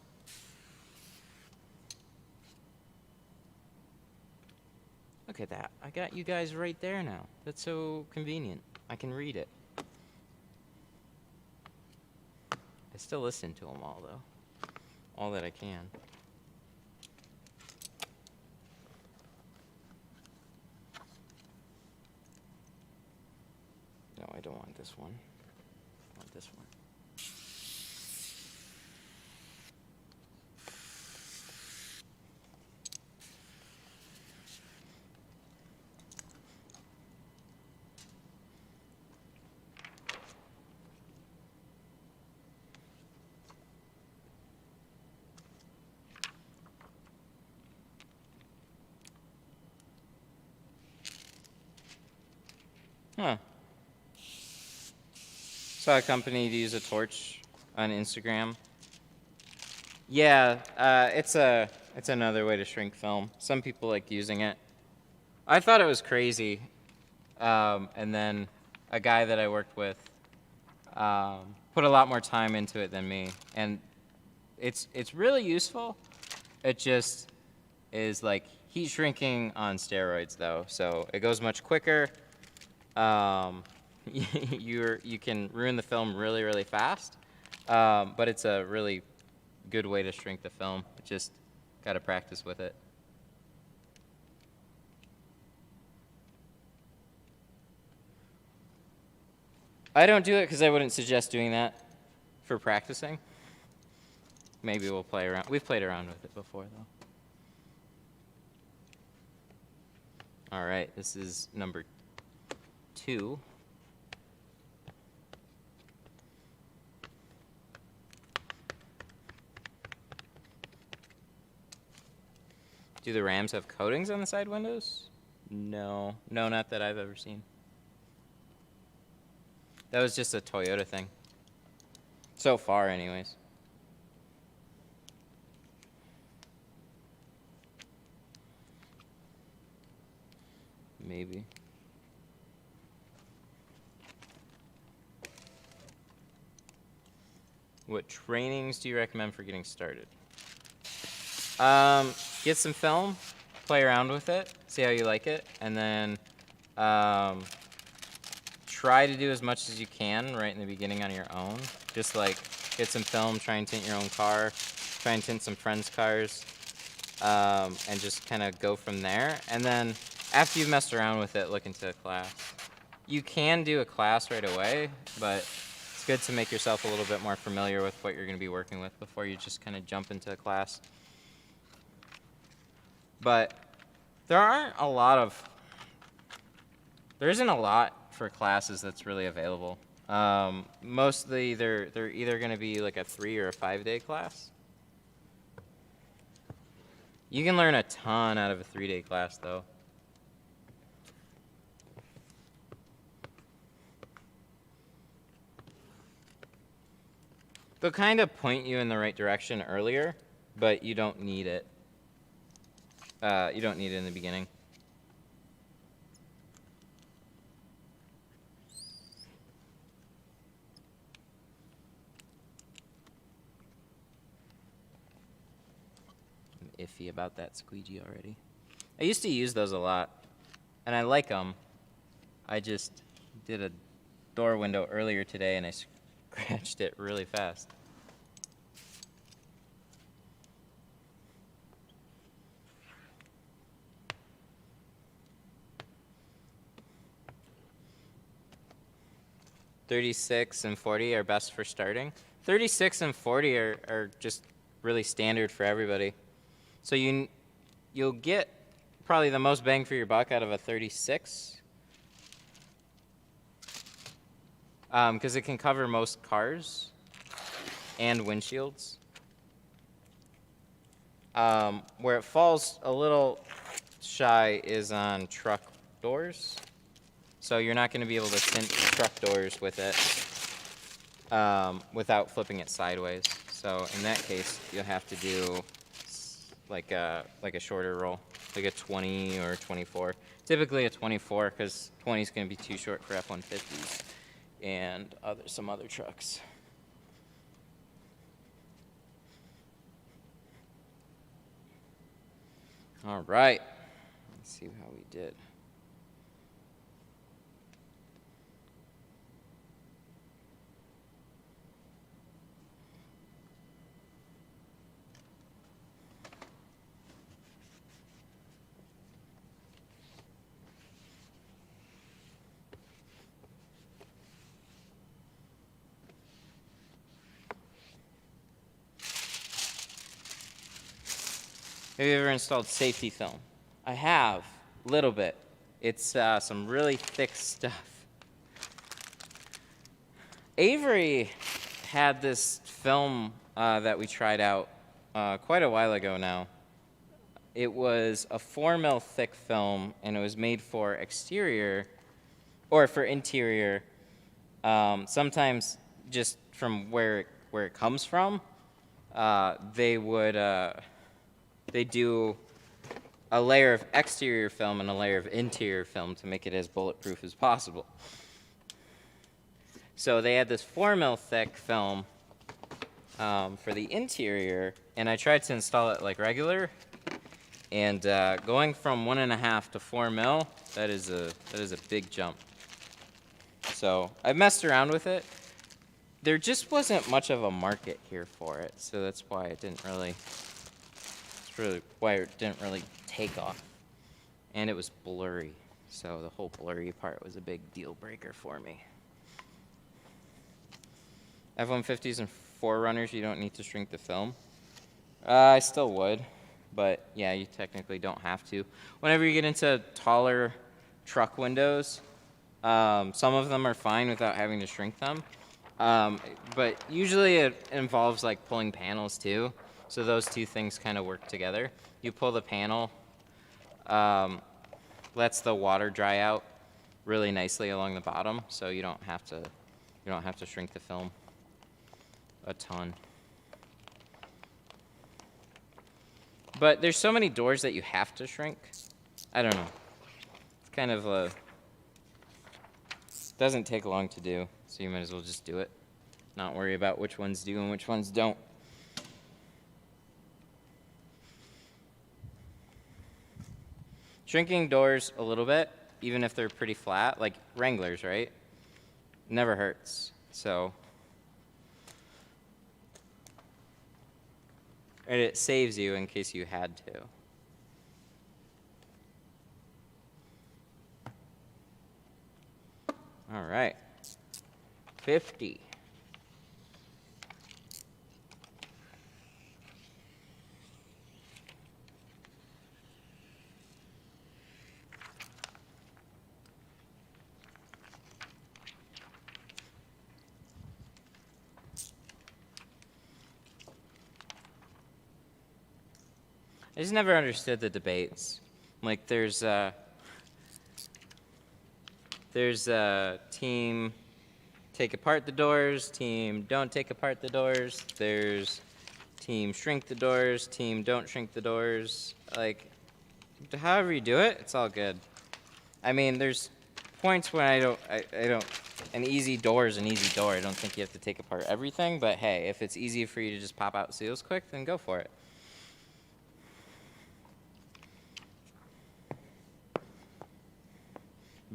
Look at that. I got you guys right there now. That's so convenient. I can read it. I still listen to them all, though. All that I can. No, I don't want this one. I want this one. Huh. Saw a company to use a torch on Instagram. Yeah, it's another way to shrink film. Some people like using it. I thought it was crazy, and then a guy that I worked with put a lot more time into it than me, and it's really useful. It just is like heat shrinking on steroids, though, so it goes much quicker. You can ruin the film really, really fast, but it's a really good way to shrink the film. Just gotta practice with it. I don't do it because I wouldn't suggest doing that for practicing. Maybe we'll play around. We've played around with it before, though. All right, this is number 2. Do the Rams have coatings on the side windows? No. No, not that I've ever seen. That was just a Toyota thing. So far, anyways. Maybe. What trainings do you recommend for getting started? Get some film, play around with it, see how you like it, and then try to do as much as you can right in the beginning on your own. Just like get some film, try and tint your own car, try and tint some friends' cars, and just kind of go from there. And then after you've messed around with it, look into a class. You can do a class right away, but it's good to make yourself a little bit more familiar with what you're going to be working with before you just kind of jump into a class. But there isn't a lot for classes that's really available. Mostly they're either going to be like a 3 or a 5 day class. You can learn a ton out of a 3-day class though. They'll kind of point you in the right direction earlier, but you don't need it. You don't need it in the beginning. I'm iffy about that squeegee already. I used to use those a lot, and I like them. I just did a door window earlier today, and I scratched it really fast. .36 and 40 are best for starting. 36 and 40 are just really standard for everybody. So you'll get probably the most bang for your buck out of a 36. Because it can cover most cars and windshields. Where it falls a little shy is on truck doors. So you're not going to be able to tint truck doors with it without flipping it sideways. So in that case, you'll have to do like a shorter roll, like a 20 or 24. Typically a 24 because 20 is going to be too short for F-150s and some other trucks. All right, let's see how we did. Have you ever installed safety film? I have, a little bit. It's some really thick stuff. Avery had this film that we tried out quite a while ago now. It was a 4 mil thick film, and it was made for exterior, or for interior. Sometimes just from where it comes from, they do a layer of exterior film and a layer of interior film to make it as bulletproof as possible. So they had this 4 mil thick film for the interior, and I tried to install it like regular. And going from 1.5 to 4 mil, that is a big jump. So I messed around with it. There just wasn't much of a market here for it, so that's why it didn't really. Why it didn't really take off. And it was blurry, so the whole blurry part was a big deal breaker for me. F-150s and 4Runners, you don't need to shrink the film. I still would, but yeah, you technically don't have to. Whenever you get into taller truck windows, some of them are fine without having to shrink them. But usually it involves like pulling panels too. So those two things kind of work together. You pull the panel, lets the water dry out really nicely along the bottom, so you don't have to shrink the film a ton. But there's so many doors that you have to shrink. I don't know. It's kind of a doesn't take long to do, so you might as well just do it. Not worry about which ones do and which ones don't. Shrinking doors a little bit, even if they're pretty flat, like Wranglers, right? Never hurts. So, and it saves you in case you had to. All right, 50. I just never understood the debates. Like, there's a team take apart the doors, team don't take apart the doors. There's team shrink the doors, team don't shrink the doors. Like, however you do it, it's all good. I mean, there's points when I don't, an easy door is an easy door. I don't think you have to take apart everything, but hey, if it's easy for you to just pop out seals quick, then go for it.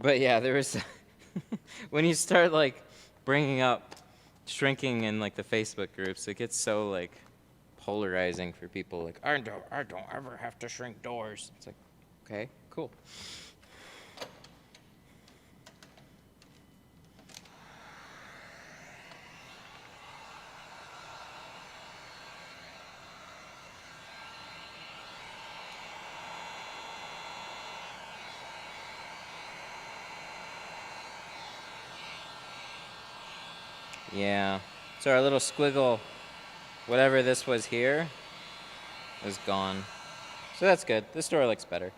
But yeah, there was, when you start like bringing up shrinking in like the Facebook groups, it gets so like polarizing for people. Like, I don't ever have to shrink doors. It's like, okay, cool. Yeah, so our little squiggle, whatever this was here, is gone. So that's good. This door looks better.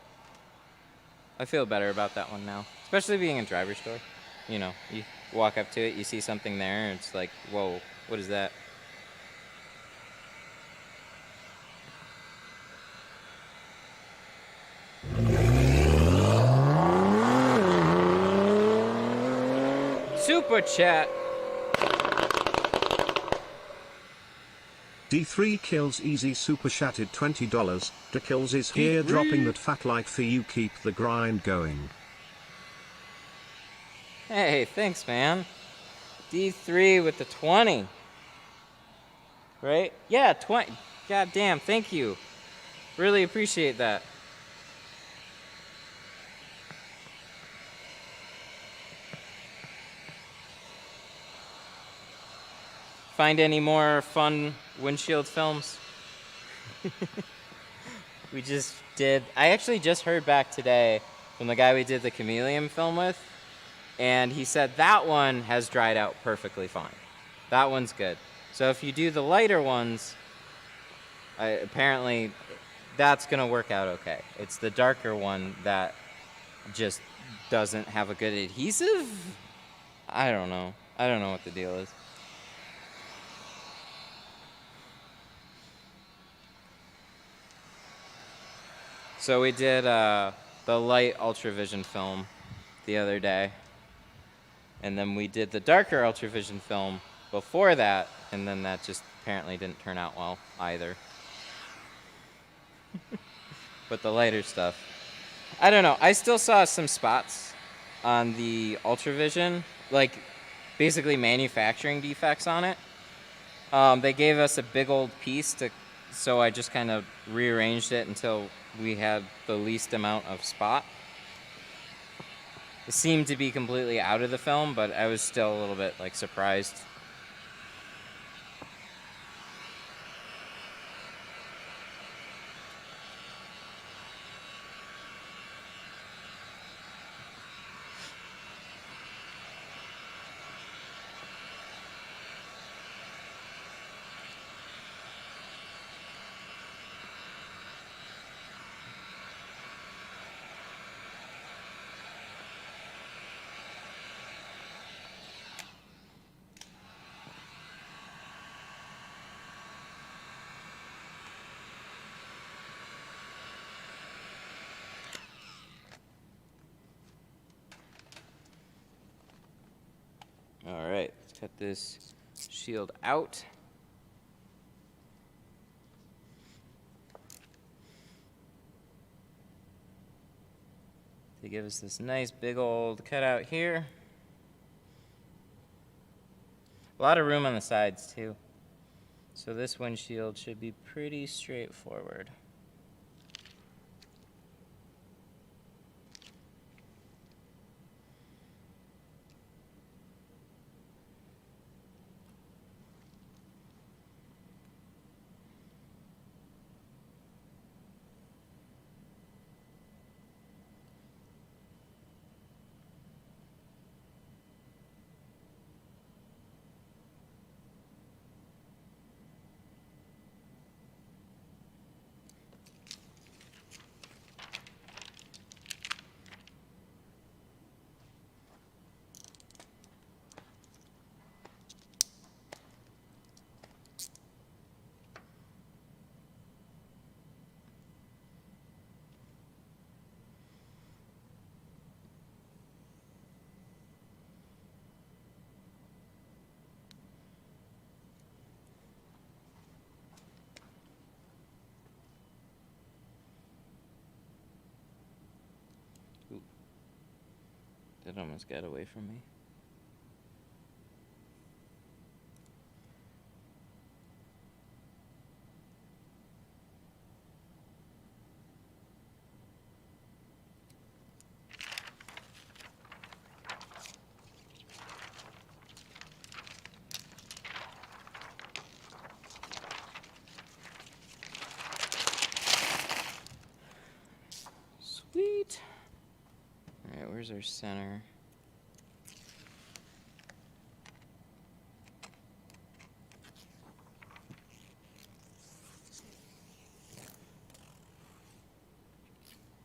I feel better about that one now, especially being a driver's door. You know, you walk up to it, you see something there, and it's like, whoa, what is that? Super chat. D3 kills easy super chatted $20. The kills is here dropping that fat like for you, keep the grind going. Hey, thanks, man. D3 with the 20. Right? Yeah, 20. God damn, thank you. Really appreciate that. Find any more fun windshield films? We just did. I actually just heard back today from the guy we did the chameleon film with, and he said that one has dried out perfectly fine. That one's good. So if you do the lighter ones, apparently that's gonna work out okay. It's the darker one that just doesn't have a good adhesive? I don't know. I don't know what the deal is. So we did the light ultravision film the other day, and then we did the darker ultravision film before that, and then that just apparently didn't turn out well either. But the lighter stuff, I don't know. I still saw some spots on the ultravision, like basically manufacturing defects on it. They gave us a big old piece so I just kind of rearranged it until we had the least amount of spot. It seemed to be completely out of the film, but I was still a little bit like surprised. cut this shield out. To give us this nice big old cutout here. A lot of room on the sides too. So this windshield should be pretty straightforward. That almost got away from me. Sweet. All right, where's our center?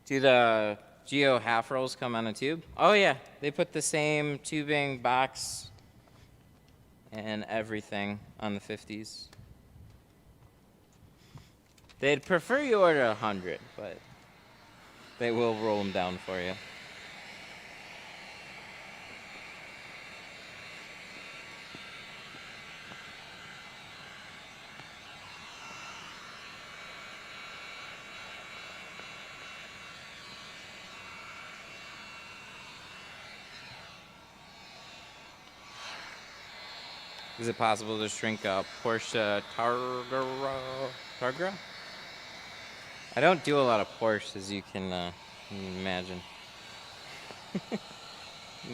Do the Geo half rolls come on a tube? Oh yeah, they put the same tubing box and everything on the 50s. They'd prefer you order 100, but they will roll them down for you. Is it possible to shrink a Porsche Targa? I don't do a lot of Porsche, as you can imagine.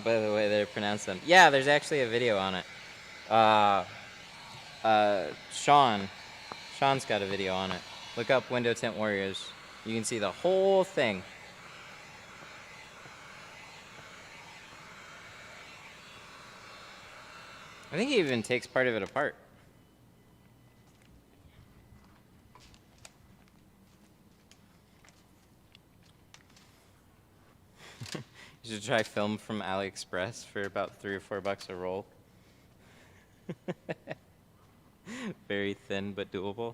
By the way they pronounce them. Yeah, there's actually a video on it. Sean's got a video on it. Look up Window Tint Warriors. You can see the whole thing. I think he even takes part of it apart. You should try film from AliExpress for about $3 or $4 a roll. Very thin but doable.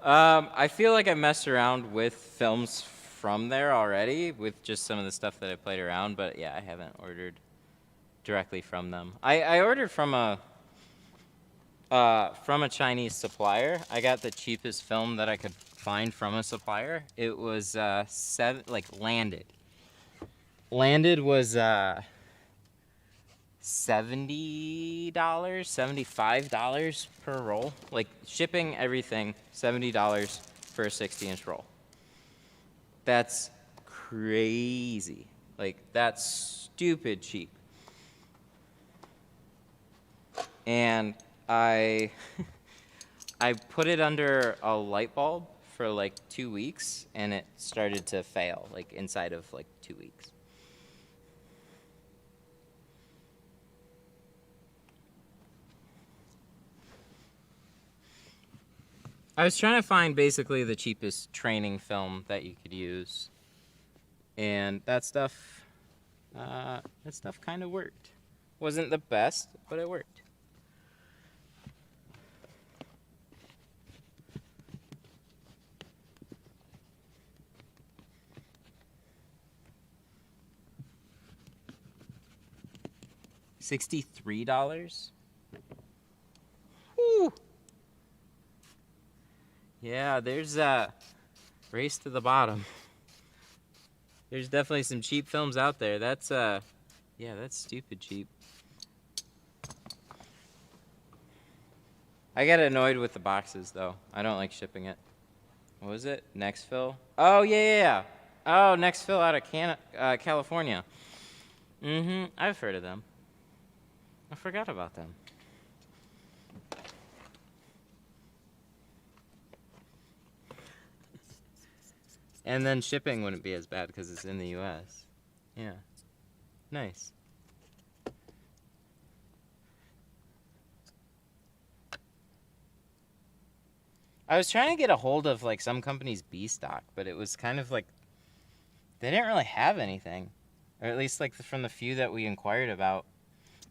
I feel like I messed around with films from there already with just some of the stuff that I played around, but yeah, I haven't ordered directly from them. I ordered from a Chinese supplier. I got the cheapest film that I could find from a supplier. It was Landed. Landed was $70, $75 per roll. Like shipping, everything, $70 for a 60-inch roll. That's crazy. Like that's stupid cheap. And I put it under a light bulb for like 2 weeks, and it started to fail like inside of like 2 weeks. I was trying to find basically the cheapest training film that you could use, and that stuff kind of worked. Wasn't the best, but it worked. $63? Yeah, there's a race to the bottom. There's definitely some cheap films out there. That's yeah, that's stupid cheap. I get annoyed with the boxes though. I don't like shipping it. What was it? Nextfill? Oh yeah. Oh, Nextfill out of California. I've heard of them. I forgot about them. And then shipping wouldn't be as bad because it's in the US. Yeah. Nice. I was trying to get a hold of like some company's B stock, but it was kind of like they didn't really have anything. Or at least like from the few that we inquired about.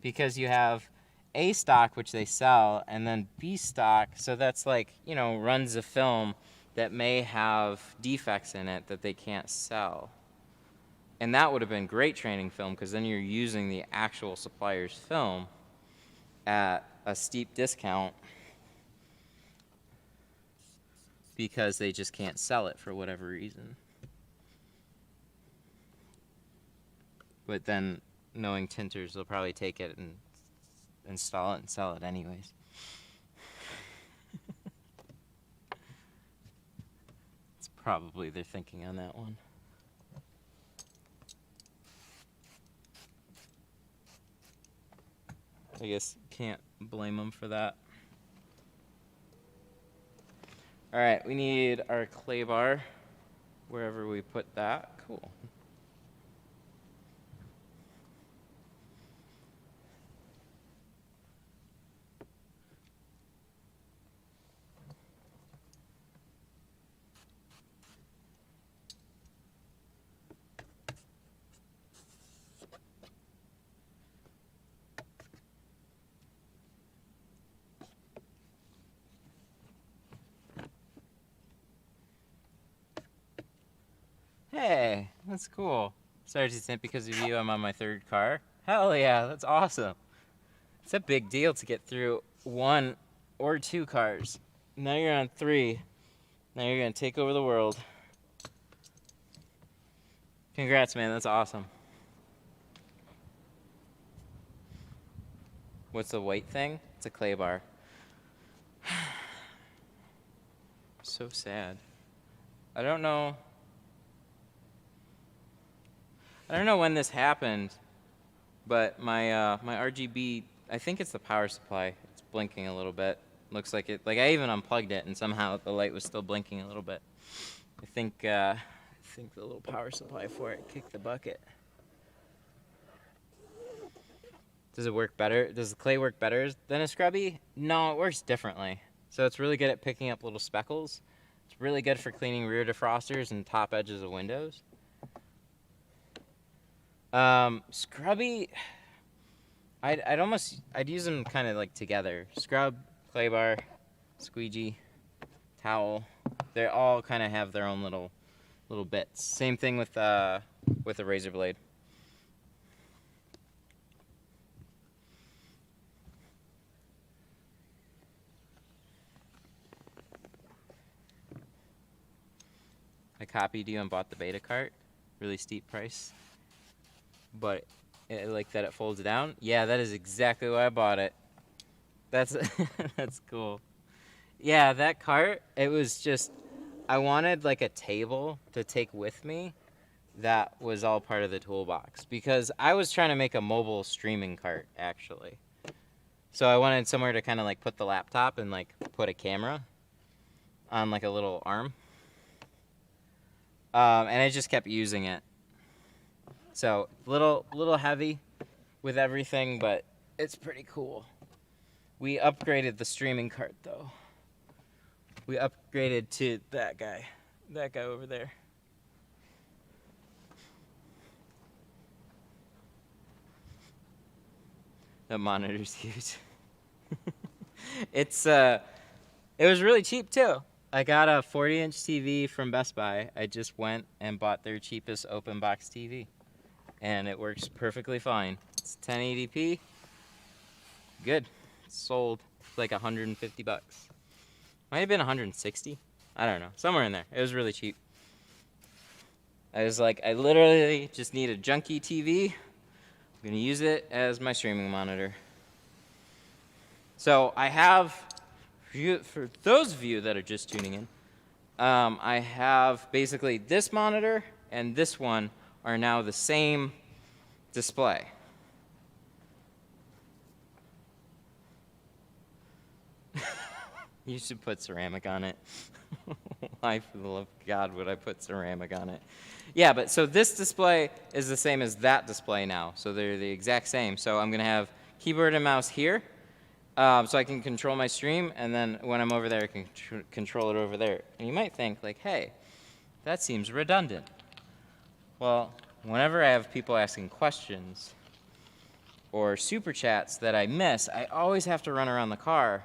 Because you have A stock, which they sell, and then B stock, so that's like, you know, runs of film that may have defects in it that they can't sell. And that would have been great training film because then you're using the actual supplier's film at a steep discount because they just can't sell it for whatever reason. But then, knowing tinters, they'll probably take it and install it and sell it anyways. It's probably their thinking on that one. I guess can't blame them for that. All right, we need our clay bar wherever we put that. Cool. Hey, that's cool. Sorry to tint because of you, I'm on my third car. Hell yeah, that's awesome. It's a big deal to get through 1 or 2 cars. Now you're on 3. Now you're gonna take over the world. Congrats, man, that's awesome. What's the white thing? It's a clay bar. So sad. I don't know when this happened, but my my RGB, I think it's the power supply. It's blinking a little bit. Looks like it. Like I even unplugged it, and somehow the light was still blinking a little bit. I think the little power supply for it kicked the bucket. Does it work better? Does the clay work better than a scrubby? No, it works differently. So it's really good at picking up little speckles. It's really good for cleaning rear defrosters and top edges of windows. Scrubby, I'd use them kind of like together. Scrub, clay bar, squeegee, towel. They all kind of have their own little bits. Same thing with a razor blade. I copied you and bought the beta cart. Really steep price. But I like that it folds down. Yeah, that is exactly why I bought it. That's that's cool. Yeah, that cart, it was just, I wanted like a table to take with me that was all part of the toolbox because I was trying to make a mobile streaming cart actually. So I wanted somewhere to kind of like put the laptop and like put a camera on like a little arm. And I just kept using it. So little heavy with everything, but it's pretty cool. We upgraded the streaming cart though. We upgraded to that guy over there. The monitor's huge. It was really cheap too. I got a 40-inch TV from Best Buy. I just went and bought their cheapest open box TV. And it works perfectly fine. It's 1080p. Good. It's sold like 150 bucks. Might have been 160. I don't know. Somewhere in there. It was really cheap. I was like, I literally just need a junky TV. I'm going to use it as my streaming monitor. So I have, for those of you that are just tuning in, I have basically this monitor and this one are now the same display. You should put ceramic on it. Why, for the love of God, would I put ceramic on it? Yeah, but so this display is the same as that display now. So they're the exact same. So I'm going to have keyboard and mouse here. So I can control my stream, and then when I'm over there, I can control it over there. And you might think, like, hey, that seems redundant. Well, whenever I have people asking questions or super chats that I miss, I always have to run around the car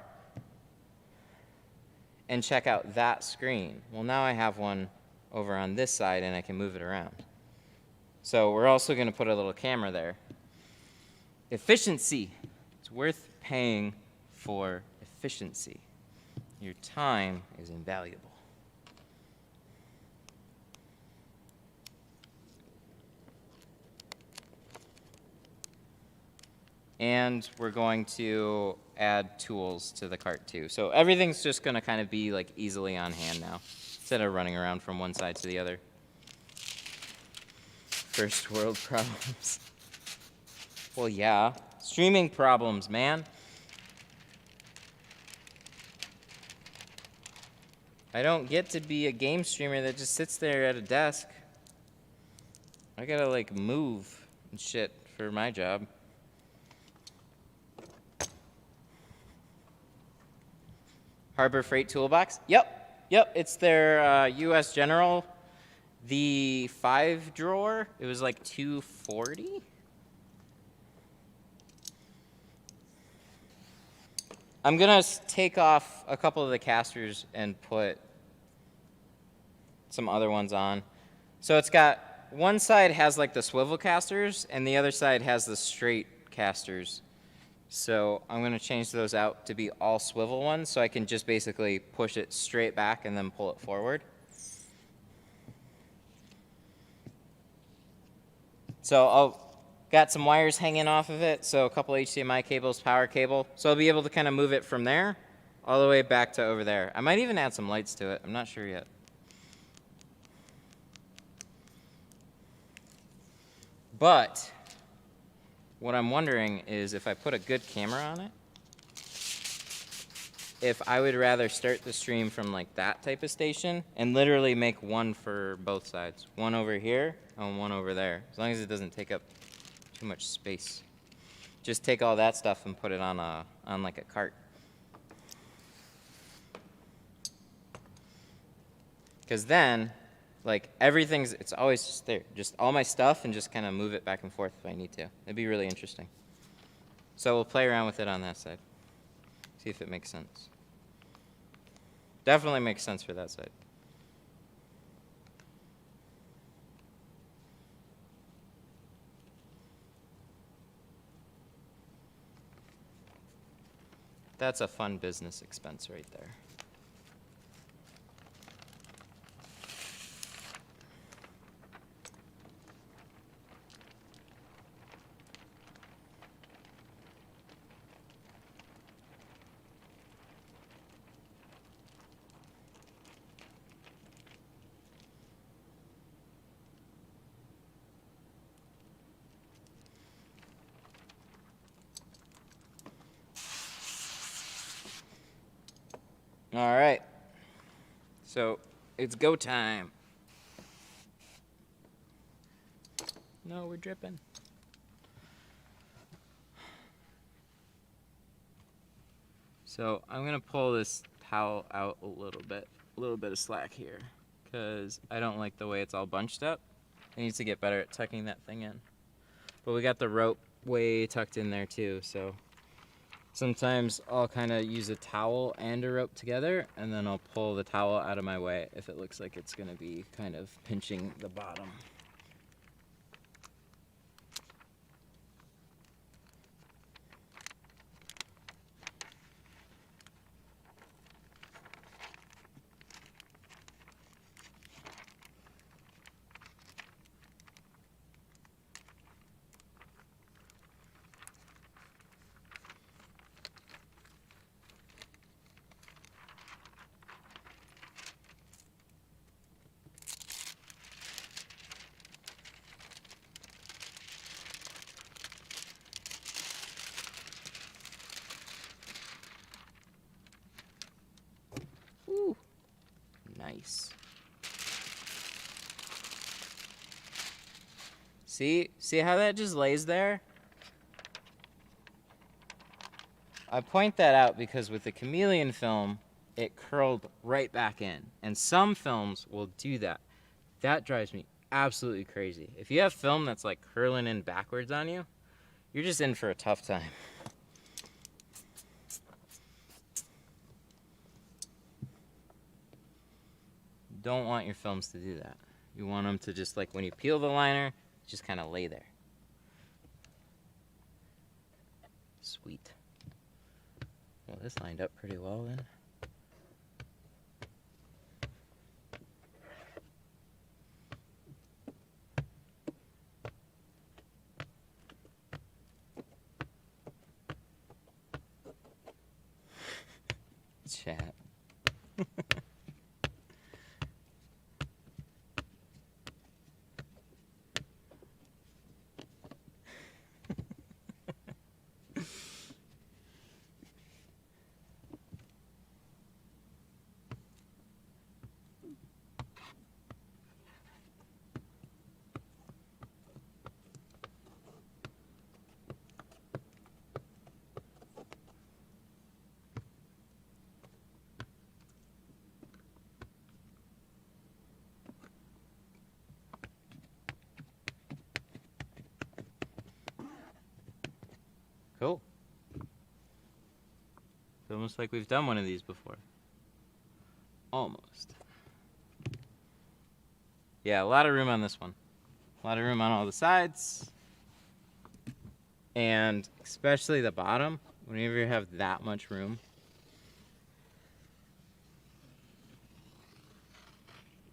and check out that screen. Well, now I have one over on this side, and I can move it around. So we're also going to put a little camera there. Efficiency. It's worth paying for efficiency. Your time is invaluable. And we're going to add tools to the cart too. So everything's just going to kind of be like easily on hand now, instead of running around from one side to the other. First world problems. Well, yeah. Streaming problems, man. I don't get to be a game streamer that just sits there at a desk. I gotta like move and shit for my job. Harbor Freight Toolbox? Yep, it's their U.S. General. The 5-drawer, it was like $240. I'm gonna take off a couple of the casters and put some other ones on. So it's got, one side has like the swivel casters, and the other side has the straight casters. So I'm going to change those out to be all swivel ones, so I can just basically push it straight back and then pull it forward. So I'll got some wires hanging off of it, so a couple HDMI cables, power cable. So I'll be able to kind of move it from there all the way back to over there. I might even add some lights to it. I'm not sure yet. But what I'm wondering is if I put a good camera on it, if I would rather start the stream from like that type of station and literally make one for both sides. One over here and one over there. As long as it doesn't take up too much space. Just take all that stuff and put it on like a cart. Because then, like it's always just there. Just all my stuff and just kind of move it back and forth if I need to. It'd be really interesting. So we'll play around with it on that side. See if it makes sense. Definitely makes sense for that side. That's a fun business expense right there. All right. So it's go time. No, we're dripping. So I'm gonna pull this towel out a little bit of slack here, because I don't like the way it's all bunched up. I need to get better at tucking that thing in. But we got the rope way tucked in there too, so sometimes I'll kind of use a towel and a rope together, and then I'll pull the towel out of my way if it looks like it's gonna be kind of pinching the bottom. Nice. See how that just lays there? I point that out because with the chameleon film, it curled right back in. And some films will do that. That drives me absolutely crazy. If you have film that's like curling in backwards on you, you're just in for a tough time. You don't want your films to do that. You want them to just, like, when you peel the liner, just kind of lay there. Sweet. Well, this lined up pretty well then. Chat. Cool. It's almost like we've done one of these before. Almost. Yeah, a lot of room on this one. A lot of room on all the sides. And especially the bottom, whenever you have that much room.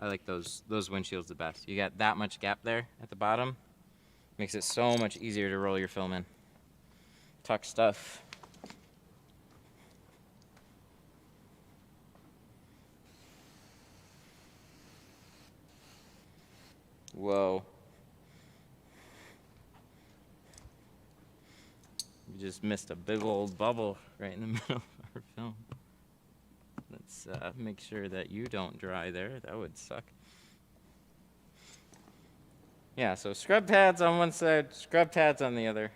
I like those windshields the best. You got that much gap there at the bottom. Makes it so much easier to roll your film in. Tuck stuff. Whoa. You just missed a big old bubble right in the middle of our film. Let's make sure that you don't dry there. That would suck. Yeah, so scrub pads on one side, scrub pads on the other.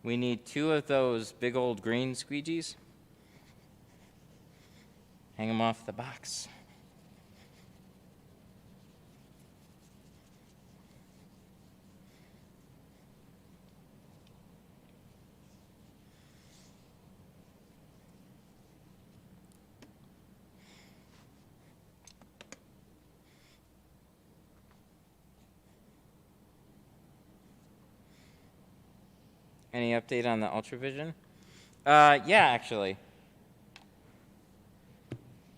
We need 2 of those big old green squeegees. Hang them off the box. Any update on the Ultravision? Yeah, actually.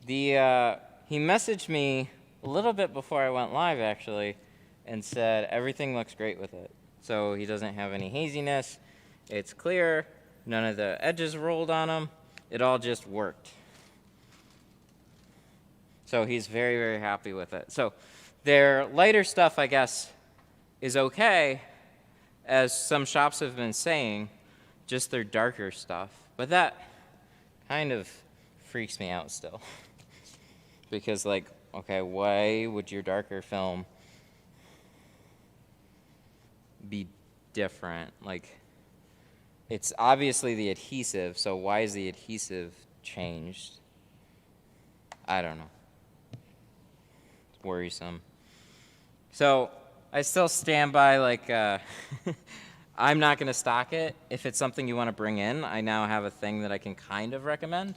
He messaged me a little bit before I went live, actually, and said everything looks great with it. So he doesn't have any haziness. It's clear. None of the edges rolled on him. It all just worked. So he's very, very happy with it. So their lighter stuff, I guess, is okay, as some shops have been saying, just their darker stuff. But that kind of freaks me out still. Because, like, okay, why would your darker film be different? Like, it's obviously the adhesive, so why is the adhesive changed? I don't know. It's worrisome. So I still stand by, like, I'm not going to stock it. If it's something you want to bring in, I now have a thing that I can kind of recommend.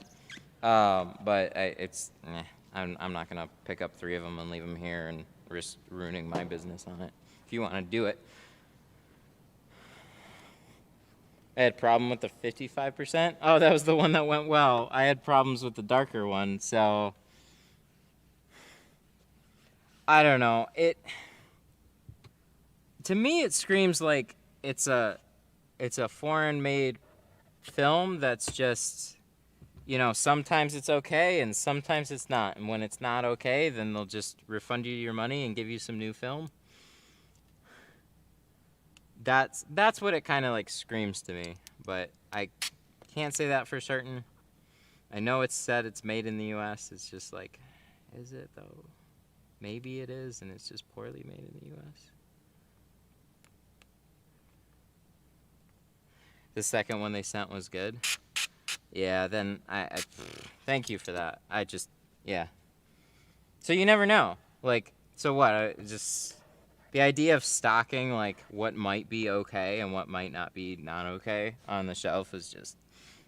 But I'm not going to pick up 3 of them and leave them here and risk ruining my business on it. If you want to do it. I had a problem with the 55%. Oh, that was the one that went well. I had problems with the darker one, so I don't know. To me, it screams like it's a foreign-made film that's just, you know, sometimes it's okay and sometimes it's not. And when it's not okay, then they'll just refund you your money and give you some new film. That's what it kind of like screams to me, but I can't say that for certain. I know it's said it's made in the U.S. It's just like, is it though? Maybe it is, and it's just poorly made in the U.S. The second one they sent was good. Yeah, then I thank you for that. I just, yeah. So you never know. Like, so what? Just the idea of stocking like what might be okay and what might not be not okay on the shelf is just,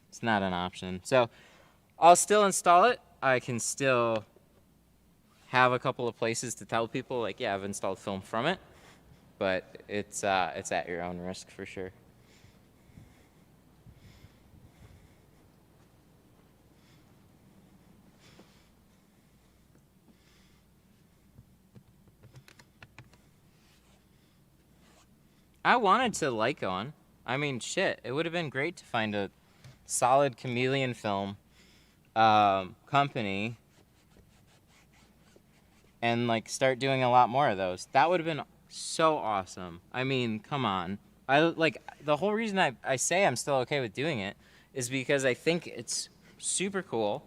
it's not an option. So I'll still install it. I can still have a couple of places to tell people like, yeah, I've installed film from it, but it's at your own risk for sure. I wanted to Lycon. I mean, shit, it would have been great to find a solid chameleon film company and like start doing a lot more of those. That would have been so awesome. I mean, come on. I like the whole reason I say I'm still okay with doing it is because I think it's super cool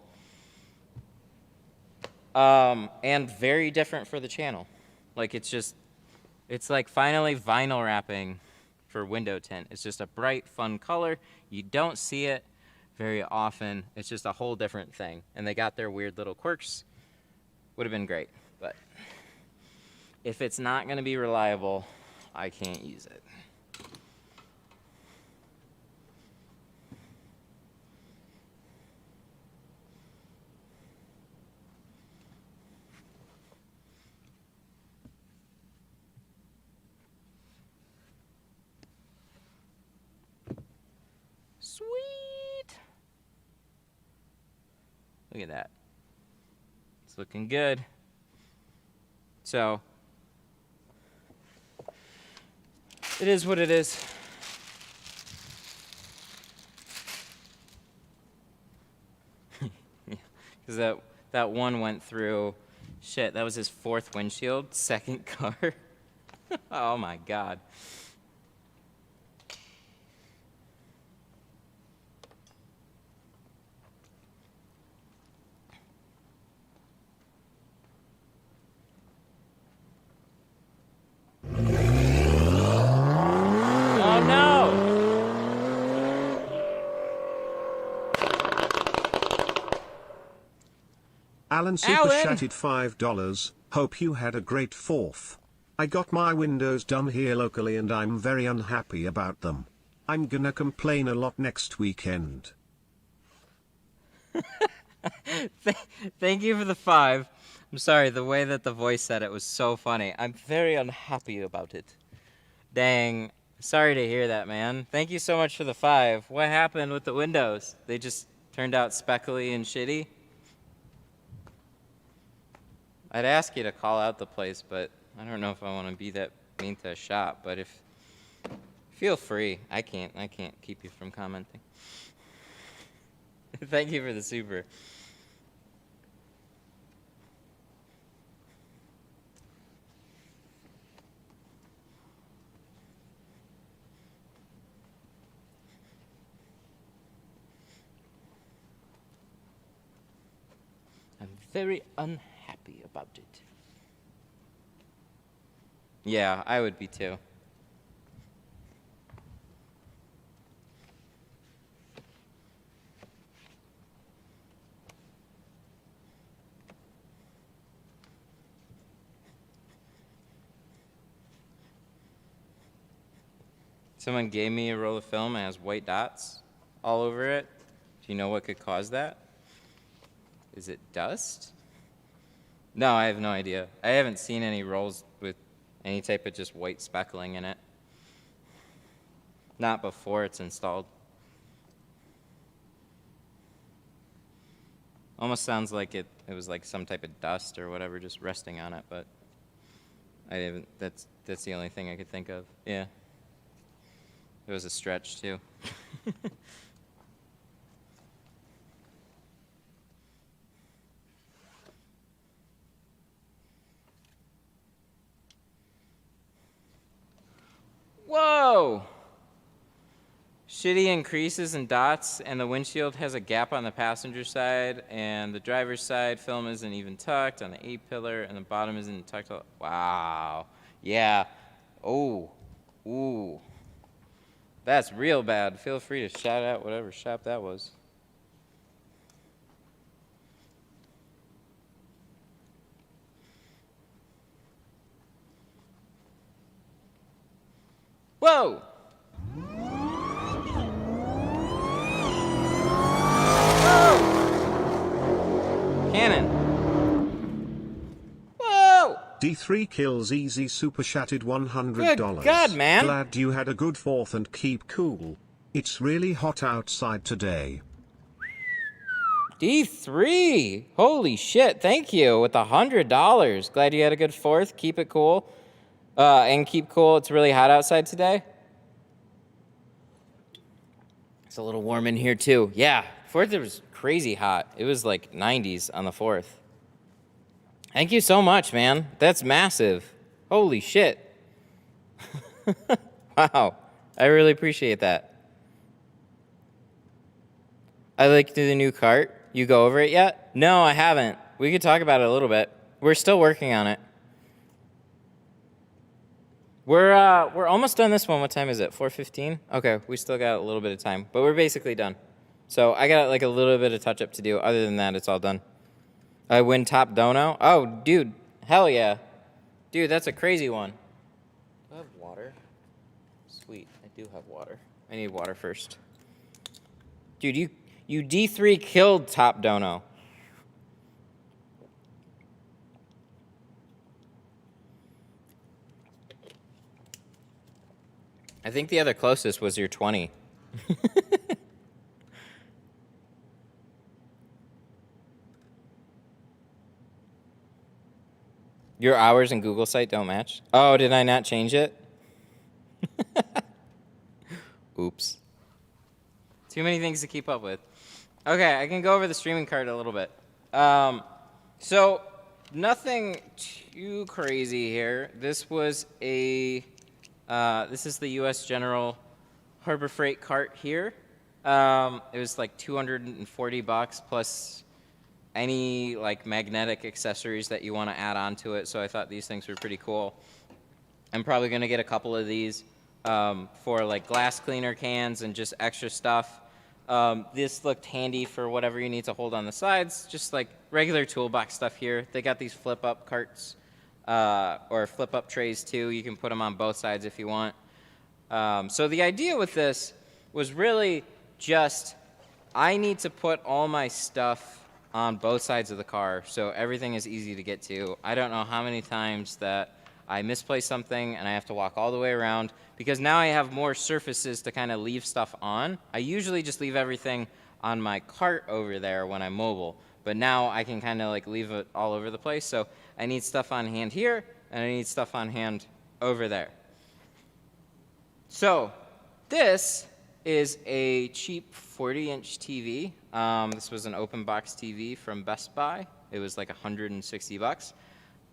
and very different for the channel. Like it's like finally vinyl wrapping for window tint. It's just a bright, fun color. You don't see it very often. It's just a whole different thing. And they got their weird little quirks. Would have been great. But if it's not going to be reliable, I can't use it. Sweet. Look at that. It's looking good. So, it is what it is. Because that one went through, shit, that was his 4th windshield, 2nd car. Oh my God. Oh no! Alan super chatted $5. Hope you had a great 4th. I got my windows done here locally and I'm very unhappy about them. I'm gonna complain a lot next weekend. Thank you for the 5. I'm sorry, the way that the voice said it was so funny. I'm very unhappy about it. Dang. Sorry to hear that, man. Thank you so much for the 5. What happened with the windows? They just turned out speckly and shitty? I'd ask you to call out the place, but I don't know if I want to be that mean to a shop, but if feel free. I can't keep you from commenting. Thank you for the super. I'm very unhappy about it. Yeah, I would be too. Someone gave me a roll of film that has white dots all over it. Do you know what could cause that? Is it dust? No, I have no idea. I haven't seen any rolls with any type of just white speckling in it. Not before it's installed. Almost sounds like it was like some type of dust or whatever just resting on it, but I haven't, that's the only thing I could think of. Yeah. It was a stretch too. Whoa! Shitty increases and dots, and the windshield has a gap on the passenger side, and the driver's side film isn't even tucked on the A-pillar, and the bottom isn't tucked. Wow. Yeah. Oh. Ooh. That's real bad. Feel free to shout out whatever shop that was. Whoa! Cannon. Whoa! D3 kills easy super chatted $100. Good God, man. Glad you had a good 4th and keep cool. It's really hot outside today. D3. Holy shit. Thank you with $100. Glad you had a good 4th. Keep it cool. And keep cool. It's really hot outside today. It's a little warm in here too. Yeah. 4th it was crazy hot. It was like 90s on the 4th. Thank you so much, man. That's massive. Holy shit. Wow. I really appreciate that. I like the new cart. You go over it yet? No, I haven't. We could talk about it a little bit. We're still working on it. We're almost done this one. What time is it? 4:15? Okay, we still got a little bit of time, but we're basically done. So I got like a little bit of touch up to do. Other than that, it's all done. I win top dono. Oh, dude, hell yeah. Dude, that's a crazy one. Do I have water? Sweet, I do have water. I need water first. Dude, you D3 killed top dono. I think the other closest was your 20. Your hours and Google site don't match? Oh, did I not change it? Oops. Too many things to keep up with. Okay, I can go over the streaming card a little bit. So, nothing too crazy here. This was this is the U.S. General Harbor Freight cart here. It was like $240 plus any like magnetic accessories that you want to add on to it. So I thought these things were pretty cool. I'm probably going to get a couple of these for like glass cleaner cans and just extra stuff. This looked handy for whatever you need to hold on the sides, just like regular toolbox stuff here. They got these flip-up carts or flip-up trays too. You can put them on both sides if you want. So the idea with this was really just I need to put all my stuff on both sides of the car so everything is easy to get to. I don't know how many times that I misplace something and I have to walk all the way around because now I have more surfaces to kind of leave stuff on. I usually just leave everything on my cart over there when I'm mobile, but now I can kind of like leave it all over the place. So I need stuff on hand here and I need stuff on hand over there. So this is a cheap 40-inch TV. This was an open box TV from Best Buy. It was like $160.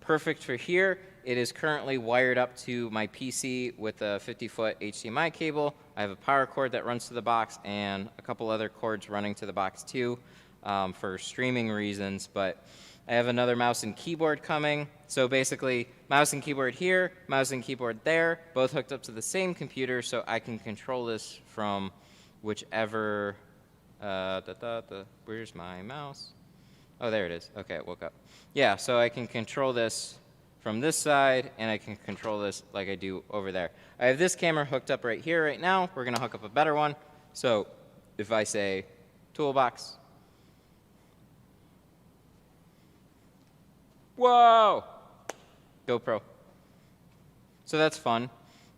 Perfect for here. It is currently wired up to my PC with a 50-foot HDMI cable. I have a power cord that runs to the box and a couple other cords running to the box too for streaming reasons. But I have another mouse and keyboard coming. So basically, mouse and keyboard here, mouse and keyboard there, both hooked up to the same computer so I can control this from whichever, where's my mouse? Oh, there it is. Okay, it woke up. Yeah, so I can control this from this side, and I can control this like I do over there. I have this camera hooked up right here right now. We're going to hook up a better one. So if I say toolbox, whoa, GoPro. So that's fun.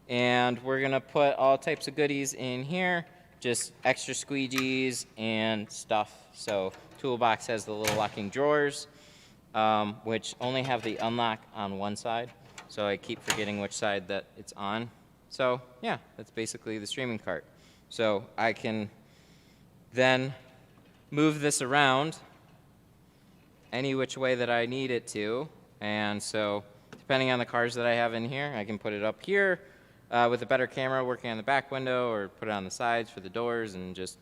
And we're going to put all types of goodies in here, just extra squeegees and stuff. So toolbox has the little locking drawers, which only have the unlock on one side. So I keep forgetting which side that it's on. So yeah, that's basically the streaming cart. So I can then move this around any which way that I need it to. And so depending on the cars that I have in here, I can put it up here. with a better camera working on the back window, or put it on the sides for the doors, and just,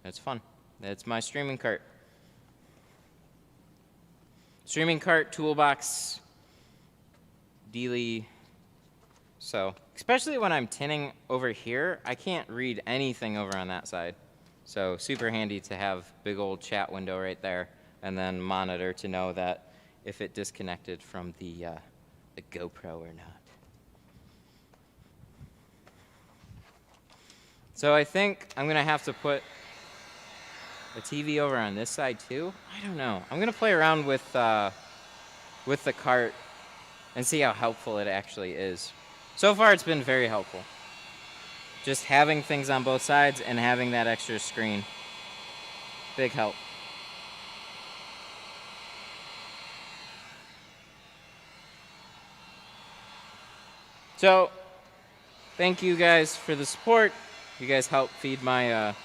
it's fun. It's my streaming cart. Streaming cart, toolbox, dealy. So, especially when I'm tinting over here, I can't read anything over on that side. So, super handy to have big old chat window right there, and then monitor to know that if it disconnected from the GoPro or not. So I think I'm gonna have to put a TV over on this side too. I don't know. I'm gonna play around with the cart and see how helpful it actually is. So far, it's been very helpful. Just having things on both sides and having that extra screen. Big help. So, thank you guys for the support. You guys help feed my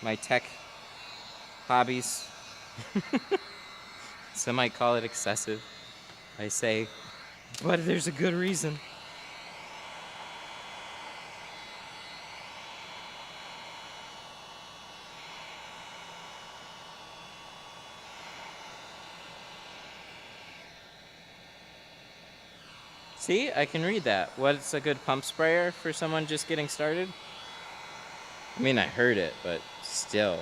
my tech hobbies. Some might call it excessive. I say, but there's a good reason. See, I can read that. What's a good pump sprayer for someone just getting started? I mean, I heard it, but still.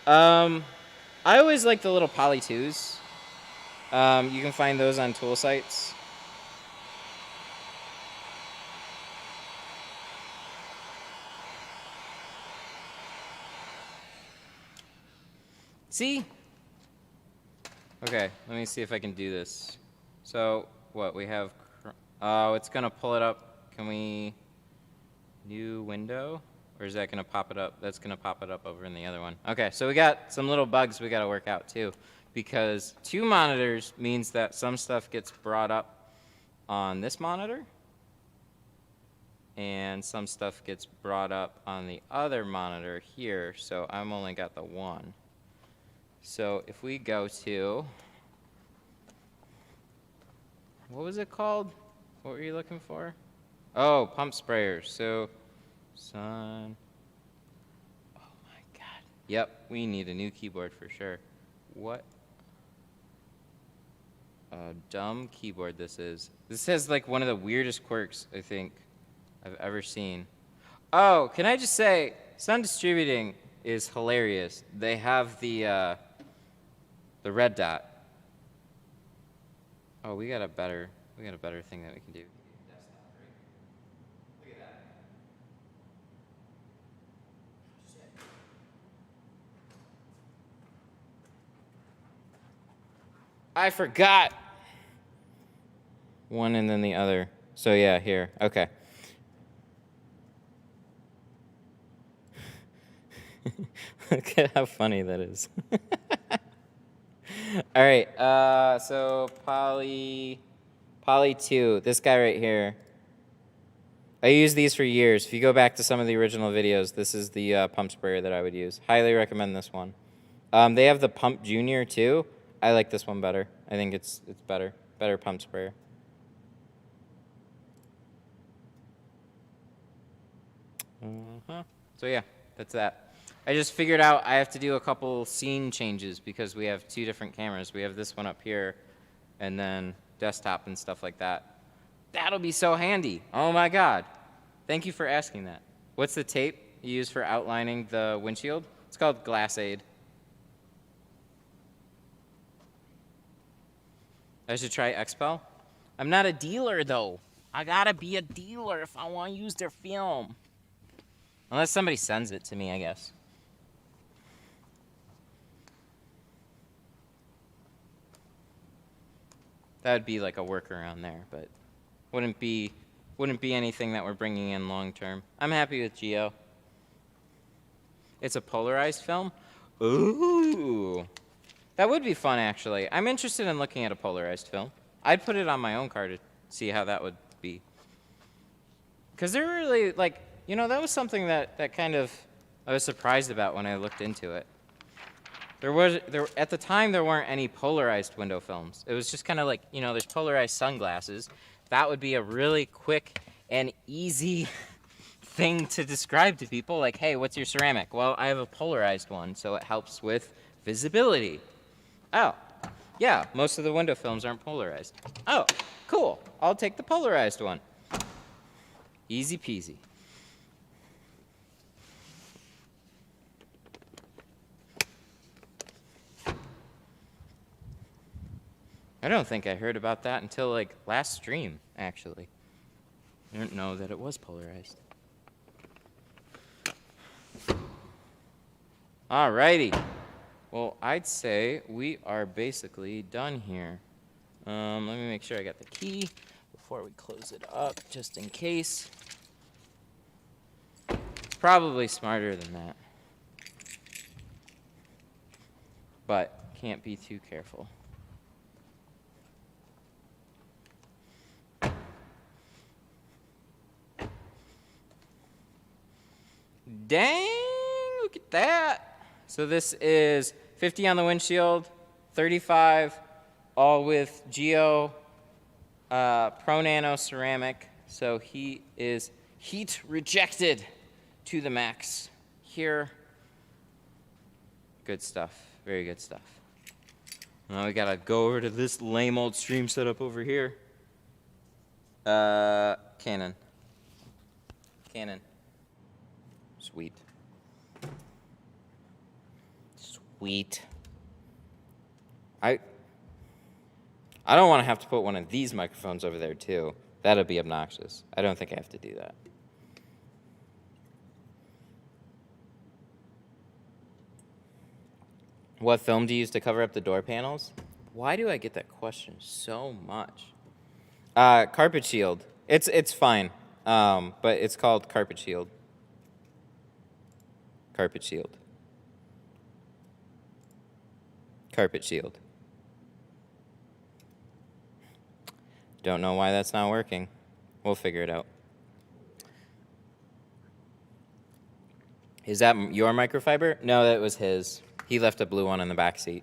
I always like the little Poly 2s. You can find those on tool sites. See? Okay, let me see if I can do this. So, what we have? Oh, it's gonna pull it up. Can we? New window? Or is that gonna pop it up? That's gonna pop it up over in the other one. Okay, so we got some little bugs we gotta work out too. Because 2 monitors means that some stuff gets brought up on this monitor. And some stuff gets brought up on the other monitor here. So I'm only got the one. So if we go to, what was it called? What were you looking for? Oh, pump sprayers. So, sun. Oh my God. Yep, we need a new keyboard for sure. What a dumb keyboard this is. This has like one of the weirdest quirks I think I've ever seen. Oh, can I just say, Sun Distributing is hilarious. They have the red dot. Oh, we got a better thing that we can do. Desktop, right? Look at that. I forgot. One and then the other. So yeah, here. Okay. Look at how funny that is. All right. So Poly 2. This guy right here. I used these for years. If you go back to some of the original videos, this is the pump sprayer that I would use. Highly recommend this one. They have the Pump Junior too. I like this one better. I think it's better. Better pump sprayer. So yeah, that's that. I just figured out I have to do a couple scene changes because we have 2 different cameras. We have this one up here and then desktop and stuff like that. That'll be so handy. Oh my God. Thank you for asking that. What's the tape you use for outlining the windshield? It's called Glass Aid. I should try XPEL. I'm not a dealer though. I gotta be a dealer if I want to use their film. Unless somebody sends it to me, I guess. That would be like a workaround there, but wouldn't be anything that we're bringing in long term. I'm happy with Geo. It's a polarized film. Ooh, that would be fun actually. I'm interested in looking at a polarized film. I'd put it on my own car to see how that would be. Because they're really like, you know, that was something that kind of I was surprised about when I looked into it. At the time there weren't any polarized window films. It was just kind of like, you know, there's polarized sunglasses. That would be a really quick an easy thing to describe to people, like, hey, what's your ceramic? Well, I have a polarized one, so it helps with visibility. Oh, yeah, most of the window films aren't polarized. Oh, cool, I'll take the polarized one. Easy peasy. I don't think I heard about that until like last stream, actually. I didn't know that it was polarized. Alrighty. Well, I'd say we are basically done here. Let me make sure I got the key before we close it up, just in case. It's probably smarter than that. But can't be too careful. Dang, look at that. So this is 50 on the windshield, 35, all with Geo Pro Nano ceramic. So he is heat rejected to the max here. Good stuff, very good stuff. Now we gotta go over to this lame old stream setup over here. Canon. Sweet. Sweet. I don't want to have to put one of these microphones over there too. That'll be obnoxious. I don't think I have to do that. What film do you use to cover up the door panels? Why do I get that question so much? Carpet shield. It's fine, but it's called carpet shield. Carpet shield. Carpet shield. Don't know why that's not working. We'll figure it out. Is that your microfiber? No, that was his. He left a blue one in the back seat.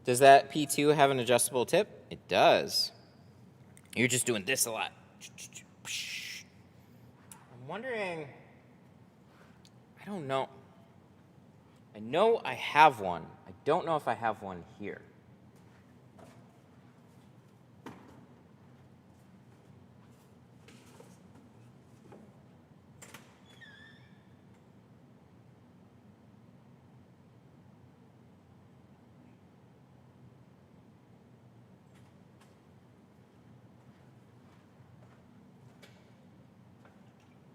Does that P2 have an adjustable tip? It does. You're just doing this a lot. I'm wondering, I don't know. I know I have one. I don't know if I have one here.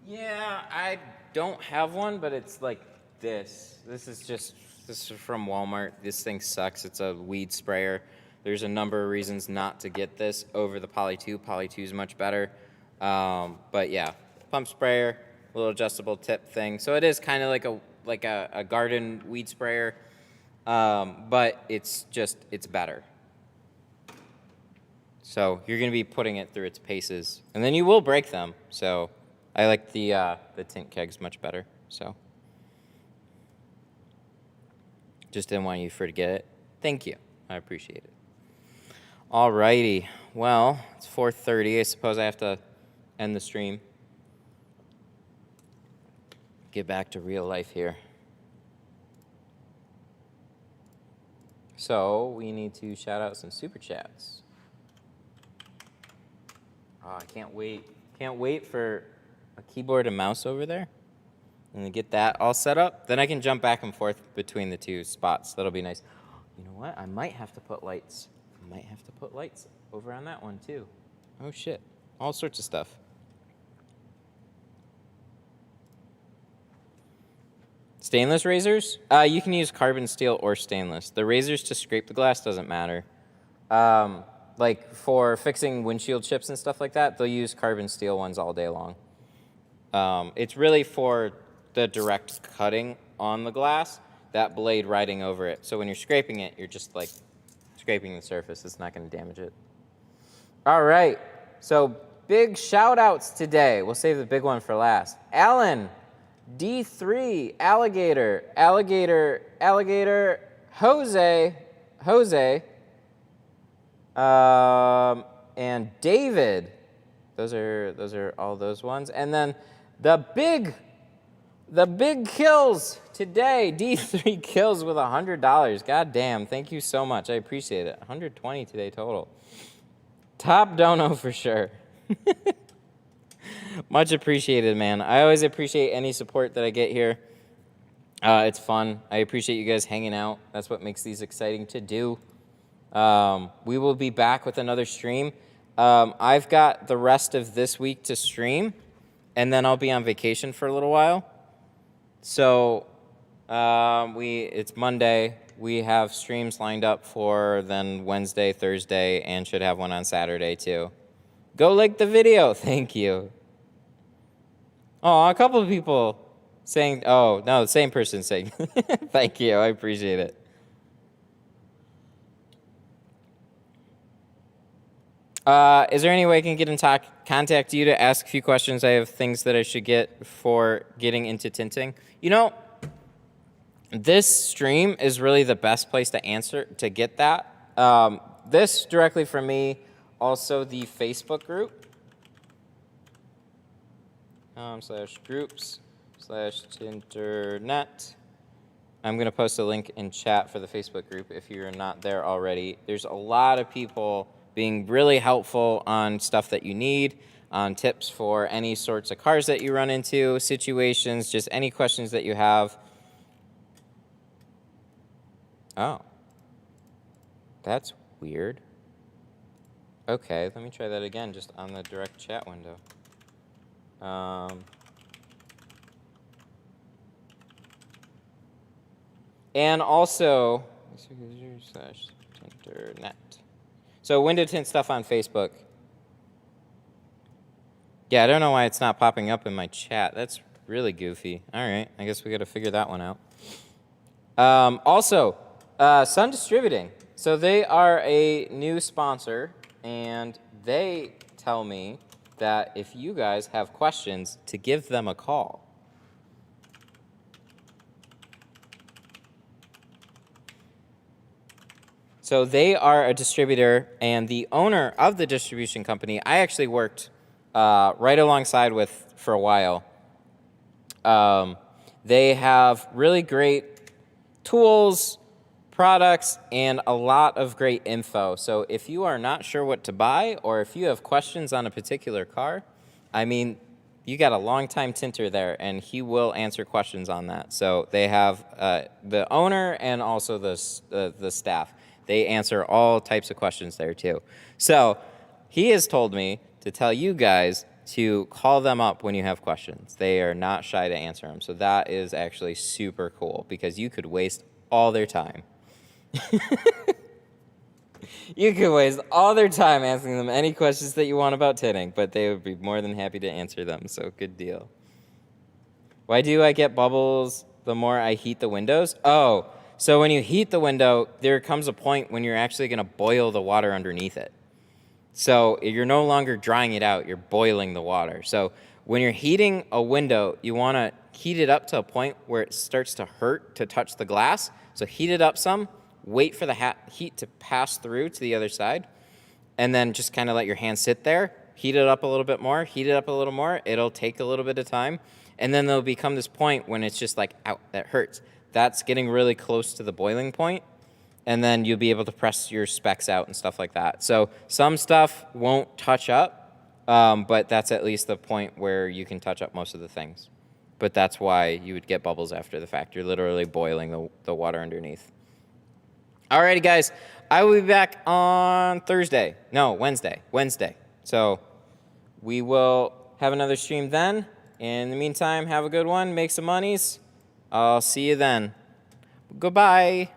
Yeah, I don't have one, but it's like this. This is from Walmart. This thing sucks. It's a weed sprayer. There's a number of reasons not to get this over the Poly 2. Poly 2 is much better. But yeah, pump sprayer, little adjustable tip thing. So it is kind of like a garden weed sprayer, but it's better. So you're going to be putting it through its paces, and then you will break them. So I like the tint kegs much better. So just didn't want you to forget it. Thank you. I appreciate it. Alrighty. Well, it's 4:30. I suppose I have to end the stream. Get back to real life here. So we need to shout out some super chats. Oh, I can't wait. Can't wait for a keyboard and mouse over there. And to get that all set up, then I can jump back and forth between the two spots. That'll be nice. You know what? I might have to put lights. I might have to put lights over on that one too. Oh shit. All sorts of stuff. Stainless razors? You can use carbon steel or stainless. The razors to scrape the glass doesn't matter. Like for fixing windshield chips and stuff like that, they'll use carbon steel ones all day long. It's really for the direct cutting on the glass, that blade riding over it. So when you're scraping it, you're just like scraping the surface. It's not going to damage it. All right. So big shout outs today. We'll save the big one for last. Alan, D3, Alligator, Jose, and David, those are all those ones. And then the big kills today. D3 kills with $100. God damn, thank you so much. I appreciate it. 120 today total. Top dono for sure. Much appreciated, man. I always appreciate any support that I get here. It's fun. I appreciate you guys hanging out. That's what makes these exciting to do. We will be back with another stream. I've got the rest of this week to stream, and then I'll be on vacation for a little while. So it's Monday. We have streams lined up for then Wednesday, Thursday, and should have one on Saturday too. Go like the video. Thank you. Oh, a couple of people saying, oh, no, the same person saying, thank you. I appreciate it. Is there any way I can get in contact you to ask a few questions? I have things that I should get for getting into tinting. You know, this stream is really the best place to get that. This directly from me, also the Facebook group. /groups/tinternet. I'm going to post a link in chat for the Facebook group if you're not there already. There's a lot of people being really helpful on stuff that you need, on tips for any sorts of cars that you run into, situations, just any questions that you have. Oh. That's weird. Okay, let me try that again just on the direct chat window. And also, /tinternet. So window tint stuff on Facebook. Yeah, I don't know why it's not popping up in my chat. That's really goofy. All right, I guess we got to figure that one out. Also, Sun Distributing. So they are a new sponsor, and they tell me that if you guys have questions, to give them a call. So they are a distributor, and the owner of the distribution company, I actually worked right alongside with for a while. They have really great tools, products, and a lot of great info. So if you are not sure what to buy, or if you have questions on a particular car, I mean, you got a long-time tinter there, and he will answer questions on that. So they have the owner and also the staff. They answer all types of questions there too. So he has told me to tell you guys to call them up when you have questions. They are not shy to answer them. So that is actually super cool, because you could waste all their time. You could waste all their time asking them any questions that you want about tinting, but they would be more than happy to answer them, so good deal. Why do I get bubbles the more I heat the windows? Oh, so when you heat the window, there comes a point when you're actually going to boil the water underneath it. So you're no longer drying it out, you're boiling the water. So when you're heating a window, you want to heat it up to a point where it starts to hurt to touch the glass. So heat it up some, wait for the heat to pass through to the other side, and then just kind of let your hand sit there, heat it up a little bit more, heat it up a little more. It'll take a little bit of time, and then there'll become this point when it's just like, ow, that hurts. That's getting really close to the boiling point, and then you'll be able to press your specs out and stuff like that. So some stuff won't touch up, but that's at least the point where you can touch up most of the things. But that's why you would get bubbles after the fact. You're literally boiling the water underneath. Alrighty, guys. I will be back on Thursday. No, Wednesday. So we will have another stream then. In the meantime, have a good one. Make some monies. I'll see you then. Goodbye.